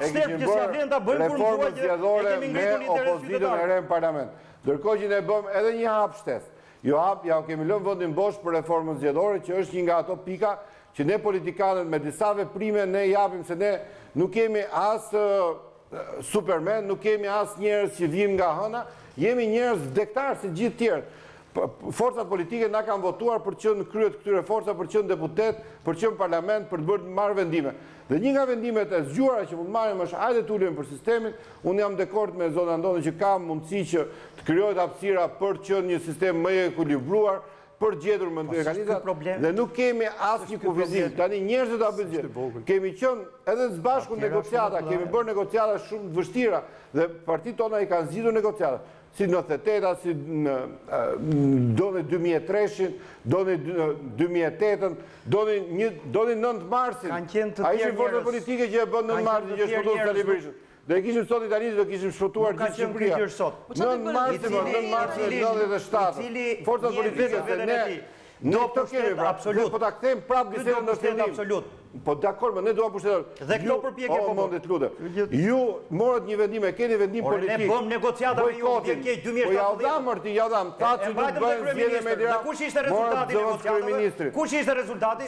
kishim bërë reformën zgjedhore me opozitën e re në parlament. Ndërkohë që ne bëm edhe një hap shtesë. Ja kemi lënë vendin bosh për reformën zgjedhore, që është një nga ato pika që ne politikanët me disa veprime ne japim, se ne nuk kemi as Superman, nuk kemi as njerëz që vijmë nga hëna, jemi njerëz vdektar si gjithë tjerë. Forcat politike na kanë votuar për të qenë krye të këtyre forca, për të qenë deputet, për të qenë parlament, për të marrë vendime. Dhe një nga vendimet e zgjuara që mund marrim është hajde të ulemi për sistemin. Unë jam dakord me zonë Andoni që ka mundësi që të krijohet hapësira për të qenë një sistem më i ekuilibruar, për gjetur më mekanizmat dhe nuk kemi asnjë kufizim. Tani njerëzit ta bëjnë. Kemi qenë edhe së bashku negociata, kemi bërë negociata shumë të vështira dhe partitë tona i kanë zgjidhur negociatat. Si në 98, si doni 2003, doni 2008, doni 9 marsin. A ishin forcat politike që e bën 9 marsin që shpëtuan Sali Berishën. Dhe e kishim sot italianët, do kishim shpëtuar gjithë Shqipëria. 9 marsin 97, forcat politike se ne të kemi pra, po ta kthejmë prapë bisedën në fillim. Po dakor, ne duam pushtetar. Dhe këto përpjekje po mondet lutem. Ju morët një vendim, keni vendim politik. Ne bëm negociata me ju deri ke 2017. Po ja dam, tha që nuk bëhen zgjedhje me dira. Kush ishte rezultati i negociatave? Kush ishte rezultati?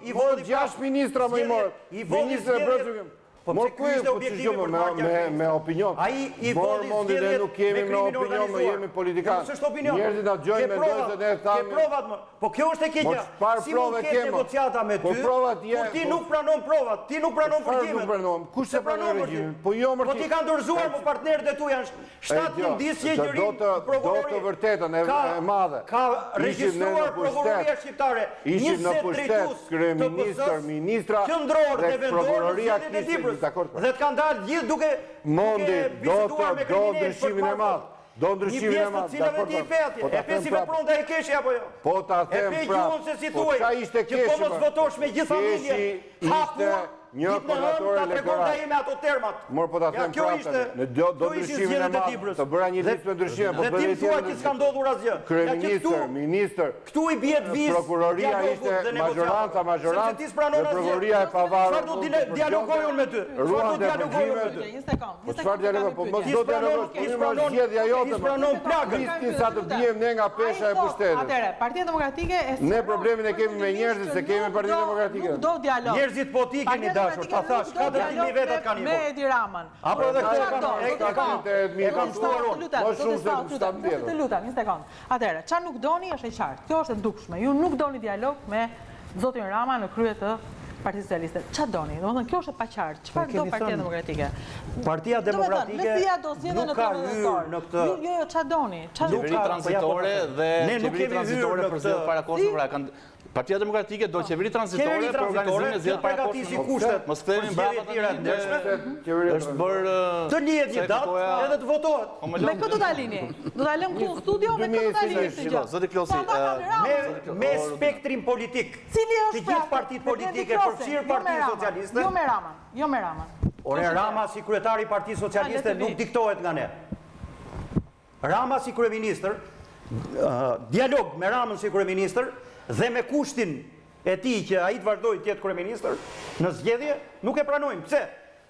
I voti 6 ministra më i morët. Ministri e brendshëm. Mor ku ishte objektivi me opinion. Ai i voti zgjedhje. Nuk kemi me opinion, më jemi politikanë. Njerëzit na gjojnë mendojnë se ne thamë. Ke provat më. Po kjo është e keqja. Si mund të kesh negociata me ty? Po provat janë. Ti nuk pranon provat, ti nuk pranon përgjimin. Kush e pranon regjimin? Po jo më. Po ti kanë dorëzuar me partnerët e tu janë 7 ndisje gjëri prokuroria. Do të vërtetën e madhe. Ka regjistruar prokuroria shqiptare. Ishim në pushtet kryeministër, ministra qendror dhe vendor prokuroria në Tibrës dhe të kanë dalë gjithë duke bisituar me kriminalë për të marrë. Do ndryshimin e madh. Një pjesë të cilave ti i pe atje. E pe si vepronte e keshi apo jo? Po ta them prapë. E pe gjuhën se si thuaj. Që po mos votosh me gjithë familjen. Hapur një koordinator elektoral. Me ato termat. Mor po ta them prapë. Do ndryshimin e madh. Të bëra një listë me ndryshime, po bëri ti thua që s'ka ndodhur asgjë. Kryeministër, ministër. Këtu i bie të vizë. Prokuroria ishte majoranca. Prokuroria e pavarur. Çfarë do dialogojon me ty? Çfarë do dialogojon me ty? Një sekond. Çfarë dialogo? Po mos do dialogosh. Zgjedhja jote. Pranon plagën. Sa të bijem ne nga pesha e pushtetit. Atëre, Partia Demokratike ne problemin e kemi me njerëzit se kemi Partinë Demokratike. Do dialog. Njerëzit po tikeni dashur, ta thash, ka dëtimi vetat kanë me Edi Ramën. Apo edhe këto e kam shtuar unë. Më shumë se shtab vjetë. Të lutem, një sekond. Atëre, çfarë nuk doni është e qartë. Kjo është e dukshme. Ju nuk doni dialog me zotin Rama në krye të Partisë Socialiste. Çfarë doni? Domethënë kjo është e paqartë. Çfarë do Partia Demokratike? Partia Demokratike nuk ka hyrë në këtë. Jo, çfarë doni? Qeveri transitore dhe qeveri transitore për zgjedhjet parakohshme. Partia Demokratike do qeveri transitore për organizimin e zgjedhjeve parakohshme. Mos kthehemi brapa të është bërë të lihet një datë edhe të votohet. Me këtë do ta lini. Do ta lëm këtu në studio me këtë do ta lini. Zoti Klosi, me spektrin politik. Cili është të gjithë partitë politike përfshirë Partinë Socialiste. Jo me Ramën, jo me Ramën. Ore Rama si kryetari i Partisë Socialiste nuk diktohet nga ne. Rama si kryeministër, dialog me Ramën si kryeministër dhe me kushtin e tij që ai të vazhdojë të jetë kryeministër në zgjedhje, nuk e pranojmë. Pse?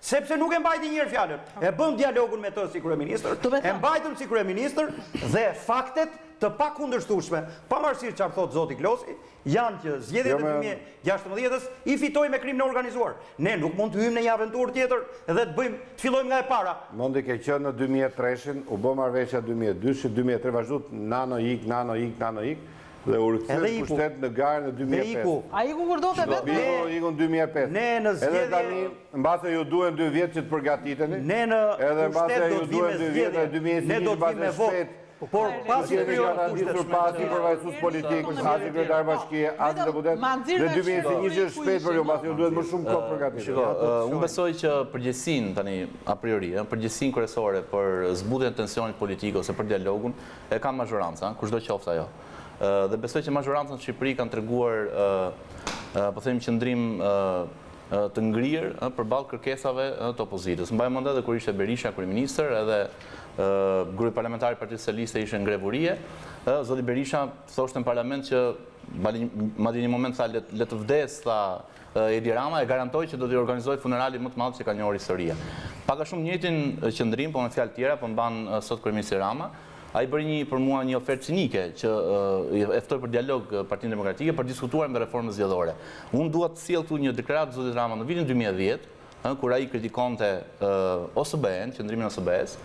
Sepse nuk e mbajti njëherë fjalën. E bëm dialogun me të si kryeministër, e mbajtëm si kryeministër dhe faktet të pakundërshtueshme, pavarësisht çfarë thot zoti Klosi, janë që zgjedhjet e 2016-s i fitoi me krimin e organizuar. Ne nuk mund të hyjmë në një aventurë tjetër dhe të fillojmë nga e para. Mondi ke qenë në 2003-shin, u bë marrëveshja 2002-shin, 2003 vazhdu nano ik, dhe u rikthyer pushtet në garën e 2005. A iku kur do të vetë? Iku në 2005. Ne në zgjedhje. Edhe tani, mbase ju duhen 2 vjet që të përgatiteni. Ne në pushtet do të vime zgjedhje. Ne do të vime vot. Por pasi të kryon pasi përvajsus politik, as sekretar bashkie, as deputet, në 2021 është shpejt për ju, pasi ju duhet më shumë kohë përgatitje. Unë besoj që përgjegjësinë tani a priori, përgjegjësinë kryesore për zbutjen e tensionit politik ose për dialogun e ka majoranca, kushdo qoftë ajo. Dhe besoj që majoranca në Shqipëri kanë treguar, po themi, qëndrim të ngrirë përballë kërkesave të opozitës. Mbaj mend edhe kur ishte Berisha kryeministër, edhe grupi parlamentar i Partisë Socialiste ishte në grevurie, zoti Berisha thoshte në parlament që madje një moment tha le të vdes, tha Edi Rama, e garantoi që do t'i organizojë funeralin më të madh që ka njohur historia. Pak a shumë njëjtin qëndrim, po me fjalë tjera, po mban sot kryeministri Rama. Ai bëri për mua një ofertë cinike që e ftoi për dialog Partinë Demokratike për diskutuar me reformën zgjedhore. Unë dua të sjell këtu një deklaratë zotit Rama në vitin 2010, kur ai kritikonte OSBE-n, qendrimin e OSBE-s,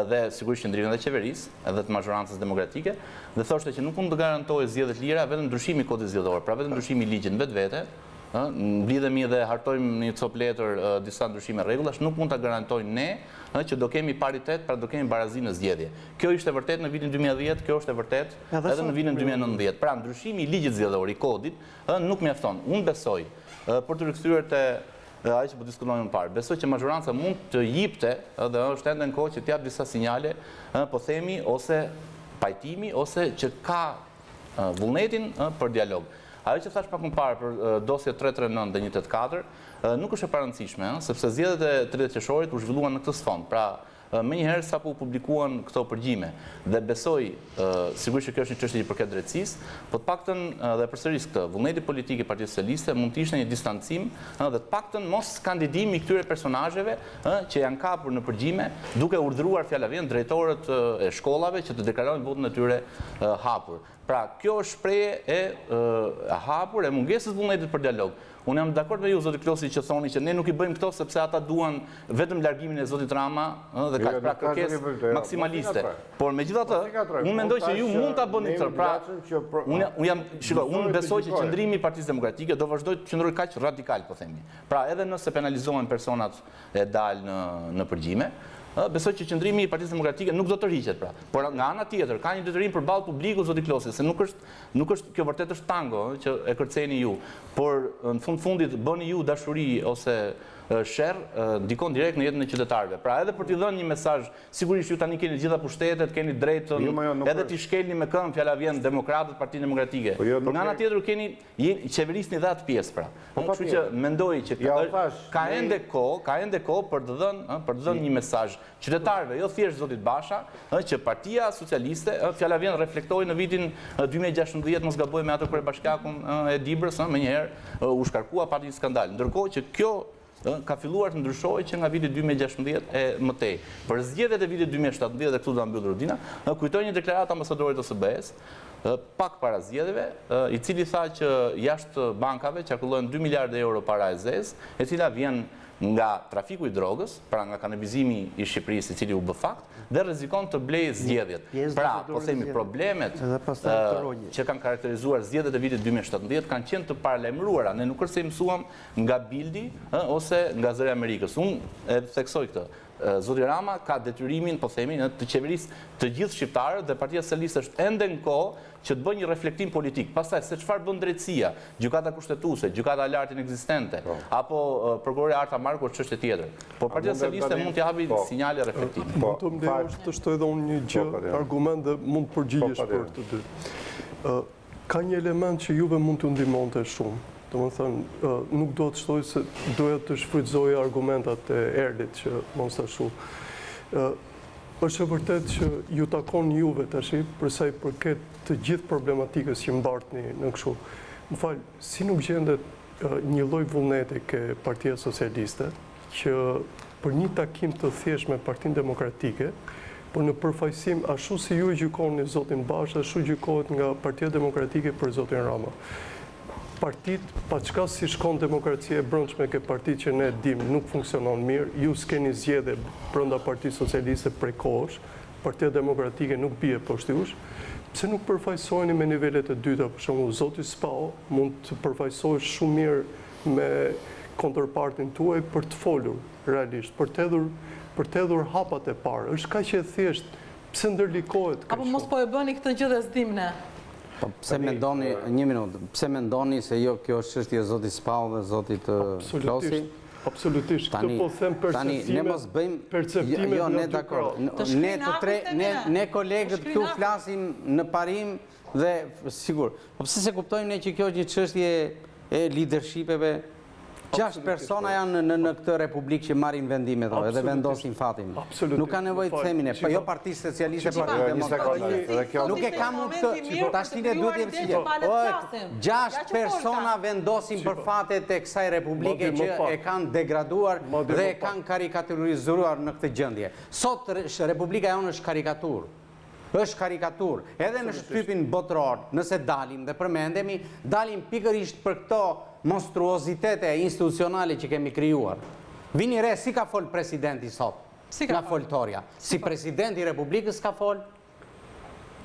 dhe sigurisht qendrimin e qeverisë, edhe të majorancës demokratike, dhe thoshte që nuk mund të garantojë zgjedhje të lira vetëm ndryshimi i kodit zgjedhor, pra vetëm ndryshimi i ligjit vetvete. Mblidhemi dhe hartojmë në një copë letër disa ndryshime rregullash, nuk mund ta garantojnë ne që do kemi paritet, pra do kemi barazi në zgjedhje. Kjo ishte vërtet në vitin 2010, kjo është e vërtet edhe në vitin 2019. Pra ndryshimi i ligjit zgjedhor, i kodit, nuk mjafton. Unë besoj, për të rikthyer te ai që po diskutojmë më parë, besoj që majoranca mund të jipte, dhe është ende në kohë që t'jap disa sinjale, po themi, ose pajtimi, ose që ka vullnetin për dialog. Ajo që thash pak më parë për dosje 339 dhe 184 nuk është e parëndësishme, sepse zgjedhjet e 30 qershorit u zhvilluan në këtë sfond. Pra, më njëherë sapo u publikuan këto përgjime dhe besoj, sigurisht që kjo është një çështje që përket drejtësisë, po të paktën dhe përsëris këtë, vullneti politik i Partisë Socialiste mund të ishte një distancim dhe të paktën mos kandidim i këtyre personazheve që janë kapur në përgjime, duke urdhëruar fjalëvend drejtorët e shkollave që të deklarojnë votën e tyre hapur. Pra, kjo është shprehje e hapur e mungesës vullnetit për dialog. Unë jam dakord me ju, zoti Klosi, që thoni që ne nuk i bëjmë këto sepse ata duan vetëm largimin e zotit Rama dhe ka pra kërkesë maksimaliste. Por megjithatë, unë mendoj që ju mund ta bëni këtë. Pra, unë besoj që qëndrimi i Partisë Demokratike do vazhdojë të qëndrojë kaq radikal, po themi. Pra, edhe nëse penalizohen personat e dalë në përgjime, besoj që qëndrimi i Partisë Demokratike nuk do të rriqet, pra. Por nga ana tjetër ka një detyrim përballë publikut, zoti Klosi, se nuk është kjo vërtet është tango që e kërceni ju. por në fundit bëni ju dashuri ose sherr ndikon direkt në jetën e qytetarëve. Pra edhe për t'i dhënë një mesazh, sigurisht ju tani keni gjitha pushtetet, keni drejtën edhe t'i shkelni me këmbë, fjala vjen demokratët, Partinë Demokratike. Nga ana tjetër keni qeverisni dhe atë pjesë pra. Kështu që mendoj që ka ende kohë për të dhënë një mesazh qytetarëve, jo thjesht zotit Basha, që Partia Socialiste, fjala vjen reflektoi në vitin 2016, mos gaboj me atë kryebashkiakun e Dibrës, menjëherë u shkarkua pati një skandal. Ndërkohë që kjo ka filluar të ndryshojë që nga viti 2016 e mëtej. Për zgjedhjet e vitit 2017 dhe këtu do mbyll Rudina, kujtoj një deklaratë ambasadorit të OSBE-s, pak para zgjedhjeve, i cili tha që jashtë bankave qarkullojnë 2 miliardë euro para e zezë, e cila vjen nga trafiku i drogës, pra nga kanabizimi i Shqipërisë, i cili u bë fakt, dhe rrezikon të blejë zgjedhjet. Pra, po themi problemet që kanë karakterizuar zgjedhjet e vitit 2017 kanë qenë të paralajmëruara. Ne nuk është se mësuam nga Bildi ose nga Zëri i Amerikës. Unë e theksoj këtë. Zoti Rama ka detyrimin, po themi, të qeverisë të gjithë shqiptarët dhe Partia Socialiste është ende në kohë që të bëjë një reflektim politik. Pastaj se çfarë bën drejtësia, gjykata kushtetuese, gjykata e lartë inekzistente, apo prokuroria Arta Marku është çështje tjetër. Por Partia Socialiste mund të japi sinjale reflektimi. Mund të më të shtoj edhe unë një gjë, argument dhe mund të përgjigjesh për të dy. Ka një element që juve mund të ndihmonte shumë. Do më thënë, nuk do të shtoj se doja të shfrytëzoj argumentat e Erlit që mos të shu. është e vërtet që ju takon juve të shi, përsa i përket të gjithë problematikës që mbartni në këshu. Më falë, si nuk gjendet një lloj vullneti ke Partia Socialiste, që për një takim të thjesht me Partinë Demokratike, por në përfaqësim ashtu si ju gjykoni zotin Bash, ashtu gjykohet nga Partia Demokratike për zotin Rama. Partit, pa qka si shkon demokracia e brendshme ke partit që ne dim nuk funksionon mirë, ju s'keni zgjedhje brenda Partisë Socialiste prej kohësh, Partia Demokratike nuk bie poshtë jush, pse nuk përfaqësoheni me nivelet e dyta, për shembull zoti Spao mund të përfaqësohesh shumë mirë me kontrpartin tuaj për të folur realisht, për të hedhur hapat e parë. Është kaq e thjeshtë, pse ndërlikohet kështu? Apo mos po e bëni këtë gjë dhe s'dim ne? Pse mendoni, një minutë, pse mendoni se jo kjo është çështje e zotit Spau dhe zotit Klosi? Absolutisht, këtë po them perceptime jo, ne dakord. Ne kolegët këtu flasim në parim dhe sigur. Po pse se kuptojmë ne që kjo është një çështje e leadershipeve? 6 persona janë në këtë republikë që marrin vendimet edhe vendosin fatin. Nuk ka nevojë të themin e, jo Partisë Socialiste, Partia Demokratike. Nuk e kam unë këtë, tash ne duhet të jemi 6 persona vendosin për fatet e kësaj republike që e kanë degraduar dhe e kanë karikaturizuar në këtë gjendje. Sot Republika jonë është karikaturë. Është karikatur, edhe në shtypin botror, nëse dalim dhe përmendemi, dalim pikërisht për këto monstruozitete institucionale që kemi krijuar. Vini re, si ka fol presidenti sot, nga foltoria, si presidenti i Republikës ka fol,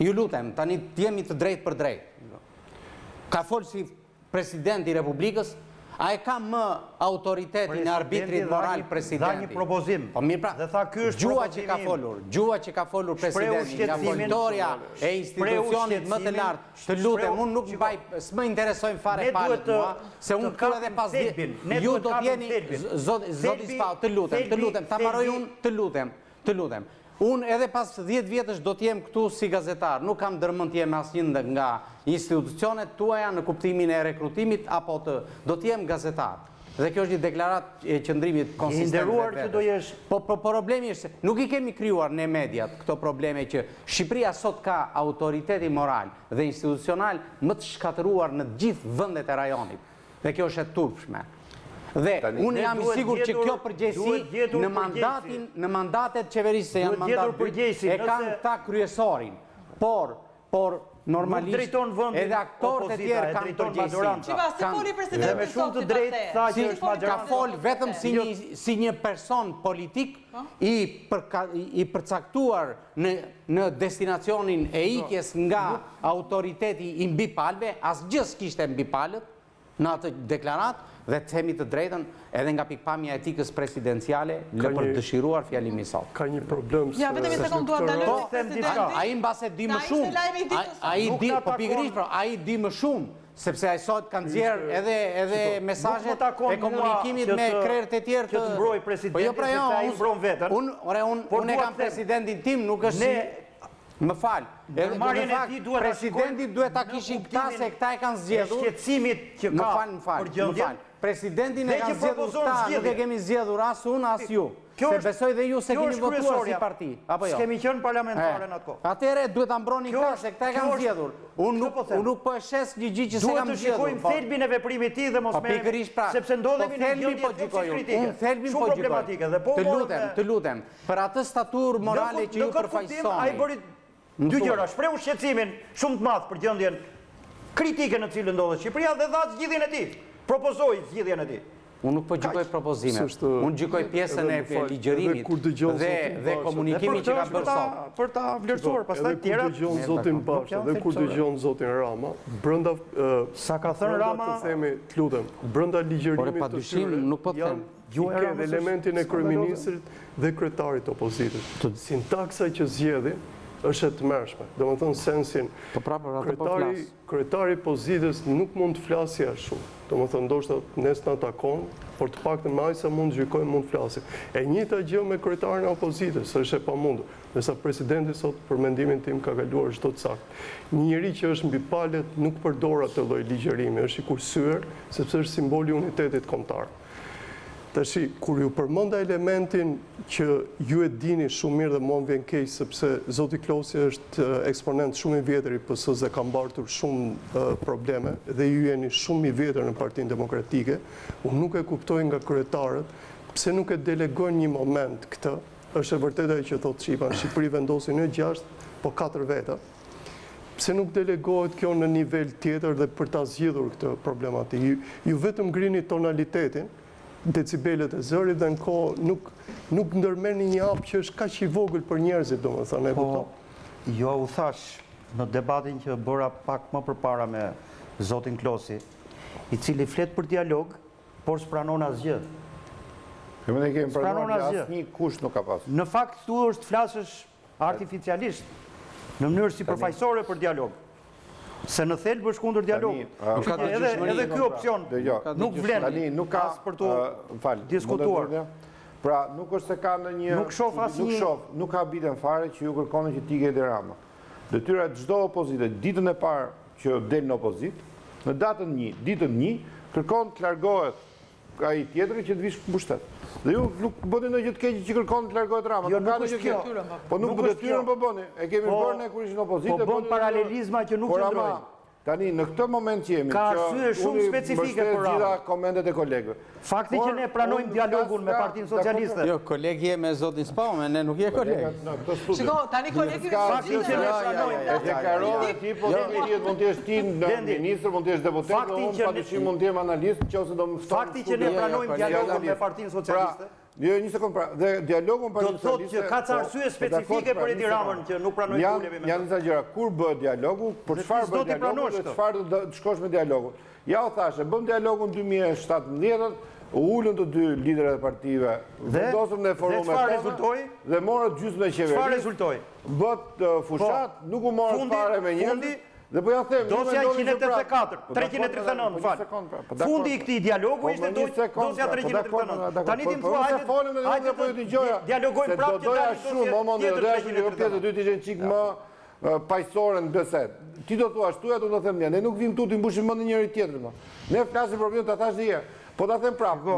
ju lutem, tani jemi të drejt për drejt. Ka fol si presidenti i Republikës, a e ka më autoritetin e arbitrit moral presidenti? Dha një propozim. Po mirë pra, dhe tha ky është gjua që ka folur presidenti nga foltoria e institucionit më të lartë. Të lutem, unë nuk mbaj, s'më interesojnë fare palët mua, se unë këtu edhe pas ju do t'jeni zoti Spau, të lutem, ta maroj unë, të lutem. Unë edhe pas 10 vjetësh do t'jem këtu si gazetar, nuk kam dërmend t'jem asnjë nga institucionet tuaja në kuptimin e rekrutimit, apo do t'jem gazetar. Dhe kjo është një deklarat e qëndrimit konsistent dhe vetës. Po problemi është se nuk i kemi krijuar ne mediat këto probleme që Shqipëria sot ka autoriteti moral dhe institucional më të shkatëruar në gjithë vendet e rajonit. Dhe kjo është e turpshme. Dhe unë jam i sigurt që kjo përgjegjësi në mandatet qeverisë se janë mandat e kanë ta kryesorin. Por normalisht edhe aktorët e tjerë kanë përgjegjësi. Dhe me shumë të drejtë tha që është majorantë. Ka fol vetëm si një person politik i përcaktuar në destinacionin e ikjes nga autoriteti i mbi palëve, asgjë s'kishte mbi palët. në atë deklarat dhe të themi të drejtën edhe nga pikpamja e etikës presidenciale në për dëshiruar fjalimin sot. Ka një problem se... Ja, vetëm një sekundë duam dalë presidenti. Ai mbase di më shumë. Ai di më shumë, sepse ai sot kanë nxjerr edhe mesazhet e komunikimit me krerët e tjerë të mbroj presidentin, sepse ai mbron vetën. Unë e kam presidentin tim, nuk është më falë. Presidenti duhet ta kishin këta se këta e kanë zgjedhur. Shqetësimit që ka për gjendjen. Presidentin e kanë zgjedhur këta, nuk e kemi zgjedhur as unë as ju. Se besoj dhe ju se keni votuar si parti. Apo jo? S'kemi qenë parlamentare në atë kohë. Atëherë duhet ta mbroni këta se këta e kanë zgjedhur. Unë nuk po e shes një gjë që se kam zgjedhur. Duhet të shikojmë thelbin e veprimit të tij dhe mos merrem, sepse ndodhemi në gjendje kritike. Unë thelbin po gjykoj. Të lutem, për atë staturë morale që ju përfaqësoni. Ai bëri dy gjëra, shpreu shqetësimin shumë të madh për gjendjen kritike në cilën ndodhet Shqipëria dhe dha zgjidhjen e tij. Propozoi zgjidhjen e tij. Unë nuk po gjykoj propozimet. Unë gjykoj pjesën e ligjërimit dhe komunikimit që ka bërë sot. Për ta vlerësuar pastaj tjera. Kur dëgjon zotin Basha dhe kur dëgjon zotin Rama, brenda sa ka thënë Rama, të themi, të lutem, brenda ligjërimit të tyre nuk po them. Ju e ke elementin e kryeministrit dhe kryetarit të opozitës. Sintaksa që zgjedhi është e tmerrshme. Domethënë sensin kryetari opozitës nuk mund të flasë shumë. Domethënë ndoshta nes na takon, por të paktën më aq sa mund të gjykojmë mund të flasim. E njëjta gjë me kryetarin e opozitës, është e pamundur. Ndërsa presidenti sot për mendimin tim ka kaluar çdo të saktë. Një njerëz që është mbi palet nuk përdor atë lloj ligjërimi, është i kursyer sepse është simboli i unitetit kombëtar. Tashi, kur ju përmenda elementin që ju e dini shumë mirë dhe mua më vjen keq sepse zoti Klosi është eksponent shumë i vjetër i PS-së dhe ka mbartur shumë probleme dhe ju jeni shumë i vjetër në Partinë Demokratike, unë nuk e kuptoj nga kryetarët pse nuk e delegojnë një moment këtë, është e vërtetë ajo që thotë Çipa, në Shqipëri vendosin në 6, po 4 veta. Pse nuk delegohet kjo në nivel tjetër dhe për ta zgjidhur këtë problematikë? Ju vetëm ngrini tonalitetin, decibelet e zërit dhe në kohë nuk ndërmerrni një hap që është kaq i vogël për njerëzit, domethënë, e kupton? Jo, u thash në debatin që bëra pak më përpara me zotin Klosi, i cili flet për dialog, por s'pranon asgjë. Ne kemi pranuar asnjë kusht nuk ka pasur. Në fakt tu është flasësh artificialisht, në mënyrë si përfaqësore për dialog. Se në thelb është kundër dialogut. Edhe ky opsion nuk vlen. Nuk ka për të diskutuar. Pra, nuk është se ka ndonjë nuk ka bitën fare që ju kërkoni që t'ikej Rama. Detyra e çdo opozite, ditën e parë që del në opozit, në datën 1, ditën 1, kërkon të largohet ai tjetri që të vish pushtet. Dhe ju nuk bëni ndonjë gjë të keqe që kërkon të largohet Rama. Jo, nuk është kjo. Po nuk detyrën po bëni. E kemi bërë ne kur ishim në opozitë. Po bën paralelizma që nuk qëndrojnë. Tani në këtë moment që jemi, ka arsye shumë specifike për Rama. Gjitha komentet e kolegëve. Fakti që ne pranojmë dialogun me Partinë Socialiste. Jo, kolegi je me zotin Spaume, ne nuk je kolegi. Shiko, tani kolegi fakti që ne pranojmë. E deklarohet ti, po mund të jesh ti në ministër, mund të jesh deputet, unë padyshim mund të jem analist, nëse do më fton. Fakti që ne pranojmë dialogun me Partinë Socialiste. Jo, një sekond pra, dhe dialogun do të thotë që ka ca arsye specifike për Edi Ramën që nuk pranojnë ulemi me. Janë disa gjëra. Kur bëhet dialogu, për çfarë bëhet dialogu, dhe çfarë do të shkosh me dialogun. Ja u thashë, bëm dialogun 2017, u ulën të dy liderët e partive, vendosëm në forume dhe morët gjysmën e qeverisë. Çfarë rezultoi? Bët fushat, nuk u morët fare me njerëz. Dhe po ja them, dosja 184, 339, më fal. Fundi i këtij dialogu ishte dosja 339. Tani ti më thua, hajde po ju dëgjoja. Dialogojmë prapë që dalë shumë, momentin do të një pjesë e dytë ishte çik më paqësore në bisedë. Ti do thua ashtu, ato do them ne. Ne nuk vim këtu të mbushim mendin njëri tjetrin. Ne flasim për problemin ta thash dhe herë. Po ta them prapë,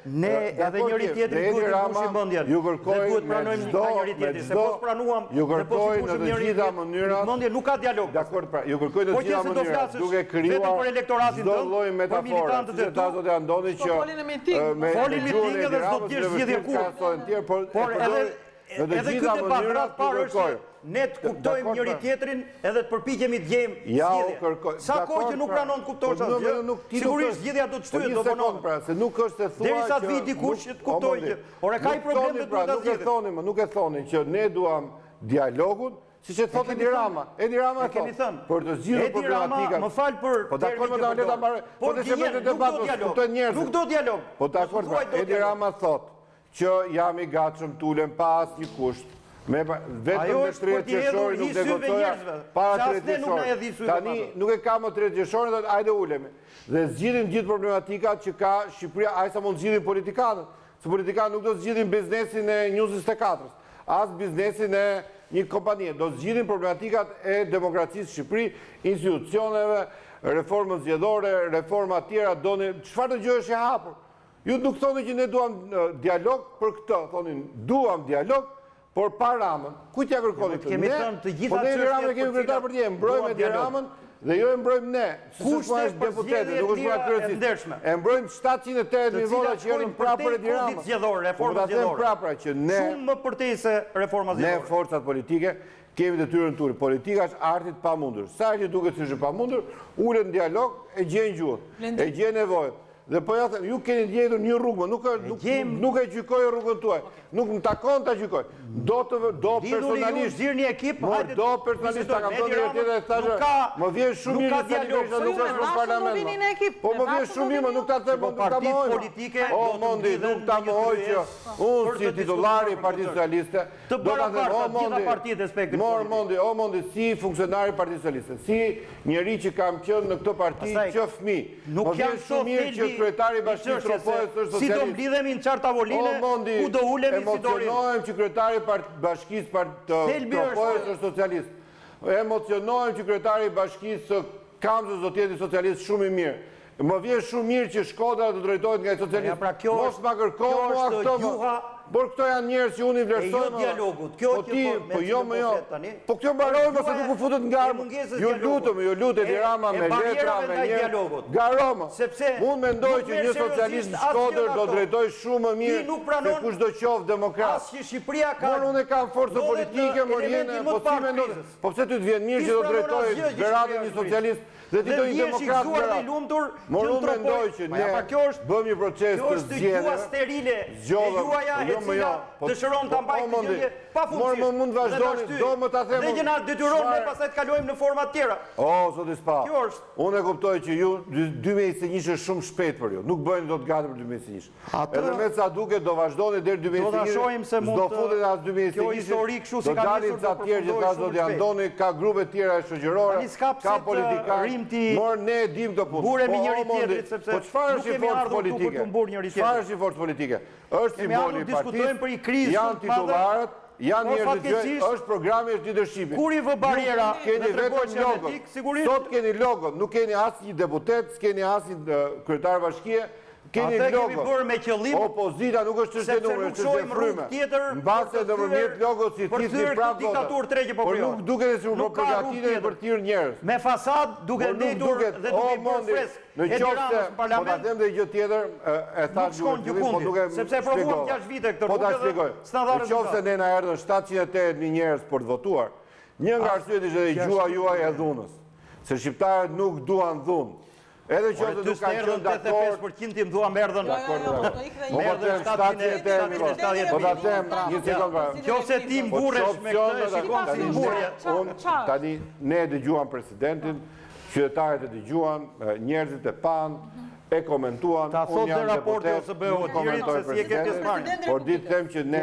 ne edhe njëri tjetri duhet të mbushim mendjen. Ju kërkoj duhet pranojmë njëri tjetrin, se po pranuam. Ju kërkoj në të gjitha mënyrat. Mendje nuk ka dialog. Dakor, pra, ju kërkoj në të gjitha mënyrat, duke krijuar për elektoratin çdo lloj metafore, që ta do të andoni që me folin miting dhe s'do të jesh zgjedhje kurrë. Por edhe ky debat rreth parë është ne të kuptojmë njëri tjetrin edhe të përpiqemi të gjejmë zgjedhje. Sa kohë që nuk pranon të kuptosh asgjë, sigurisht zgjedhja do të shtyhet, do vonon. Pra, se nuk është e thua që derisa të vi dikush që të kuptojë që ora ka i problem të duhet ta zgjidhë. Nuk e thoni që ne duam dialogun, Si që të thotë Edi Rama. Edi Rama thotë, për të zgjidhur problematikat. Më falë për Po dakord, më dalë ta mbaroj. Po të shërbejnë debat, po kuptojnë njerëzit. Nuk do dialog. Po dakord, Edi Rama thotë që jam i gatshëm të ulem pa asnjë kusht. Vetëm me 30 qershori nuk negocoja para 30 qershori. Tani nuk e ka më 30 qershorin, thotë hajde ulemi. Dhe zgjidhim gjithë problematikat që ka Shqipëria, ajsa mund zgjidhim politikanët. Se politikanët nuk do zgjidhin biznesin e News 24-s, as biznesin e një kompanie. Do zgjidhin problematikat e demokracisë Shqipëri, institucioneve, reformën zgjedhore, reforma tjera, çfarë gjë është e hapur. Ju nuk thoni që ne duam dialog për këtë, thonin duam dialog, por pa Ramën. Kujt ja kërkoni këtë? Kemi thënë të gjitha çështjet. Po ne Ramën kemi kryetar për të, mbrojmë Edi Ramën dhe jo e mbrojmë ne. Kushte është deputeti, nuk është kryesist. E mbrojmë 780.000 vota që janë prapër Edi Ramës. Reforma zgjedhore. Prapra që ne shumë më përtej se reforma zgjedhore. Ne forcat politike kemi detyrën tonë. Politika është arti i pamundur. Sa që duket se është e pamundur, ulet në dialog, e gjen gjuhën, e gjen nevojën. Dhe po ja them, ju keni ndjetur një rrugë, nuk e gjykoj rrugën tuaj. Nuk më takon ta gjykoj. Do personalisht zirni ekip, do personalisht ta kam thënë tjetër e thashë, më vjen shumë mirë se nuk është në parlament. Po më vjen shumë mirë, nuk ta them, nuk ta mohoj. O Mondi, nuk ta mohoj që unë si titullari i Partisë Socialiste do ta them, o Mondi, si funksionari i Partisë Socialiste, si njeri që kam qenë në këtë parti që fëmijë. Më vjen shumë mirë që kryetari i Bashkisë Tropojës është socialist. Si do mblidhemi në qartë tavoline, ku do ulemi si dorim. Emocionohem që kryetari i Bashkisë Tropojës është socialist. Emocionohem që kryetari i Bashkisë Kamzës do të jetë socialist shumë i mirë. Më vjen shumë mirë që Shkodra do drejtohet nga i socialist. Mos ma kërko mua këto. Por këto janë njerëz që unë i vlerësoj. Jo dialogut. Kjo që po jo më jo. Po kjo mbarojmë se nuk u futet nga ju lutem Edi Rama me letra me njerëz. Garoma. Unë mendoj që një socialist në Shkodër do drejtoj shumë më mirë se kushdo qoftë demokrat. Por unë kam forcë politike, por jene po si mendoj. Po pse ty të vjen mirë që do drejtoj Beratën një socialist? Dhe ti do një demokrat Berat. Por unë mendoj që ne bëjmë një proces të zgjedhje. Juaja e cila dëshiron ta mbajë gjendje pa funksion. Mund vazhdoni, do më ta them. Ne jena detyron ne pastaj të kalojmë në forma të tjera. Zoti Spa. Unë e kuptoj që ju 2021 është shumë shpejt për ju. Nuk bëjnë dot gati për 2021. Edhe me sa duket do vazhdoni deri 2021. Do ta shohim se mund. Do futet as 2021. Kjo histori kështu si ka nisur të tjerë që tash do të andoni, ka grupe të tjera shoqërore, ka politikanë. Mor ne e dim të punë. Buremi njëri tjetrit sepse po çfarë është forcë politike? Çfarë është forcë politike? Është simboli i partisë. Janë titullarët, janë njerëz që është programi i leadershipit. Kur i vë barriera, keni vetëm logo. Sot keni logo, nuk keni asnjë deputet, s'keni asnjë kryetar bashkie. Keni logo. Opozita nuk është çështje numri, është çështje fryme. Mbase do më jetë logo si ti prapë vota. Por nuk duket se u përgatiten për të tirë njerëz. Me fasad duke ndetur dhe duke bërë fresk. Në qoftë, po ta them dhe gjë tjetër, e thash po duke sepse provuam 6 vite këtë rrugë. Po ta shpjegoj. Në qoftë se ne na erdhën 780.000 njerëz për të votuar, një nga arsyet ishte gjua juaj e dhunës. Se shqiptarët nuk duan dhunë. Edhe që të nuk kanë qenë dakord 85% tim thua merdhën. Po ta them një sekondë. Nëse ti mburresh me këtë, shikon si mburje. Tani ne dëgjuam presidentin, qytetarët e dëgjuan, njerëzit e pan, e komentuan. Ta thotë në raporti ose bëu tirit se si e ke pjesëmarrje. Por ditë them që ne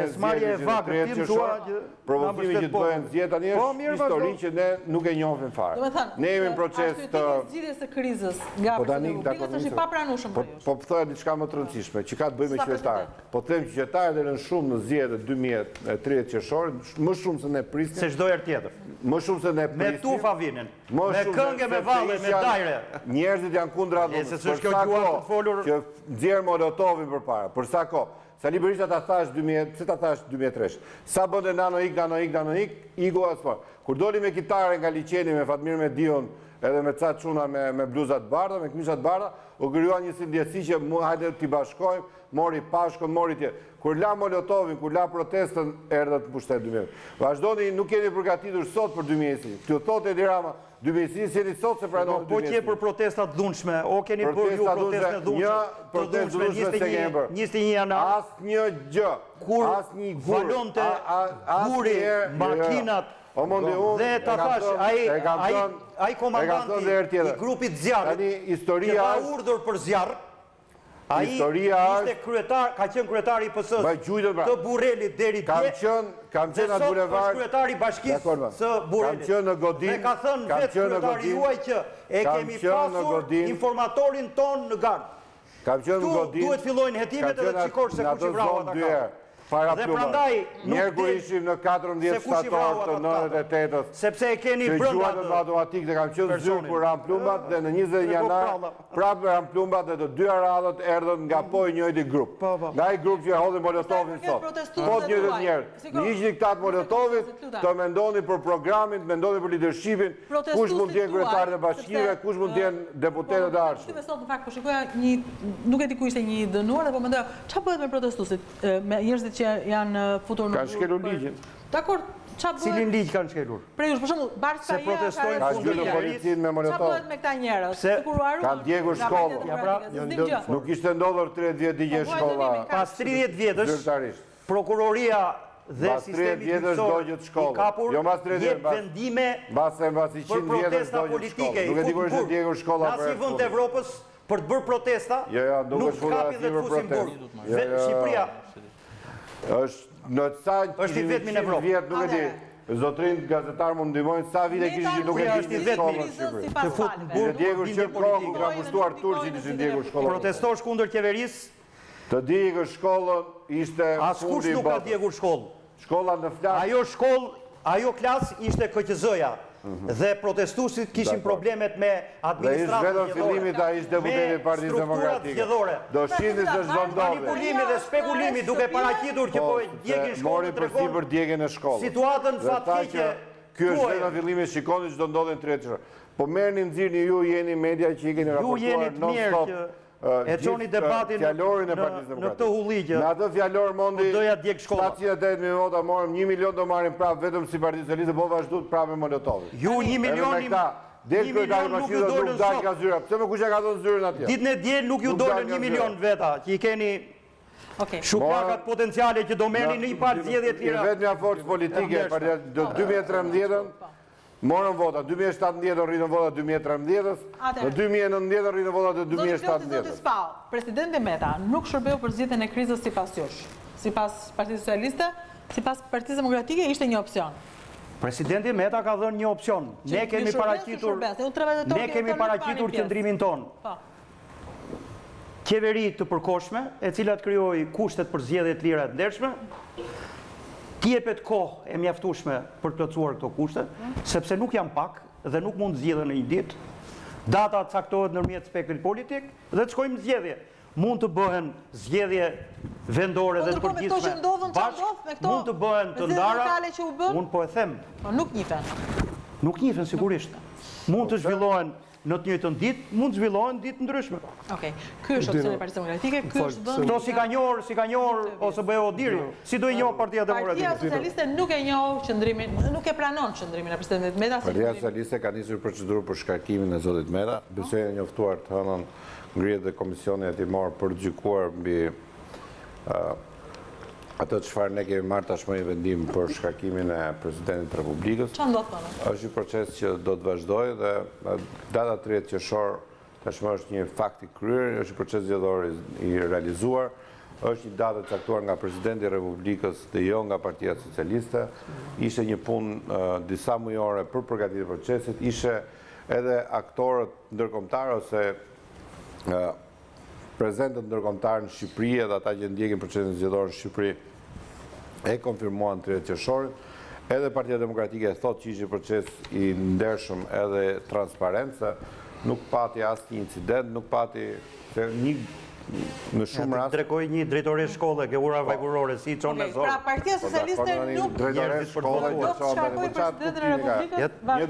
provokimi që të bëhen zgjedhje tani është histori që ne nuk e njohim fare. Ne jemi në proces të zgjidhjes së krizës nga Republika është i papranueshëm për ju. Po thoya diçka më të rëndësishme, që ka të bëjë me qytetarët. Po them që qytetarët janë shumë në zgjedhjet 2030 qershorit, më shumë se ne prisnim. Se çdo herë tjetër. Më shumë se ne prisnim. Me tufa vinin. Me këngë, me valle, me dajre. Njerëzit janë kundra që nxjerr Molotovin përpara. Për sa kohë? Sali Berisha ta thash 2003. Sa bënte nano ik, iku as po. Kur doli me kitare nga liçeni me Fatmir Medion, edhe me ca çuna me bluzat bardha, me këmisha të bardha, u krijuan një ndjesi që hajde t'i bashkojmë, mori Pashkon, mori tjetër. Kur la Molotovin, kur la protestën, erdhët pushtet 2000. Vazhdoni, nuk keni përgatitur sot për 2020. T'ju thotë Edi Rama, 2020 jeni sot se pranohet 2020. Po që për protestat dhunshme, o keni bërë ju protestat dhunshme, 21 janar. Asnjë gjë. Kur valonte guri, makinat, O mundi unë, Dhe ta thash, ai komandanti i grupit zjarrit, që ka urdhër për zjarr, ai ishte kryetar, ka qenë kryetari i PS-s të Burrelit deri dje. Kam qenë atë bulevard. Është kryetari i bashkisë së Burrelit. Kam qenë në Godin. Dhe ka thënë vetë kryetari juaj që e kemi pasur informatorin ton në gardë. Kam qenë në Godin. Tu duhet fillojnë hetimet edhe të shikosh se ku që vrau ata ka. Dhe prandaj njerë kur ishim në 14 shtator të 98-ës, sepse e keni që brenda gjuatët në automatik dhe kam qenë zyrë kur ram plumbat dhe në 20 janar prapë ram plumbat dhe të dy radhët erdhën nga po i njëjti grup. Nga i grup që e hodhin Molotovin sot. Po të njëjtët njerë. Në ishë diktat Molotovit, të mendoni për programin, të mendoni për leadershipin, kush mund t'jenë kryetarët e bashkive, kush mund t'jenë deputetët e arshëm. Nuk e di ku ishte një dënuar, po mendoja, çfarë bëhet me protestuesit, me njerëzit që janë futur në kanë shkelur ligjin. Dakor, çfarë bëhet? Cilin ligj kanë shkelur? Për shembull, Barca se protestojnë ka shkelur policinë me Molotov. Çfarë bëhet me këta njerëz? Siguruar kanë djegur shkollën. Nuk ishte ndodhur 30 vjet digje shkolla. Pas 30 vjetësh, prokuroria dhe sistemi gjyqësor i kapur jep vendime për protesta politike. Nuk e di kur është djegur shkolla për asnjë vend të Evropës për të bërë protesta. Nuk kapi dhe të fusin burg. Shqipëria është në ca 100 vjet, nuk e di. Zotrin gazetar mund ndihmojnë sa vite kishin nuk e di shkollën në Shqipëri. Të fut burg djegur që kohë ka pushtuar turqit ishin djegur shkollën. Protestosh kundër qeverisë. Të djegër shkollën ishte askush nuk ka djegur shkollën. Shkolla në flas. Ajo shkollë, ajo klasë ishte KQZ-ja. Dhe protestuesit kishin problemet me administratën dhe ishtë fillimit a ishtë deputeti Partisë Demokratike. Do shihni se zhvendove. Manipulimi dhe spekulimi duke paraqitur që po djegin shkollën të tregon. Për djegjen e shkollës. Situatën fatkeqe. Ky është vetëm fillimi, shikoni çdo ndodhin 3 çfarë. Po merrni nxirrni ju jeni media që i keni raportuar non-stop. E çoni debatin në këtë hulligjë. Në atë fjalor mondi doja djeg shkolla. 708.000 vota morëm, 1 milion do marrim prapë vetëm si Partia Socialiste, po vazhduat prapë me Molotovin. Ju 1 milion nuk ju dolën sot. Pse më kush e ka dhënë zyrën atje? Ditën e diel nuk ju dolën 1 milion veta, që i keni shuplakat potenciale që do merrni në një palë zgjedhje të tjera. Vetëm ja forcë politike për 2013-ën. Morën vota, 2017 rritën vota 2013-ës, në 2019 rritën vota të 2017-ës. Presidenti Meta nuk shërbeu për zgjidhjen e krizës sipas jush. Sipas Partisë Socialiste, sipas Partisë Demokratike ishte një opsion. Presidenti Meta ka dhënë një opsion. Ne kemi paraqitur qëndrimin ton. Qeveri të përkohshme, e cila të krijojë kushtet për zgjedhje të lira të ndershme. T'jepet kohë e mjaftueshme për të plotësuar këto kushte, sepse nuk janë pak dhe nuk mund zgjidhen në një ditë. Data caktohet nëpërmjet spektrit politik dhe të shkojmë në zgjedhje. Mund të bëhen zgjedhje vendore dhe të përgjithshme. Mund të bëhen të ndara. Unë po e them. Nuk njihen. Nuk njihen sigurisht. Mund të zhvillohen në të njëjtën ditë, mund të zhvillohen ditë ndryshme. Okej. Ky është opsioni i Partisë Demokratike, ky është vend. Kto si ka njohur ose bëu Odiri, si do i njoh Partia Demokratike. Partia Socialiste nuk e njoh qëndrimin, nuk e pranon qëndrimin e presidentit Meta. Partia Socialiste ka nisur procedurë për shkarkimin e zotit Meta, besoj e njoftuar të hënën ngrihet dhe komisioni hetimor për të gjykuar mbi atë çfarë ne kemi marrë tashmë vendim për shkarkimin e presidentit të Republikës. Çfarë ndodh tani? Është një proces që do të vazhdojë dhe data 30 qershor tashmë është një fakt i kryer, është një proces zgjedhor i realizuar, është një datë e caktuar nga presidenti i Republikës dhe jo nga Partia Socialiste. Ishte një punë disa mujore për përgatitje të procesit, ishte edhe aktorët ndërkombëtar ose prezentët ndërkombëtar në Shqipëri edhe ata që ndjekin procesin zgjedhor në Shqipëri e konfirmuan 30 qershorin. Edhe Partia Demokratike thotë që ishte proces i ndershëm edhe transparent, se nuk pati asnjë incident, nuk pati në shumë rast drekoi një drejtore shkolle ke ura vajgurore si çon me zor. Pra Partia Socialiste nuk drejtore shkolle do të shkarkojë presidentin e Republikës. Një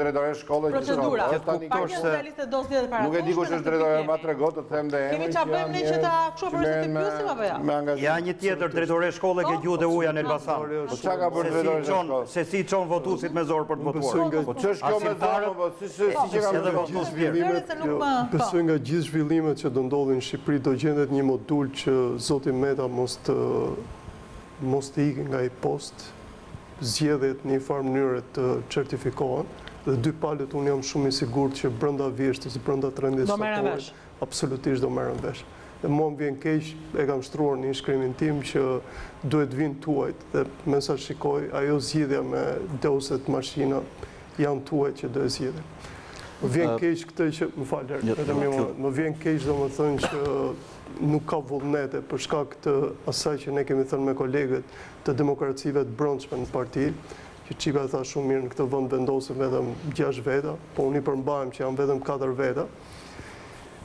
drejtore shkolle që procedura. Partia Socialiste do zgjedhë para. Nuk e di kush është drejtore, ma trego të them dhe emrin. Kemi çfarë bëjmë ne që ta shoqërosim të pyesim apo jo? Ja një tjetër drejtore shkolle ke gjuhë dhe uja në Elbasan. Po çka ka bërë drejtore shkolle? Se si çon votuesit me zor për të votuar. Po ç'është kjo me zor, po si që ka bërë? Besoj nga gjithë zhvillimet që do ndodhin në Shqipëri do gjendet një modul që zoti Meta mos të ikë nga i post zgjedhjet në një farë mënyrë të certifikohen, dhe dy palët unë jam shumë i sigurt që brenda vjeshtës, brenda trendit shtatorë, absolutisht do merren vesh. Dhe mua më vjen keq, e kam shtruar në shkrimin tim që duhet vinë tuajt, dhe me sa shikoj, ajo zgjidhja me doset mashina janë tuajt që do e zgjidhin. Më vjen keq këtë që, më vjen keq domethënë që nuk ka vullnete për shkak të asaj që ne kemi thënë me kolegët të demokracive të brendshme në parti, që Qipa tha shumë mirë në këtë vend vendosen vetëm 6 veta, po unë i përmbahem që janë vetëm 4 veta.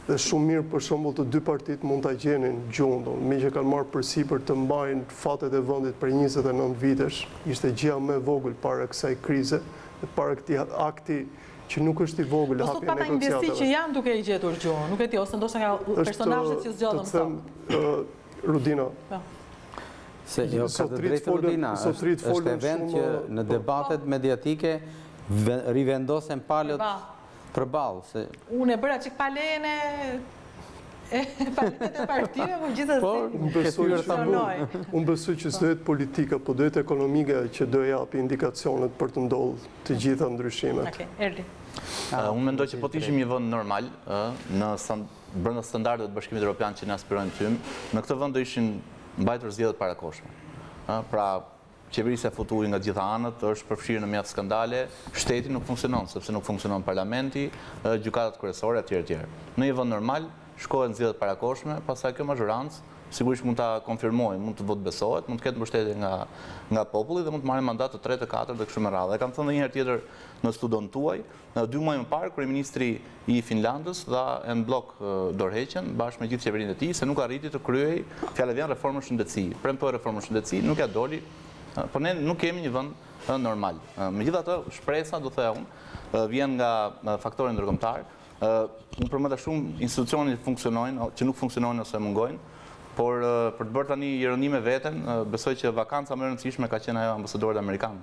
Dhe shumë mirë për shembull të dy partitë mund ta gjenin gjundon, me që kanë marrë përsipër të mbajnë fatet e vendit për 29 vitesh, ishte gjëja më e vogël para kësaj krize, dhe para këtij akti që nuk është i vogël hapja e negociatave. Po sot që janë duke i gjetur gjuhën, nuk e di, ose ndoshta nga personazhet që zgjodhen sot. Rudina. Se jo ka të drejtë Rudina, është event që në debatet mediatike rivendosen palët përballë. Unë e bëra çik palene e partive, por gjithsesi unë besoj që s'dohet politika, po dohet ekonomika që do japi indikacionet për të ndodhur të gjitha ndryshimet. Okej, Erli. Unë mendoj që po të ishim një vend normal brenda standardeve të Bashkimit Evropian që ne aspirojmë tym, në këtë vend do ishin mbajtur zgjedhjet parakoshme. Pra, qeverisja futuri nga gjitha anët, është përfshirë në mjaft skandale, shteti nuk funksionon, sepse nuk funksionon parlamenti, gjykatat kryesore, etj. Në një vend normal, shkohen zgjedhjet parakoshme, pastaj kjo mazhorancë sigurisht mund ta konfirmojë, mund të votë besohet, mund të ketë mbështetje nga populli dhe mund të marrë mandat të 3 të 4 dhe kështu me radhë. Dhe kam thënë një herë tjetër në studion tuaj, 2 muaj më parë kryeministri i Finlandës dha në blok dorëheqjen bashkë me gjithë qeverinë e tij se nuk arriti të kryej, fjalë vjen reformën shëndetësi. Premtoi reformën shëndetësi, nuk ja doli. Po ne nuk kemi një vend normal. Megjithatë, shpresa do thëja unë vjen nga faktorë ndërkombëtar. Unë përmenda shumë institucionet që nuk funksionojnë ose mungojnë, por për të bërë tani ironime veten, besoj që vakanca më e rëndësishme ka qenë ajo ambasadorit amerikan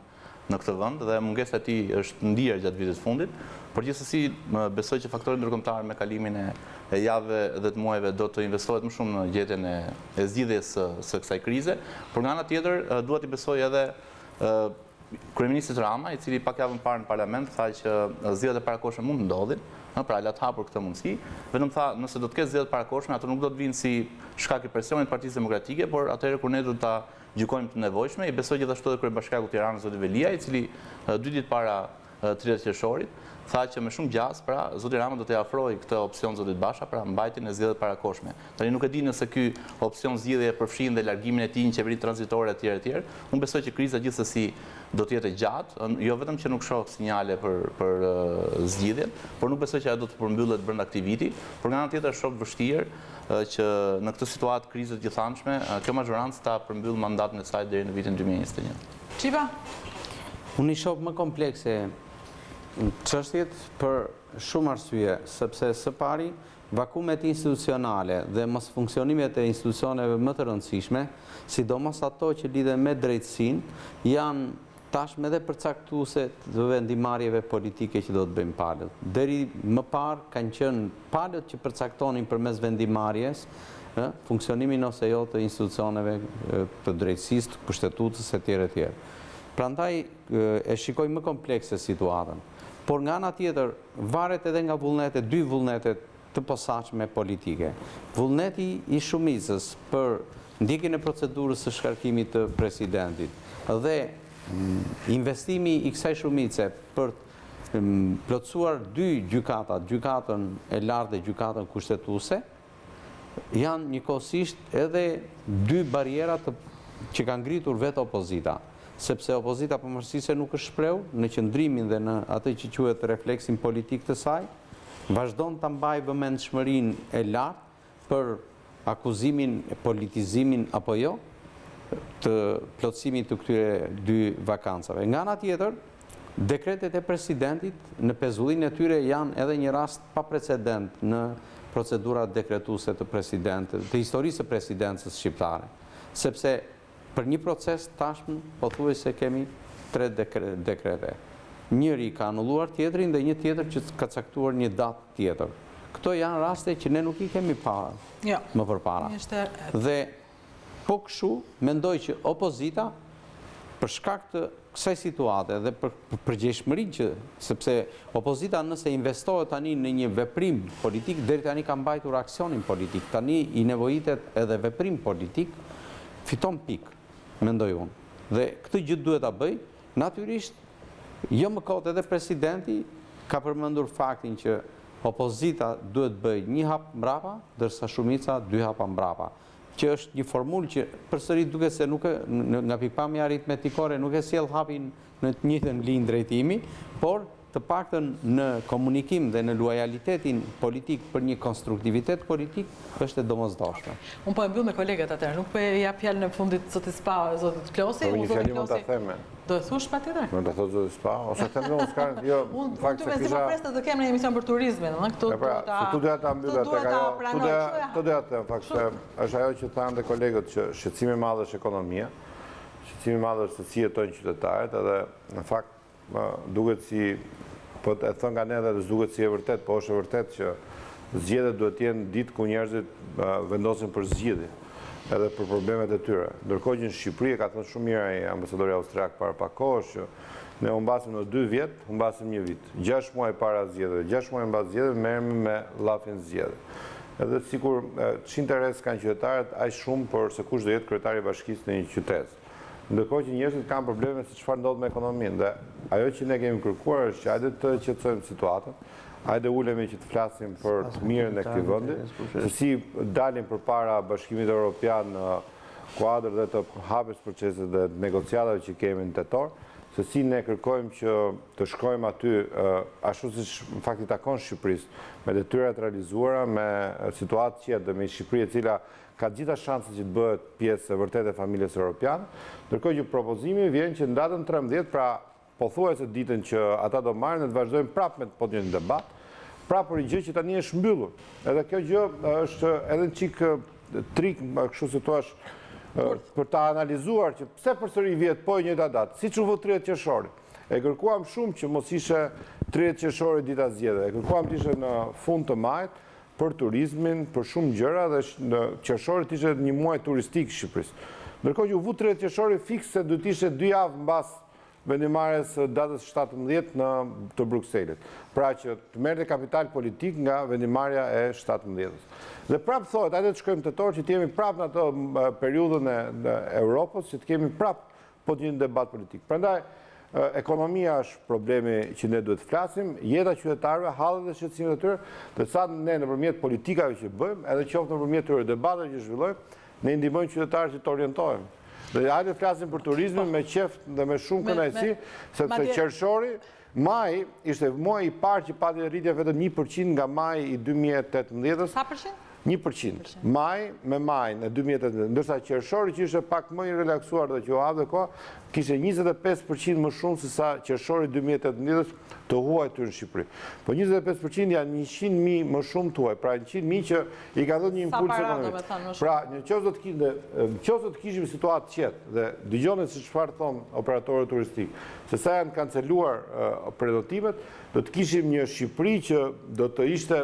në këtë vend dhe mungesa e tij është ndier gjatë vitit fundit. Por gjithsesi besoj që faktorët ndërkombëtar me kalimin e javëve dhe të muajve do të investohet më shumë në gjetjen e zgjidhjes së kësaj krize. Por nga ana tjetër dua t'i besoj edhe kryeministit Rama, i cili pak javën parë në parlament tha që zgjedhjet e parakoshme mund të ndodhin. Pra, la të hapur këtë mundësi, vetëm tha, nëse do të ketë zgjedhjet parakoshme, ato nuk do të vinë si shkak i presionit Partisë Demokratike, por atëherë kur ne do ta gjykojmë të nevojshme, i besoj gjithashtu edhe kryebashkiaku i Tiranës zoti Velia, i cili 2 ditë para 30 qershorit tha që me shumë gjas, pra zoti Rama do t'i afrojë këtë opsion zotit Basha, pra mbajtjen e zgjedhjeve parakoshme. Tani nuk e di nëse ky opsion zgjidhje përfshin dhe largimin e tij në qeveri tranzitore etj. Unë besoj që kriza gjithsesi do të jetë gjatë, jo vetëm që nuk shoh sinjale për zgjidhjen, por nuk besoj që ajo do të përmbyllet brenda këtij viti, por nga ana tjetër është shumë vështirë që në këtë situatë krize të gjithanshme, kjo mazhorancë ta përmbyll mandatin e saj deri në vitin 2021. Çipa? Unë i shoh më komplekse çështjet për shumë arsye, sepse së pari vakumet institucionale dhe mos funksionimet e institucioneve më të rëndësishme, sidomos ato që lidhen me drejtësinë, janë tashmë edhe përcaktuese të vendimarrjeve politike që do të bëjmë palët. Deri më parë kanë qenë palët që përcaktonin përmes vendimarrjes funksionimin ose jo të institucioneve të drejtësisë, të kushtetutës etj. Prandaj e shikoj më komplekse situatën. Por nga ana tjetër varet edhe nga vullnetet, 2 vullnetet të posaçme politike. Vullneti i shumicës për ndjekjen e procedurës së shkarkimit të presidentit dhe investimi i kësaj shumice për plotësuar 2 gjykatat, gjykatën e lartë dhe gjykatën kushtetuese, janë njëkohësisht edhe 2 barriera që kanë ngritur vetë opozita, sepse opozita pavarësisht se nuk është shprehur në qëndrimin dhe në atë që quhet refleksin politik të saj, vazhdon ta mbajë vëmendshmërinë e lartë për akuzimin, politizimin apo jo të plotësimit të këtyre 2 vakancave. Nga ana tjetër, dekretet e presidentit në pezullinë e tyre janë edhe një rast pa precedent në procedurat dekretuese të presidentit, të historisë së presidencës shqiptare, sepse për një proces tashmë pothuajse kemi 3 dekrete. Njëri ka anulluar tjetrin dhe një tjetër që ka caktuar një datë tjetër. Këto janë raste që ne nuk i kemi parë më përpara. Dhe po kështu mendoj që opozita për shkak të kësaj situate dhe për përgjegjshmërinë që sepse opozita nëse investohet tani në një veprim politik, deri tani ka mbajtur aksionin politik, tani i nevojitet edhe veprim politik, fiton pikë, mendoj unë. Dhe këtë gjë duhet ta bëj, natyrisht, jo më kot edhe presidenti ka përmendur faktin që opozita duhet bëj një hap mbrapa, ndërsa shumica 2 hapa mbrapa, që është një formulë që përsëri duket se nuk nga pikpamja aritmetikore nuk e sjell hapin në të njëjtën linjë drejtimi, por të paktën në komunikim dhe në lojalitetin politik për një konstruktivitet politik është e domosdoshme. Unë po e mbyll me kolegët atëherë, nuk po e jap fjalën në fundit zotit Spa, zotit Klosi, Po një fjalim ta them. Do e thush patjetër? Mund ta thotë zotit Spa, ose them unë s'ka, jo, Unë fakt se kisha. Unë presë të kemë një emision për turizmin, ëh, këtu tu doja ta mbyll tek ajo. Tu doja të them fakt se është ajo që thanë dhe kolegët që shqetësimi i madh është ekonomia. Shqetësimi i madh është se si jetojnë qytetarët, edhe në fakt duket si po e thon nga ne dhe duket si e vërtet, po është e vërtet që zgjedhjet duhet të jenë ditë ku njerëzit vendosin për zgjedhje, edhe për problemet e tyre. Ndërkohë që në Shqipëri, ka thënë shumë mirë ai ambasadori austriak para pak kohësh, që ne humbasim në 2 vjet, humbasim 1 vit. 6 muaj para zgjedhjeve, 6 muaj mbas zgjedhjeve merremi me llafin zgjedhje. Edhe sikur ç'interes kanë qytetarët aq shumë por se kush do jetë kryetari i bashkisë në një qytet. Ndërkohë që njerëzit kanë probleme se çfarë ndodh me ekonominë. Dhe ajo që ne kemi kërkuar është që hajde të qetësojmë situatën, hajde ulemi që të flasim për të mirën e këtij vendi, se si dalim përpara Bashkimit Evropian në kuadër dhe të hapjes proceset dhe negociatave që kemi në tetor, se si ne kërkojmë që të shkojmë aty ashtu siç në fakt i takon Shqipërisë, me detyrat realizuara, me situatë qetë dhe me Shqipëri e cila ka gjitha shanset që të bëhet pjesë e vërtet e familjes europiane, ndërkohë që propozimi vjen që në datën 13, pra pothuajse ditën që ata do marrin, ne të vazhdojmë prapë me të një debat, prapë për një gjë që tani është mbyllur. Edhe kjo gjë është edhe një çik trik, kështu si thua, për ta analizuar që pse përsëri vjet po e njëjta datë, siç u vë 30 qershori. E kërkuam shumë që mos ishte 30 qershori dita zgjedhjeve. E kërkuam të ishte në fund të majit, për turizmin, për shumë gjëra dhe në qershori të ishte një muaj turistik i Shqipërisë. Ndërkohë që u vu 30 qershori fiks se do të ishte 2 javë mbas vendimarrjes së datës 17 të Brukselit. Pra që të merrte kapital politik nga vendimarrja e 17-s. Dhe prapë thohet, hajde të shkojmë tetor që të jemi prapë në atë periudhën e Europës, që të kemi prapë po të një debat politik. Prandaj ekonomia është problemi që ne duhet të flasim, jeta qytetarëve, hallet dhe shqetësimet e tyre, dhe sa ne nëpërmjet politikave që bëjmë, edhe qoftë nëpërmjet këtyre debateve që zhvillojmë, ne ndihmojmë qytetarët që të orientohen. Dhe hajde të flasim për turizmin me qeft dhe me shumë kënaqësi, sepse qershori, maj ishte muaji i parë që pati rritje vetëm 1% nga maji i 2018-s. Sa përqind? 1%. Maj me maj në 2018, ndërsa qershori që ishte pak më i relaksuar dhe që u hapte kohë, kishte 25% më shumë se sa qershori 2018 të huajtur në Shqipëri. Po 25% janë 100.000 më shumë të huaj, pra 100.000 që i ka dhënë një impuls ekonomik. Pra, në qoftë do të kishim situatë qetë dhe dëgjoni se çfarë thon operatorët turistik, se sa janë kanceluar prenotimet, do të kishim një Shqipëri që do të ishte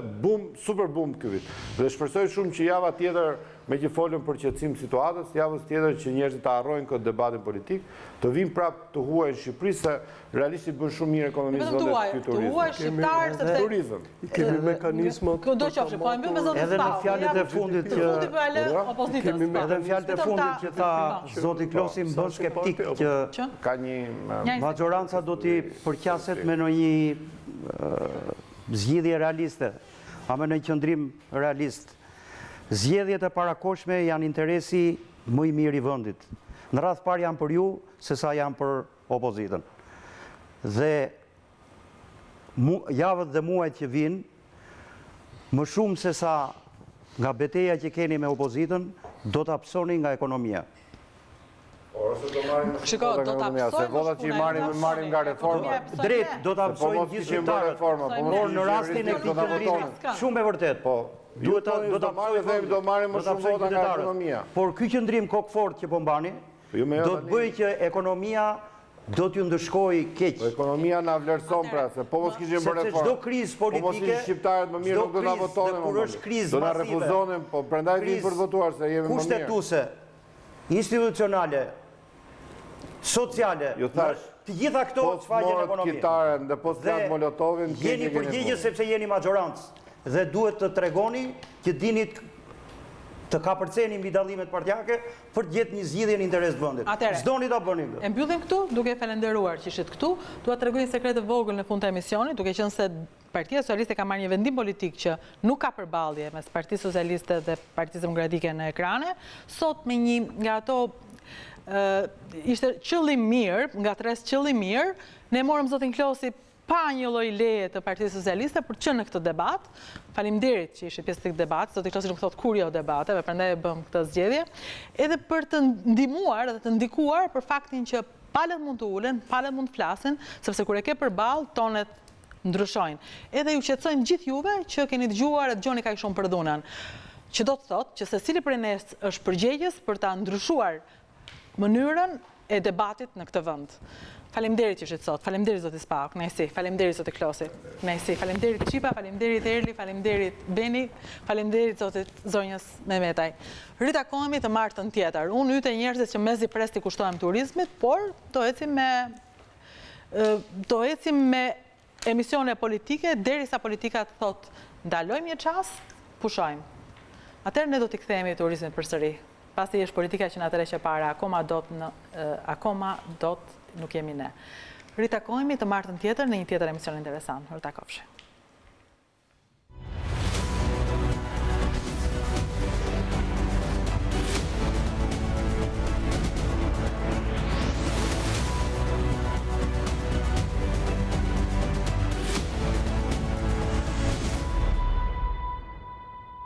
super boom ky vit. Dhe shpresoj shumë që java tjetër, me që folëm për qetësim situatës, javës tjetër që njerëzit të harrojnë këtë debatin politik, të vinë prapë të huaj në Shqipëri, se realisht i bën shumë mirë ekonomisë vendet ky turizëm. Të huaj shqiptar sepse turizëm. Kemi mekanizmat. Do qofshin, po e mbyll me zotin Edhe në fjalët e fundit që edhe në fjalët e fundit që tha zoti Klosi më bën skeptik që ka një majoranca do t'i përqaset me një zgjidhje realiste, a me në qëndrim realist. Zgjedhjet e parakohshme janë interesi më i mirë i vendit. Në radh parë janë për ju, se sa janë për opozitën. Dhe javët dhe muajt që vinë, më shumë se sa nga betejë që keni me opozitën, do të hapsoni nga ekonomia. Shiko, do ta psojmë. Se votat që i marrim nga reforma. Drejt, do ta psojmë gjithë shqiptarët. Por në rastin e këtij qëndrimi, shumë e vërtet, po. Do ta marrim më shumë vota nga ekonomia. Por ky qëndrim kokfort që po mbani, do të bëjë që ekonomia do t'ju ndëshkojë keq. Ekonomia na vlerëson pra, se po mos kishim bërë reformë. Çdo krizë politike, po mos ishin shqiptarët më mirë nuk do na votonin. Kur është krizë do na refuzonin, po prandaj vim për votuar se jemi më mirë. Kushtetuese, institucionale, sociale, të gjitha këto shfaqjen ekonomike. Kitaren dhe post flet Molotovin, jeni përgjigjës sepse jeni maggiorancë dhe duhet të tregoni që dinit të kapërceni mbi dallimet partijake për të gjetë një zgjidhje në interes të vendit. S'doni ta bëni këtë. E mbyllim këtu, duke falenderuar që ishit këtu, dua të tregoj një sekret të vogël në fund të emisionit, duke qenë se Partia Socialiste ka marrë një vendim politik që nuk ka përballje mes Partisë Socialiste dhe Partisë Demokratike në ekrane, sot me një nga ato ishte qëllim mirë, nga tres qëllim mirë, ne morëm zotin Klosi pa një lloj leje të Partisë Socialiste për që në këtë debat. Faleminderit që ishte pjesë të këtë debat, zoti Klosi nuk thot kur jo debateve, prandaj e bëm këtë zgjedhje, edhe për të ndihmuar dhe të ndikuar për faktin që palët mund të ulen, palët mund të flasin, sepse kur e ke përballë tonet ndryshojnë. Edhe ju qetësojmë gjithë juve që keni dëgjuar e dëgjoni kaq shumë për dhunën. Që do të thotë që secili prej nesh është përgjegjës për ta ndryshuar mënyrën e debatit në këtë vend. Faleminderit që ishit sot, faleminderit zoti Spauk, kënaqësi, faleminderit zoti Klosi, kënaqësi, faleminderit Çipa, faleminderit Erli, faleminderit Beni, faleminderit zotit Zonjës Mehmetaj. Ritakohemi të martën tjetër. Unë yte njerëzit që mezi presti kushtohem turizmit, por do ecim me emisione politike derisa politika të thotë ndalojmë një çast, pushojmë. Atëherë ne do t'i kthehemi turizmit përsëri. Pasi është politika që na tërheqë para, akoma dot nuk jemi ne. Ritakohemi të martën tjetër në një tjetër emision interesant. Ritakovshi.